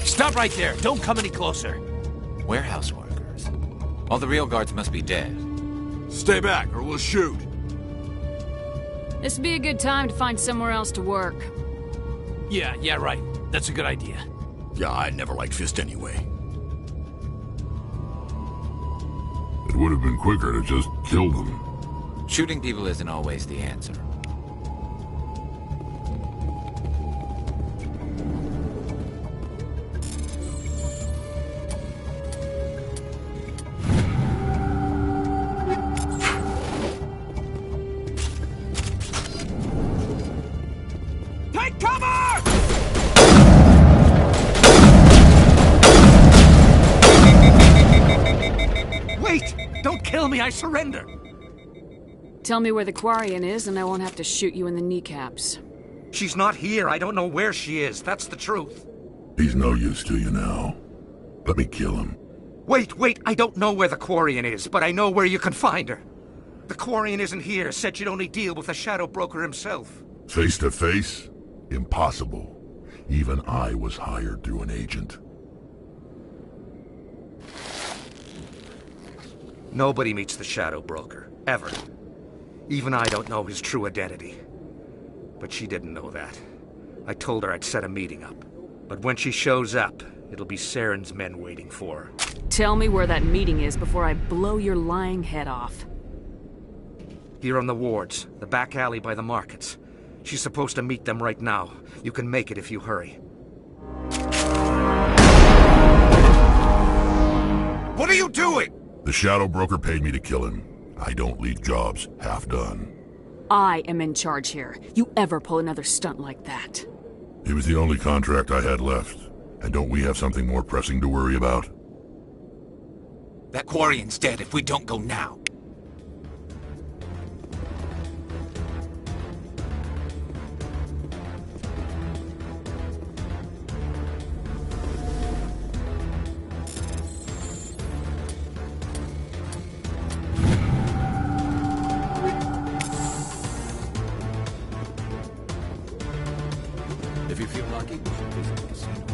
Stop right there. Don't come any closer. Warehouse workers. All the real guards must be dead. Stay back or we'll shoot. This would be a good time to find somewhere else to work. Yeah, right. That's a good idea. Yeah, I never liked Fist anyway. It would have been quicker to just kill them. Shooting people isn't always the answer. Take cover! Wait! Don't kill me, I surrender! Tell me where the Quarian is and I won't have to shoot you in the kneecaps. She's not here. I don't know where she is. That's the truth. He's no use to you now. Let me kill him. Wait. I don't know where the Quarian is, but I know where you can find her. The Quarian isn't here. Said you'd only deal with the Shadow Broker himself. Face to face? Impossible. Even I was hired through an agent. Nobody meets the Shadow Broker. Ever. Even I don't know his true identity. But she didn't know that. I told her I'd set a meeting up. But when she shows up, it'll be Saren's men waiting for her. Tell me where that meeting is before I blow your lying head off. Here on the wards, the back alley by the markets. She's supposed to meet them right now. You can make it if you hurry. What are you doing? The Shadow Broker paid me to kill him. I don't leave jobs half done. I am in charge here. You ever pull another stunt like that? It was the only contract I had left. And don't we have something more pressing to worry about? That Quarian's dead if we don't go now. If you feel lucky, we should visit the scene.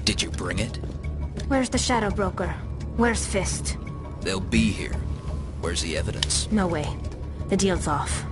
Did you bring it? Where's the Shadow Broker? Where's Fist? They'll be here. Where's the evidence? No way. The deal's off.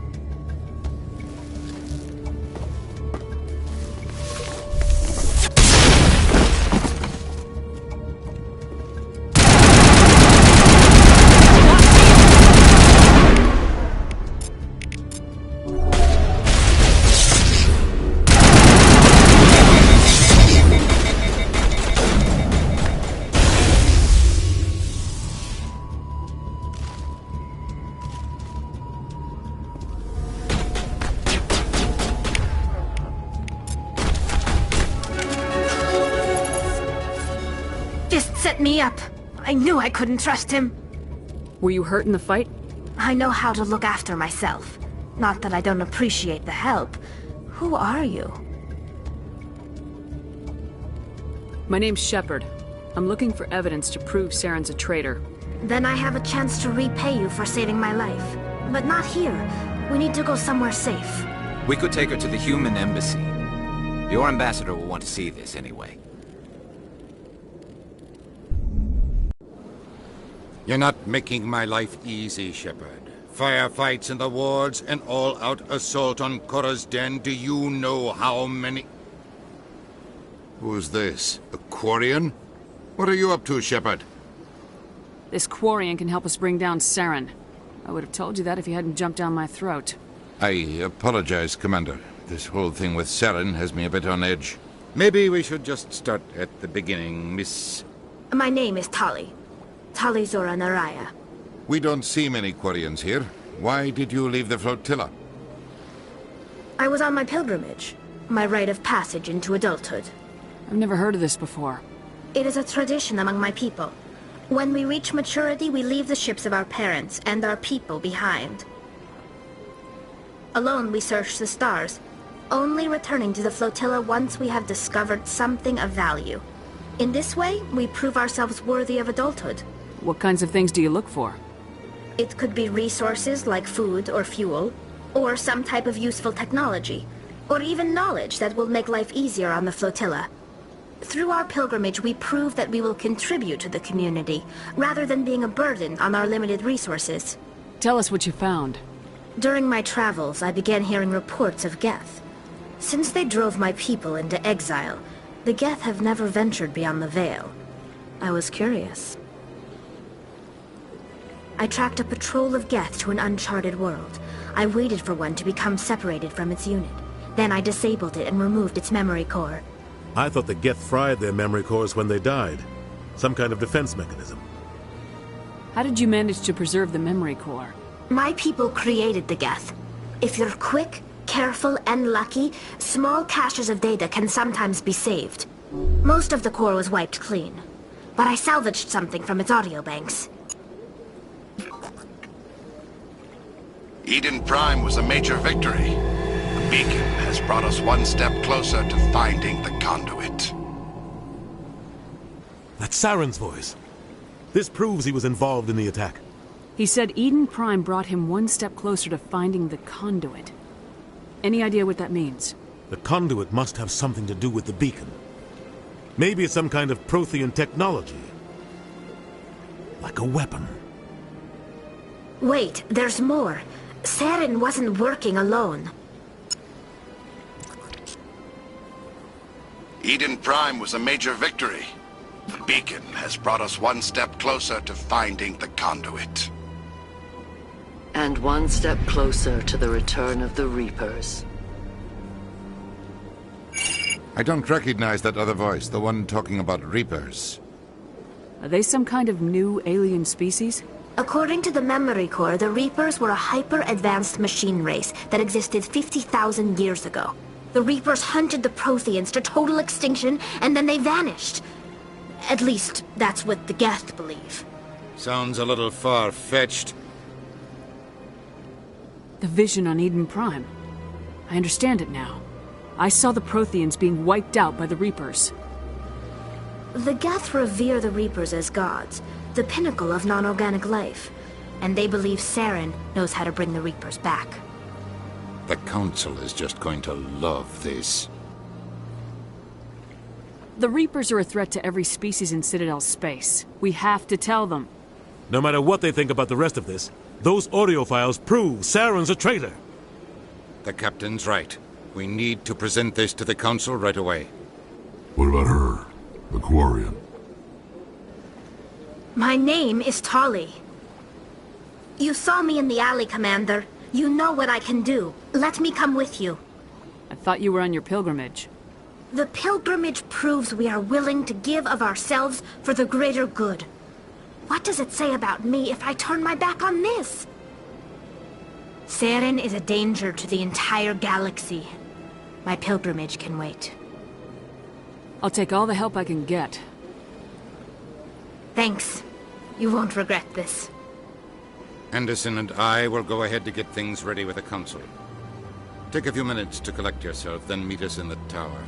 Set me up. I knew I couldn't trust him. Were you hurt in the fight? I know how to look after myself. Not that I don't appreciate the help. Who are you? My name's Shepard. I'm looking for evidence to prove Saren's a traitor. Then I have a chance to repay you for saving my life. But not here. We need to go somewhere safe. We could take her to the human embassy. Your ambassador will want to see this anyway. You're not making my life easy, Shepard. Firefights in the wards, an all-out assault on Korra's den. Do you know how many... Who's this? A Quarian? What are you up to, Shepard? This Quarian can help us bring down Saren. I would have told you that if you hadn't jumped down my throat. I apologize, Commander. This whole thing with Saren has me a bit on edge. Maybe we should just start at the beginning, Miss... My name is Tali. Tali Zora Naraya. We don't see many Quarians here. Why did you leave the flotilla? I was on my pilgrimage. My rite of passage into adulthood. I've never heard of this before. It is a tradition among my people. When we reach maturity, we leave the ships of our parents and our people behind. Alone, we search the stars. only returning to the flotilla once we have discovered something of value. In this way, we prove ourselves worthy of adulthood. What kinds of things do you look for? It could be resources like food or fuel, or some type of useful technology, or even knowledge that will make life easier on the flotilla. Through our pilgrimage, we prove that we will contribute to the community, rather than being a burden on our limited resources. Tell us what you found. During my travels, I began hearing reports of Geth. Since they drove my people into exile, the Geth have never ventured beyond the Veil. I was curious. I tracked a patrol of Geth to an uncharted world. I waited for one to become separated from its unit. Then I disabled it and removed its memory core. I thought the Geth fried their memory cores when they died. Some kind of defense mechanism. How did you manage to preserve the memory core? My people created the Geth. If you're quick, careful, and lucky, small caches of data can sometimes be saved. Most of the core was wiped clean, but I salvaged something from its audio banks. Eden Prime was a major victory. The beacon has brought us one step closer to finding the conduit. That's Saren's voice. This proves he was involved in the attack. He said Eden Prime brought him one step closer to finding the conduit. Any idea what that means? The conduit must have something to do with the beacon. Maybe it's some kind of Prothean technology. Like a weapon. Wait, there's more. Saren wasn't working alone. Eden Prime was a major victory. The beacon has brought us one step closer to finding the conduit. And one step closer to the return of the Reapers. I don't recognize that other voice, the one talking about Reapers. Are they some kind of new alien species? According to the memory core, the Reapers were a hyper-advanced machine race that existed 50,000 years ago. The Reapers hunted the Protheans to total extinction, and then they vanished. At least, that's what the Geth believe. Sounds a little far-fetched. The vision on Eden Prime. I understand it now. I saw the Protheans being wiped out by the Reapers. The Geth revere the Reapers as gods, the pinnacle of non-organic life. And they believe Saren knows how to bring the Reapers back. The Council is just going to love this. The Reapers are a threat to every species in Citadel space. We have to tell them. No matter what they think about the rest of this, those audio files prove Saren's a traitor. The Captain's right. We need to present this to the Council right away. What about her? The Quarian? My name is Tali. You saw me in the alley, Commander. You know what I can do. Let me come with you. I thought you were on your pilgrimage. The pilgrimage proves we are willing to give of ourselves for the greater good. What does it say about me if I turn my back on this? Saren is a danger to the entire galaxy. My pilgrimage can wait. I'll take all the help I can get. Thanks. You won't regret this. Anderson and I will go ahead to get things ready with the Council. Take a few minutes to collect yourself, then meet us in the tower.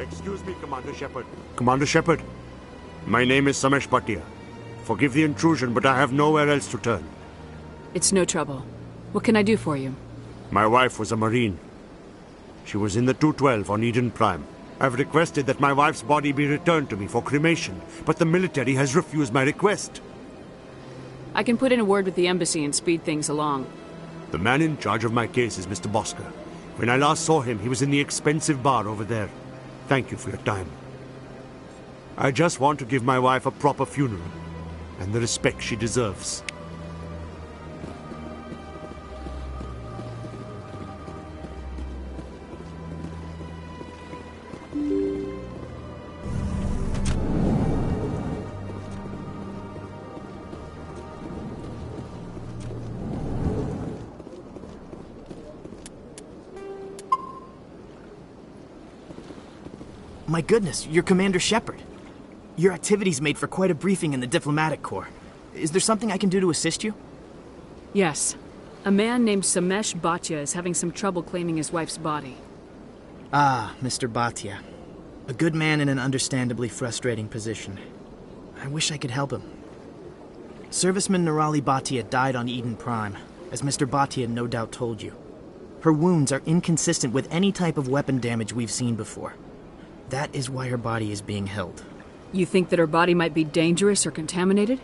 Excuse me, Commander Shepard. Commander Shepard, my name is Samesh Bhatia. Forgive the intrusion, but I have nowhere else to turn. It's no trouble. What can I do for you? My wife was a Marine. She was in the 212 on Eden Prime. I've requested that my wife's body be returned to me for cremation, but the military has refused my request. I can put in a word with the embassy and speed things along. The man in charge of my case is Mr. Bosker. When I last saw him, he was in the expensive bar over there. Thank you for your time. I just want to give my wife a proper funeral, and the respect she deserves. My goodness, you're Commander Shepard. Your activities made for quite a briefing in the Diplomatic Corps. Is there something I can do to assist you? Yes. A man named Samesh Bhatia is having some trouble claiming his wife's body. Ah, Mr. Bhatia. A good man in an understandably frustrating position. I wish I could help him. Serviceman Nirali Bhatia died on Eden Prime, as Mr. Bhatia no doubt told you. Her wounds are inconsistent with any type of weapon damage we've seen before. That is why her body is being held. You think that her body might be dangerous or contaminated?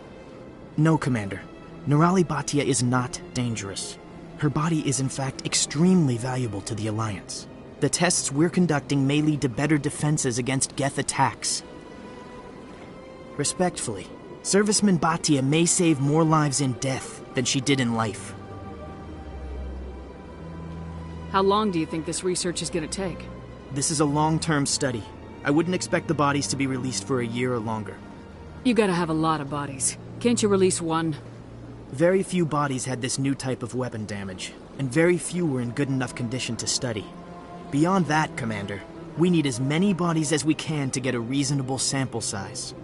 No, Commander. Nirali Bhatia is not dangerous. Her body is in fact extremely valuable to the Alliance. The tests we're conducting may lead to better defenses against Geth attacks. Respectfully, Serviceman Bhatia may save more lives in death than she did in life. How long do you think this research is going to take? This is a long-term study. I wouldn't expect the bodies to be released for a year or longer. You gotta have a lot of bodies. Can't you release one? Very few bodies had this new type of weapon damage, and very few were in good enough condition to study. Beyond that, Commander, we need as many bodies as we can to get a reasonable sample size.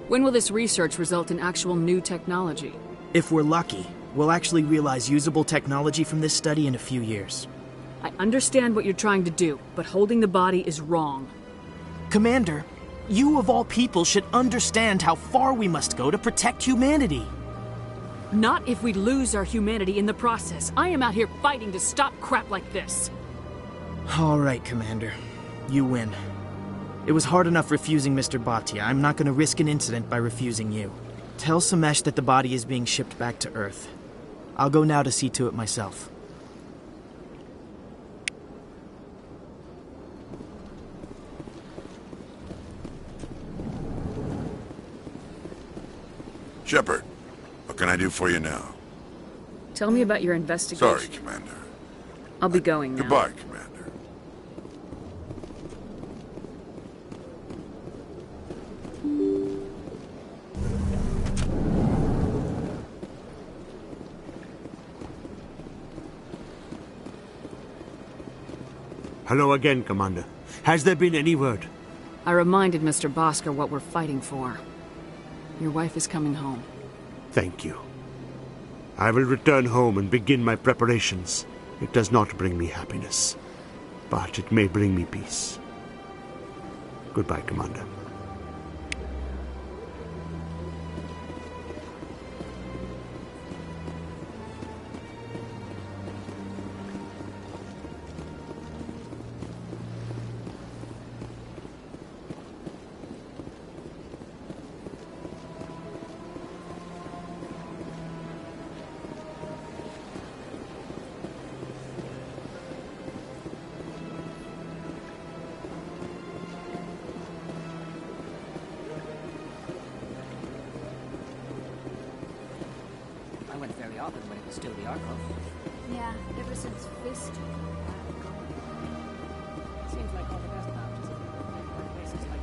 When will this research result in actual new technology? If we're lucky, we'll actually realize usable technology from this study in a few years. I understand what you're trying to do, but holding the body is wrong. Commander, you of all people should understand how far we must go to protect humanity. Not if we lose our humanity in the process. I am out here fighting to stop crap like this. All right, Commander. You win. It was hard enough refusing Mr. Bhatia. I'm not going to risk an incident by refusing you. Tell Samesh that the body is being shipped back to Earth. I'll go now to see to it myself. Shepard, what can I do for you now? Tell me about your investigation. Sorry, Commander. I'll be going now. Goodbye, Commander. Hello again, Commander. Has there been any word? I reminded Mr. Bosker what we're fighting for. Your wife is coming home. Thank you. I will return home and begin my preparations. It does not bring me happiness, but it may bring me peace. Goodbye, Commander. Still the Arkham. Yeah, ever since Fist. Seems like all the best options are places like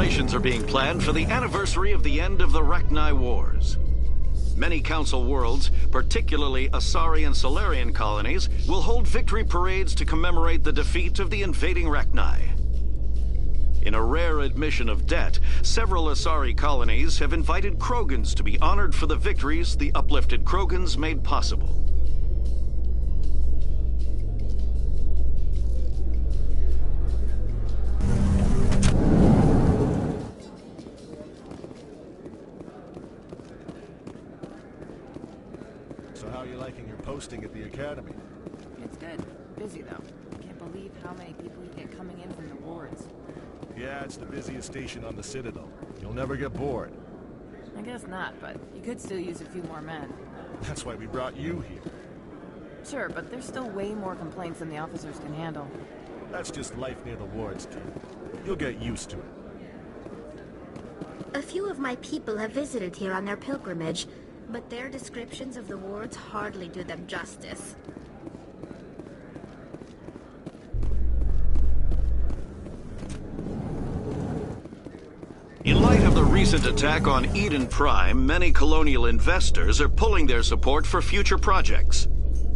celebrations are being planned for the anniversary of the end of the Rachni Wars. Many Council worlds, particularly Asari and Solarian colonies, will hold victory parades to commemorate the defeat of the invading Rachni. In a rare admission of debt, several Asari colonies have invited Krogans to be honored for the victories the uplifted Krogans made possible. So how are you liking your posting at the Academy? It's good. Busy, though. Can't believe how many people you get coming in from the wards. Yeah, it's the busiest station on the Citadel. You'll never get bored. I guess not, but you could still use a few more men. That's why we brought you here. Sure, but there's still way more complaints than the officers can handle. That's just life near the wards, Tim. You'll get used to it. A few of my people have visited here on their pilgrimage, but their descriptions of the wards hardly do them justice. In light of the recent attack on Eden Prime, many colonial investors are pulling their support for future projects.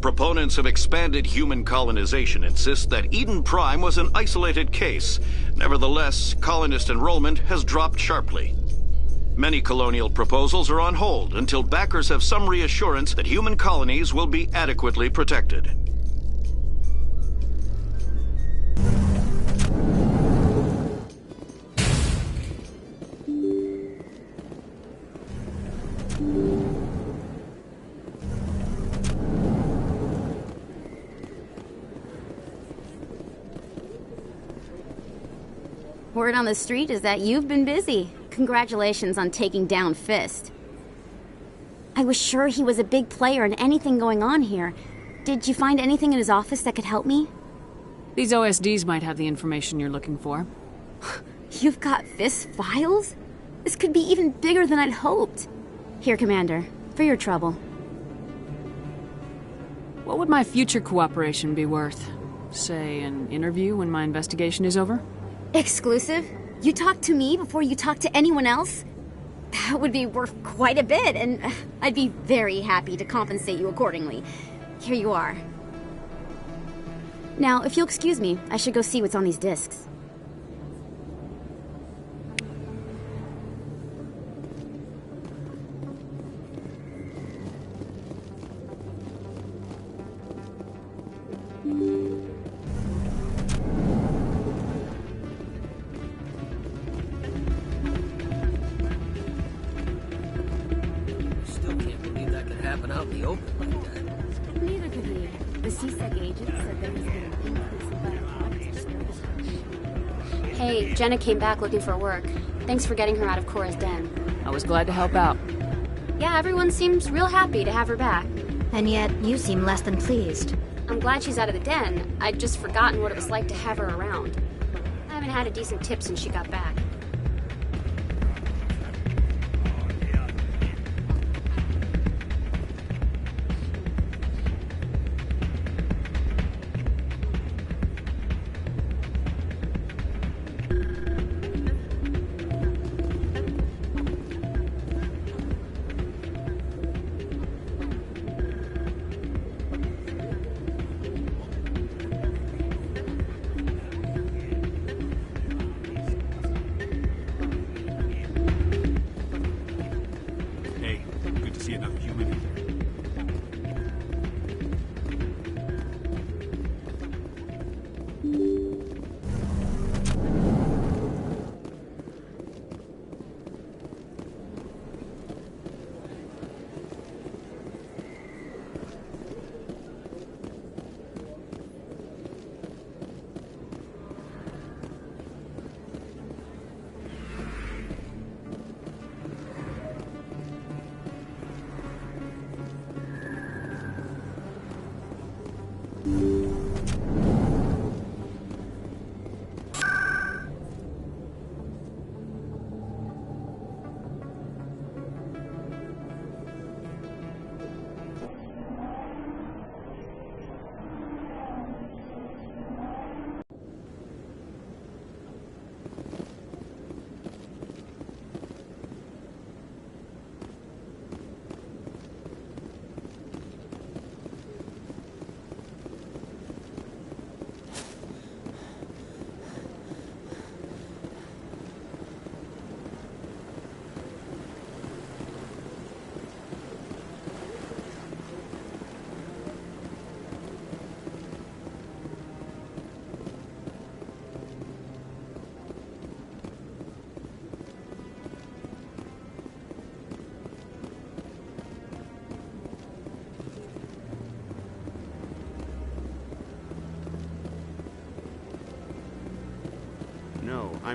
Proponents of expanded human colonization insist that Eden Prime was an isolated case. Nevertheless, colonist enrollment has dropped sharply. Many colonial proposals are on hold until backers have some reassurance that human colonies will be adequately protected. Word on the street is that you've been busy. Congratulations on taking down Fist. I was sure he was a big player in anything going on here. Did you find anything in his office that could help me? These OSDs might have the information you're looking for. You've got Fist's files? This could be even bigger than I'd hoped. Here, Commander, for your trouble. What would my future cooperation be worth? Say, an interview when my investigation is over? Exclusive? You talk to me before you talk to anyone else? That would be worth quite a bit, and I'd be very happy to compensate you accordingly. Here you are. Now, if you'll excuse me, I should go see what's on these discs. Out in the open like that. Neither could we. The CSEC agent said there has been an increase in bioprocessors. Hey, Jenna came back looking for work. Thanks for getting her out of Cora's den. I was glad to help out. Yeah, everyone seems real happy to have her back. And yet, you seem less than pleased. I'm glad she's out of the den. I'd just forgotten what it was like to have her around. I haven't had a decent tip since she got back.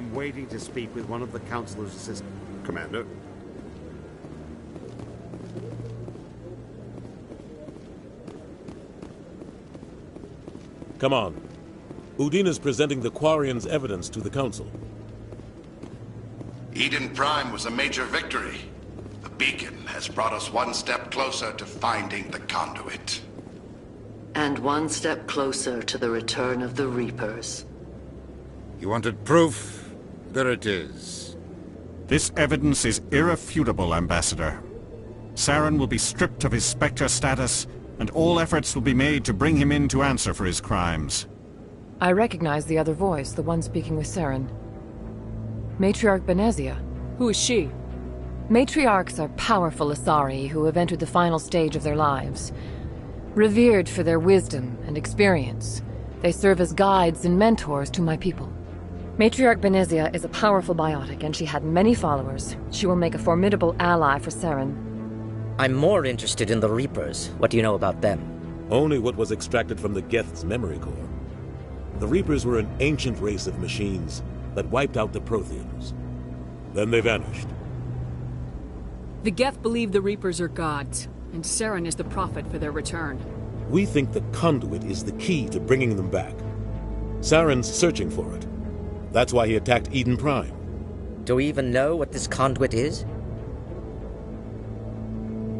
I'm waiting to speak with one of the Councilor's assistants. Commander? Come on. Udina's presenting the Quarians' evidence to the Council. Eden Prime was a major victory. The beacon has brought us one step closer to finding the conduit. And one step closer to the return of the Reapers. You wanted proof? There it is. This evidence is irrefutable, Ambassador. Saren will be stripped of his Spectre status, and all efforts will be made to bring him in to answer for his crimes. I recognize the other voice, the one speaking with Saren. Matriarch Benezia. Who is she? Matriarchs are powerful Asari who have entered the final stage of their lives. Revered for their wisdom and experience, they serve as guides and mentors to my people. Matriarch Benezia is a powerful biotic, and she had many followers. She will make a formidable ally for Saren. I'm more interested in the Reapers. What do you know about them? Only what was extracted from the Geth's memory core. The Reapers were an ancient race of machines that wiped out the Protheans. Then they vanished. The Geth believe the Reapers are gods, and Saren is the prophet for their return. We think the conduit is the key to bringing them back. Saren's searching for it. That's why he attacked Eden Prime. Do we even know what this conduit is?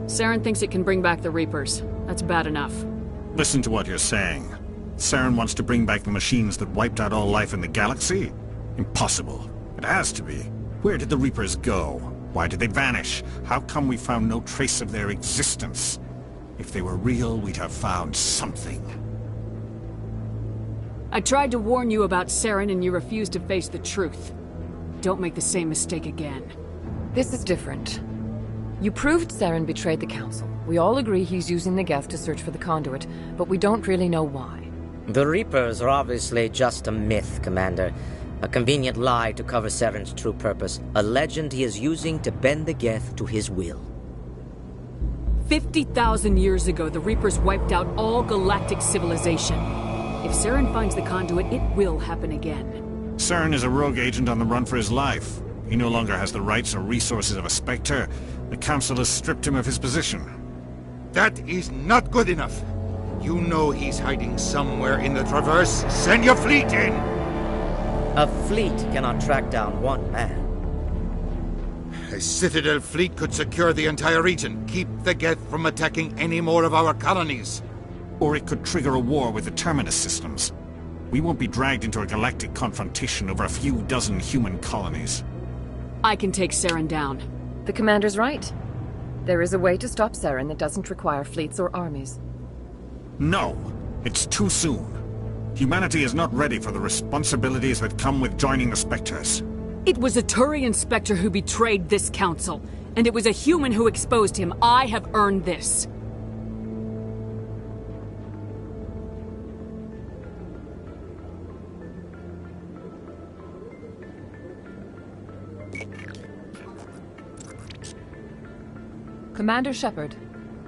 Saren thinks it can bring back the Reapers. That's bad enough. Listen to what you're saying. Saren wants to bring back the machines that wiped out all life in the galaxy? Impossible. It has to be. Where did the Reapers go? Why did they vanish? How come we found no trace of their existence? If they were real, we'd have found something. I tried to warn you about Saren and you refused to face the truth. Don't make the same mistake again. This is different. You proved Saren betrayed the Council. We all agree he's using the Geth to search for the conduit, but we don't really know why. The Reapers are obviously just a myth, Commander. A convenient lie to cover Saren's true purpose. A legend he is using to bend the Geth to his will. 50,000 years ago, the Reapers wiped out all galactic civilization. If Saren finds the conduit, it will happen again. Saren is a rogue agent on the run for his life. He no longer has the rights or resources of a Spectre. The Council has stripped him of his position. That is not good enough. You know he's hiding somewhere in the Traverse. Send your fleet in! A fleet cannot track down one man. A Citadel fleet could secure the entire region, keep the Geth from attacking any more of our colonies. Or it could trigger a war with the Terminus systems. We won't be dragged into a galactic confrontation over a few dozen human colonies. I can take Saren down. The Commander's right. There is a way to stop Saren that doesn't require fleets or armies. No, it's too soon. Humanity is not ready for the responsibilities that come with joining the Spectres. It was a Turian Spectre who betrayed this council, and it was a human who exposed him. I have earned this. Commander Shepard,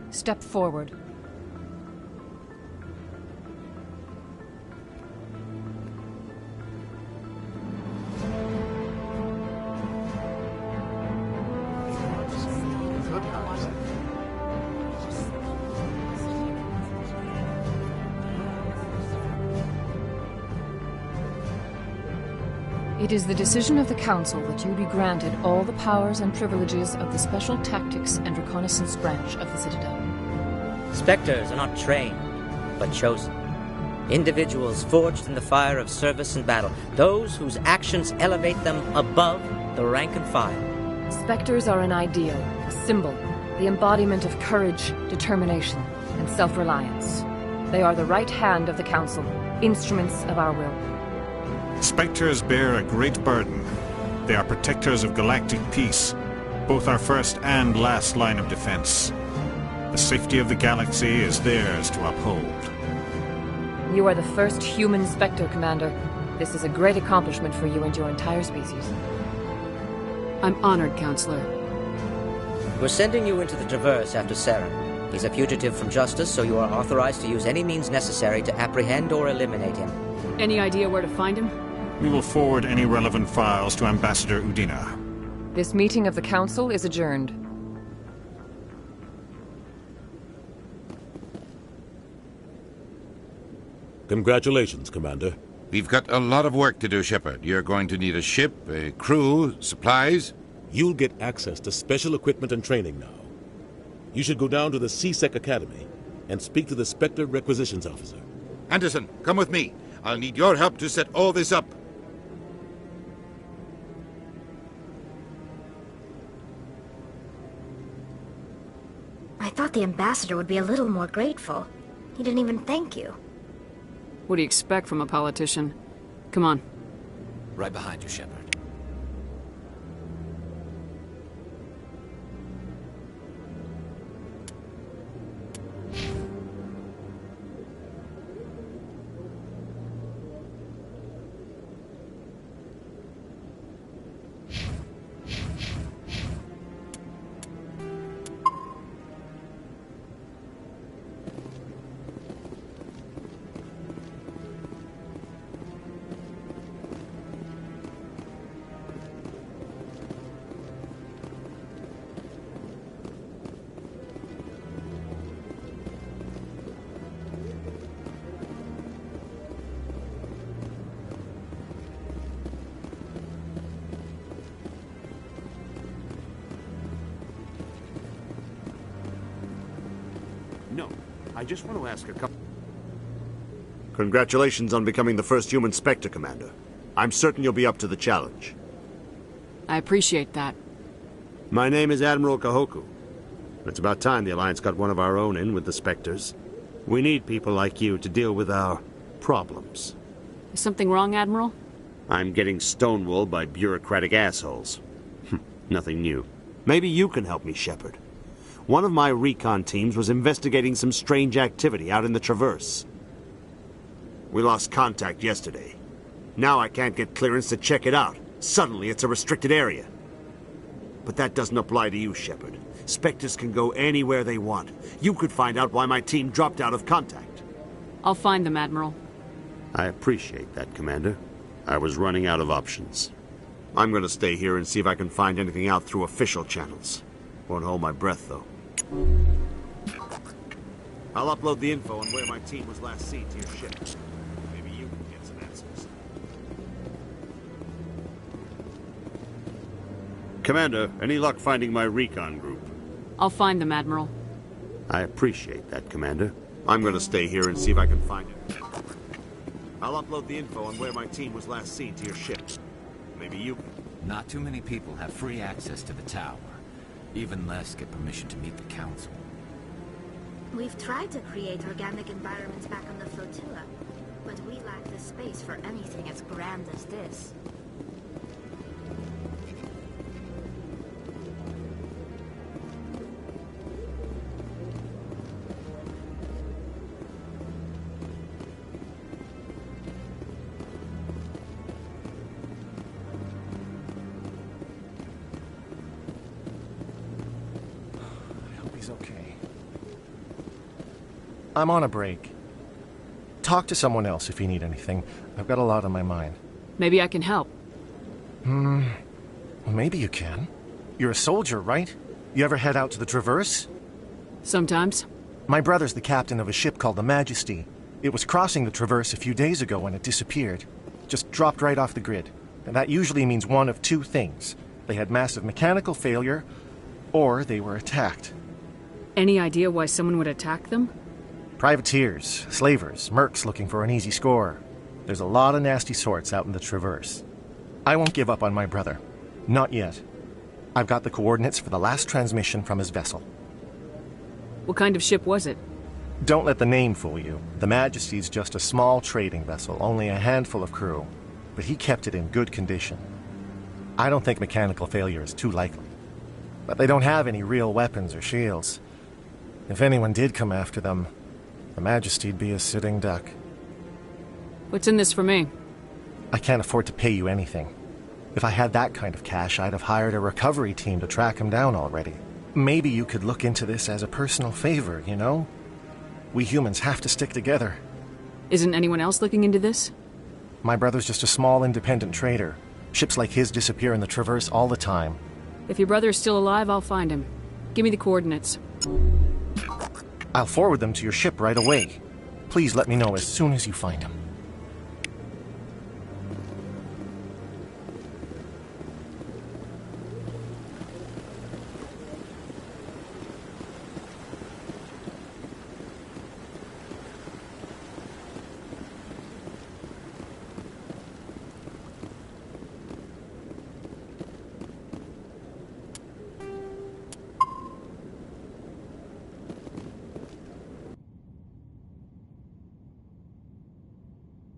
step forward. It is the decision of the Council that you be granted all the powers and privileges of the Special Tactics and Reconnaissance branch of the Citadel. Spectres are not trained, but chosen. Individuals forged in the fire of service and battle. Those whose actions elevate them above the rank and file. Spectres are an ideal, a symbol, the embodiment of courage, determination, and self-reliance. They are the right hand of the Council, instruments of our will. Spectres bear a great burden. They are protectors of galactic peace, both our first and last line of defense. The safety of the galaxy is theirs to uphold. You are the first human Spectre, Commander. This is a great accomplishment for you and your entire species. I'm honored, Counselor. We're sending you into the Traverse after Saren. He's a fugitive from justice, so you are authorized to use any means necessary to apprehend or eliminate him. Any idea where to find him? We will forward any relevant files to Ambassador Udina. This meeting of the Council is adjourned. Congratulations, Commander. We've got a lot of work to do, Shepard. You're going to need a ship, a crew, supplies. You'll get access to special equipment and training now. You should go down to the C-Sec Academy and speak to the Spectre Requisitions Officer. Anderson, come with me. I'll need your help to set all this up. I thought the ambassador would be a little more grateful. He didn't even thank you. What do you expect from a politician? Come on. Right behind you, Shepard. No, I just want to ask a couple... Congratulations on becoming the first human Spectre, Commander. I'm certain you'll be up to the challenge. I appreciate that. My name is Admiral Kahoku. It's about time the Alliance got one of our own in with the Spectres. We need people like you to deal with our problems. Is something wrong, Admiral? I'm getting stonewalled by bureaucratic assholes. Nothing new. Maybe you can help me, Shepard. One of my recon teams was investigating some strange activity out in the Traverse. We lost contact yesterday. Now I can't get clearance to check it out. Suddenly it's a restricted area. But that doesn't apply to you, Shepard. Spectres can go anywhere they want. You could find out why my team dropped out of contact. I'll find them, Admiral. I appreciate that, Commander. I was running out of options. I'm going to stay here and see if I can find anything out through official channels. Won't hold my breath, though. I'll upload the info on where my team was last seen to your ship. Maybe you can get some answers. Commander, any luck finding my recon group? I'll find them, Admiral. I appreciate that, Commander. I'm going to stay here and see if I can find it. I'll upload the info on where my team was last seen to your ship. Maybe you can. Not too many people have free access to the tower. Even less get permission to meet the Council. We've tried to create organic environments back on the flotilla, but we lack the space for anything as grand as this. I'm on a break. Talk to someone else if you need anything. I've got a lot on my mind. Maybe I can help. Well, maybe you can. You're a soldier, right? You ever head out to the Traverse? Sometimes. My brother's the captain of a ship called the Majesty. It was crossing the Traverse a few days ago when it disappeared. Just dropped right off the grid. And that usually means one of two things. They had massive mechanical failure, or they were attacked. Any idea why someone would attack them? Privateers, slavers, mercs looking for an easy score. There's a lot of nasty sorts out in the Traverse. I won't give up on my brother. Not yet. I've got the coordinates for the last transmission from his vessel. What kind of ship was it? Don't let the name fool you. The Majesty's just a small trading vessel, only a handful of crew. But he kept it in good condition. I don't think mechanical failure is too likely. But they don't have any real weapons or shields. If anyone did come after them, the Majesty'd be a sitting duck. What's in this for me? I can't afford to pay you anything. If I had that kind of cash, I'd have hired a recovery team to track him down already. Maybe you could look into this as a personal favor, you know? We humans have to stick together. Isn't anyone else looking into this? My brother's just a small independent trader. Ships like his disappear in the Traverse all the time. If your brother's still alive, I'll find him. Give me the coordinates. I'll forward them to your ship right away. Please let me know as soon as you find him.